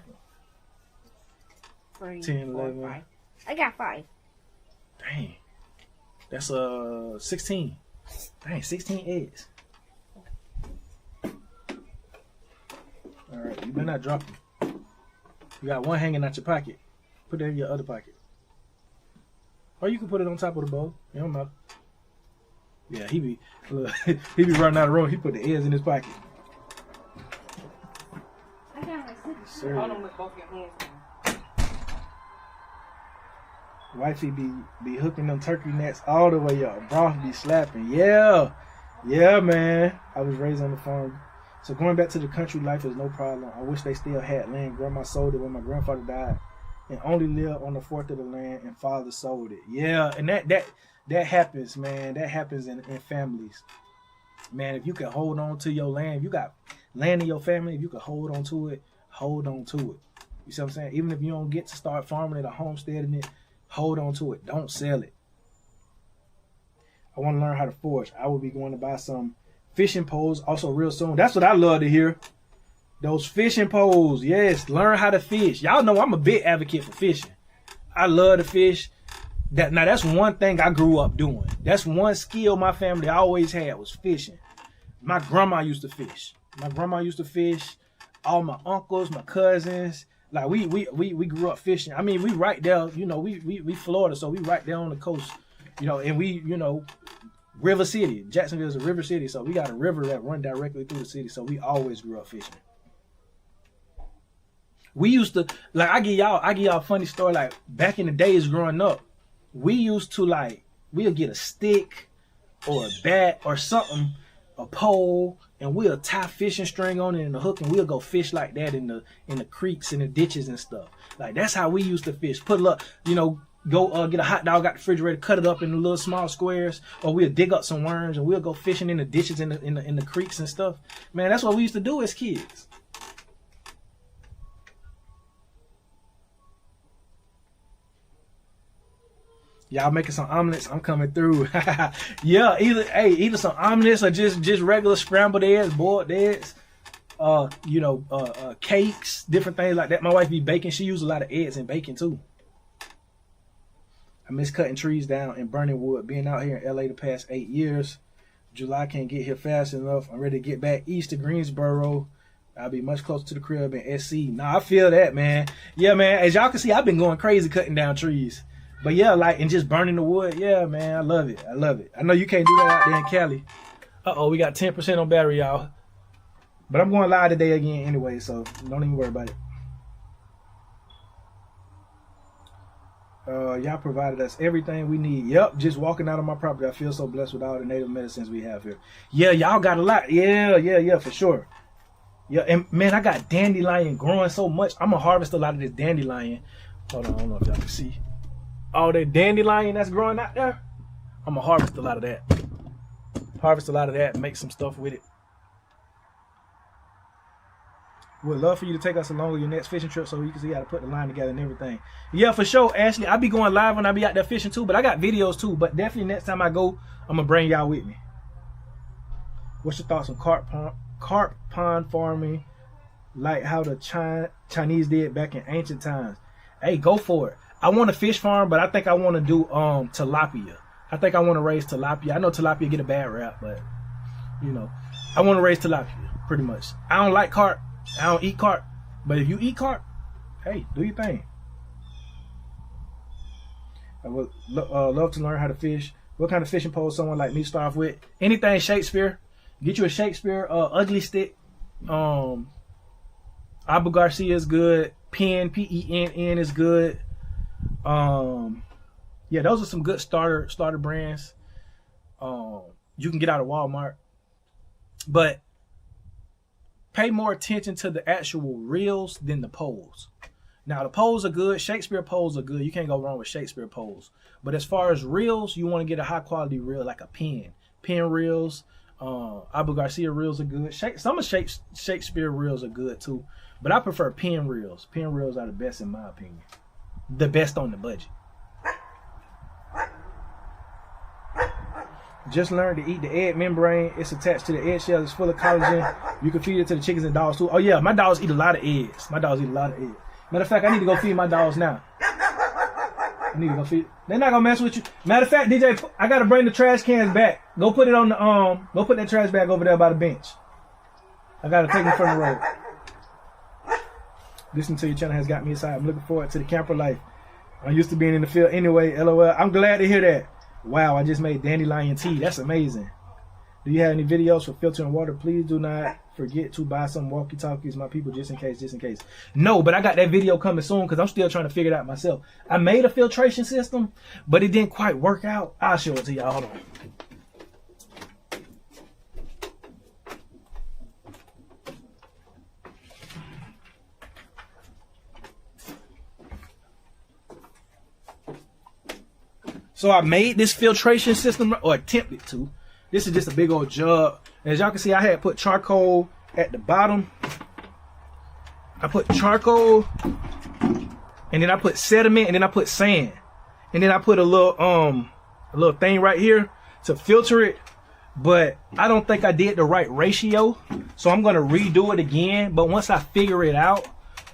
4, 10, 11. 5. I got 5. Dang, that's 16. Dang, 16 eggs. All right, you better not drop them. You got one hanging out your pocket. Put it in your other pocket. Or you can put it on top of the bowl. It don't matter. Yeah, he be running out of room. He put the eggs in his pocket. I got my Sir. Hold on with both your hands. Wifey be hooking them turkey necks all the way up. Broth be slapping. Yeah, man. I was raised on the farm. So going back to the country life is no problem. I wish they still had land. Grandma sold it when my grandfather died, and only lived on the fourth of the land, and father sold it. Yeah, and that happens, man. That happens in families. Man, if you can hold on to your land, if you got land in your family, if you can hold on to it, hold on to it. You see what I'm saying? Even if you don't get to start farming it or homesteading it, hold on to it. Don't sell it. I want to learn how to forage. I will be going to buy some fishing poles also real soon. That's what I love to hear. Those fishing poles. Yes, learn how to fish. Y'all know I'm a big advocate for fishing. I love to fish. Now that's one thing I grew up doing. That's one skill my family always had, was fishing. My grandma used to fish. All my uncles, my cousins. Like, we grew up fishing. I mean, we right there, you know, we Florida, so we right there on the coast, you know, and we, you know, River City. Jacksonville is a river city, so we got a river that run directly through the city, so we always grew up fishing. We used to, like, I give y'all a funny story. Like, back in the days growing up, we used to, like, we'll get a stick or a bat or something, a pole, and we'll tie fishing string on it and a hook, and we'll go fish like that in the creeks and the ditches and stuff. Like, that's how we used to fish. Put it up, you know, go get a hot dog out the refrigerator, cut it up in little small squares, or we'll dig up some worms and we'll go fishing in the ditches in the creeks and stuff. Man, that's what we used to do as kids. Y'all making some omelets? I'm coming through. Yeah, either some omelets or just regular scrambled eggs, boiled eggs. Cakes, different things like that. My wife be baking. She uses a lot of eggs in baking too. I miss cutting trees down and burning wood. Being out here in LA the past 8 years. July can't get here fast enough. I'm ready to get back east to Greensboro. I'll be much closer to the crib in SC. Nah, I feel that, man. Yeah, man. As y'all can see, I've been going crazy cutting down trees. But yeah, like, and just burning the wood. Yeah, man, I love it. I know you can't do that out there in Cali. Uh-oh, we got 10% on battery, y'all. But I'm going live today again anyway, so don't even worry about it. Y'all provided us everything we need. Yep, just walking out on my property, I feel so blessed with all the native medicines we have here. Yeah, y'all got a lot. Yeah, for sure. Yeah, and man, I got dandelion growing so much. I'm gonna harvest a lot of this dandelion. Hold on, I don't know if y'all can see all that dandelion that's growing out there. I'm gonna harvest a lot of that. Make some stuff with it. Would love for you to take us along with your next fishing trip so you can see how to put the line together and everything. Yeah, for sure, Ashley. I'll be going live when I be out there fishing too, but I got videos too. But definitely next time I go, I'm gonna bring y'all with me. What's your thoughts on carp pond farming, like how the Chinese did back in ancient times? Hey, go for it. I want a fish farm, but I think I want to do tilapia. I think I want to raise tilapia. I know tilapia get a bad rap, but you know, I want to raise tilapia pretty much. I don't like carp. I don't eat carp, but if you eat carp, hey, do your thing. I would love to learn how to fish. What kind of fishing pole someone like me start off with? Anything Shakespeare. Get you a Shakespeare ugly stick. Abu Garcia is good. Penn, Penn is good. Yeah, those are some good starter brands. You can get out of Walmart, but pay more attention to the actual reels than the poles. Now, the poles are good. Shakespeare poles are good. You can't go wrong with Shakespeare poles. But as far as reels, you want to get a high-quality reel like a Penn. Penn reels, Abu Garcia reels are good. Some of Shakespeare reels are good, too. But I prefer Penn reels. Penn reels are the best, in my opinion. The best on the budget. Just learned to eat the egg membrane. It's attached to the eggshell. It's full of collagen. You can feed it to the chickens and dogs too. Oh yeah, my dogs eat a lot of eggs. Matter of fact, I need to go feed my dogs now. I need to go feed. They're not gonna mess with you. Matter of fact, DJ, I gotta bring the trash cans back. Go put it on the Go put that trash bag over there by the bench. I gotta take them from the road. Listening to your channel has got me excited. I'm looking forward to the camper life. I'm used to being in the field anyway. LOL. I'm glad to hear that. Wow, I just made dandelion tea. That's amazing. Do you have any videos for filtering water? Please do not forget to buy some walkie-talkies, my people, just in case. No, but I got that video coming soon because I'm still trying to figure it out myself. I made a filtration system, but it didn't quite work out. I'll show it to y'all. Hold on. So I made this filtration system, or attempted to. This is just a big old jug. As y'all can see, I had put charcoal at the bottom. I put charcoal, and then I put sediment, and then I put sand. And then I put a little thing right here to filter it. But I don't think I did the right ratio. So I'm gonna redo it again. But once I figure it out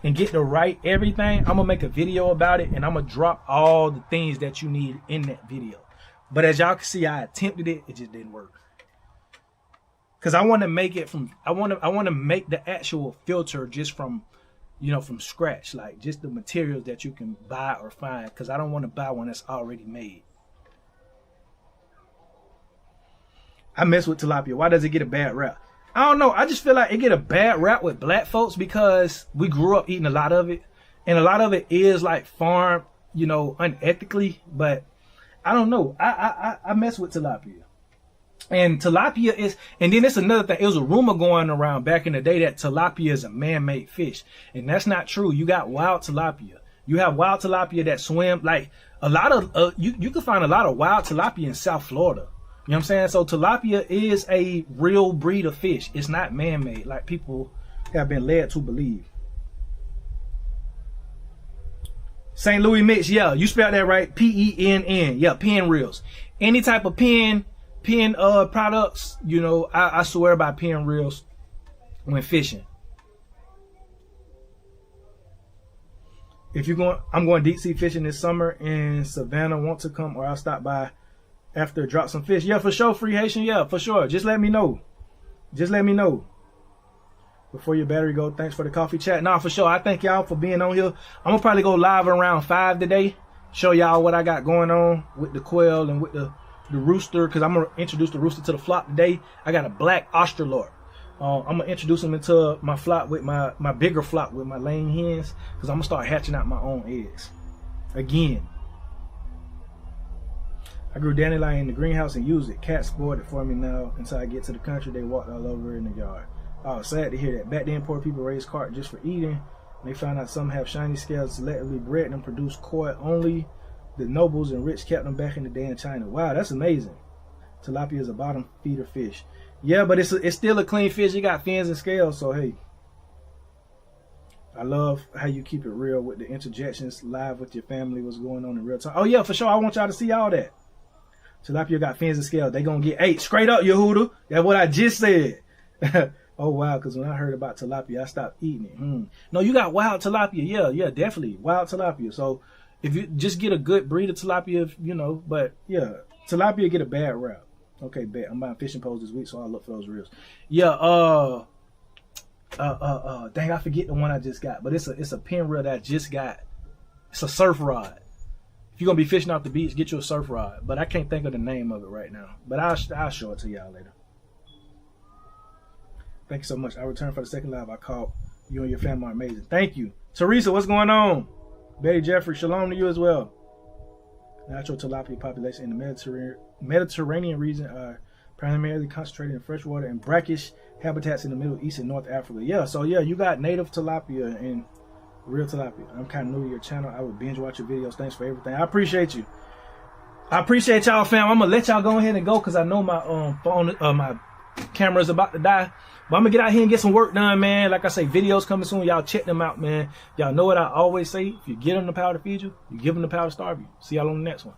and get the right everything, I'm gonna make a video about it, and I'm gonna drop all the things that you need in that video. But as y'all can see, I attempted it, it just didn't work. Cause I want to make it from, I want to make the actual filter just from, you know, from scratch, like just the materials that you can buy or find. Cause I don't want to buy one that's already made. I mess with tilapia. Why does it get a bad rap? I don't know. I just feel like it get a bad rap with black folks because we grew up eating a lot of it. And a lot of it is like farmed, you know, unethically. But I don't know. I mess with tilapia. And tilapia is, and then it's another thing. It was a rumor going around back in the day that tilapia is a man-made fish. And that's not true. You got wild tilapia. You have wild tilapia that swim. Like a lot of, you can find a lot of wild tilapia in South Florida. You know what I'm saying? So tilapia is a real breed of fish. It's not man-made like people have been led to believe. St. Louis mix, yeah, you spelled that right. P-E-N-N. Yeah, Penn reels. Any type of Penn products, you know, I swear by Penn reels when fishing. If you're going, I'm going deep sea fishing this summer in Savannah. Want to come, or I'll stop by after, drop some fish. Yeah, for sure, Free Haitian. Yeah, for sure. Just let me know. Just let me know. Before your battery go, thanks for the coffee chat. Nah, for sure. I thank y'all for being on here. I'm gonna probably go live around 5 today. Show y'all what I got going on with the quail and with the rooster, because I'm gonna introduce the rooster to the flock today. I got a black Australorp. I'm gonna introduce him into my flock with my bigger flock with my laying hens, because I'm gonna start hatching out my own eggs again. I grew dandelion in the greenhouse and used it. Cats spoiled it for me now. Until I get to the country, they walked all over in the yard. Oh, sad to hear that. Back then, poor people raised carp just for eating. They found out some have shiny scales, selectively bred them, produce koi only. The nobles and rich kept them back in the day in China. Wow, that's amazing. Tilapia is a bottom feeder fish. Yeah, but it's still a clean fish. It got fins and scales, so hey. I love how you keep it real with the interjections, live with your family, what's going on in real time. Oh yeah, for sure. I want y'all to see all that. Tilapia got fins and scales. They gonna get 8 straight up, Yehuda. That's what I just said. Oh wow, because when I heard about tilapia, I stopped eating it. No, you got wild tilapia. Yeah, definitely wild tilapia. So if you just get a good breed of tilapia, you know, but yeah, tilapia get a bad rap. Okay, bet. I'm buying fishing poles this week, so I'll look for those reels. Yeah, dang, I forget the one I just got, but it's a pin reel that I just got. It's a surf rod. If you're gonna be fishing off the beach, get you a surf rod. But I can't think of the name of it right now. But I'll show it to y'all later. Thank you so much. I returned for the second live. I caught you and your family are amazing. Thank you. Teresa, what's going on? Betty Jeffrey, shalom to you as well. Natural tilapia population in the Mediterranean region are primarily concentrated in freshwater and brackish habitats in the Middle East and North Africa. Yeah, so yeah, you got native tilapia and real tilapia. I'm kind of new to your channel. I would binge watch your videos. Thanks for everything. I appreciate you. I appreciate y'all, fam. I'm gonna let y'all go ahead and go because I know my phone, my camera's about to die. But I'm gonna get out here and get some work done, man. Like I say, videos coming soon. Y'all check them out, man. Y'all know what I always say. If you give them the power to feed you, you give them the power to starve you. See y'all on the next one.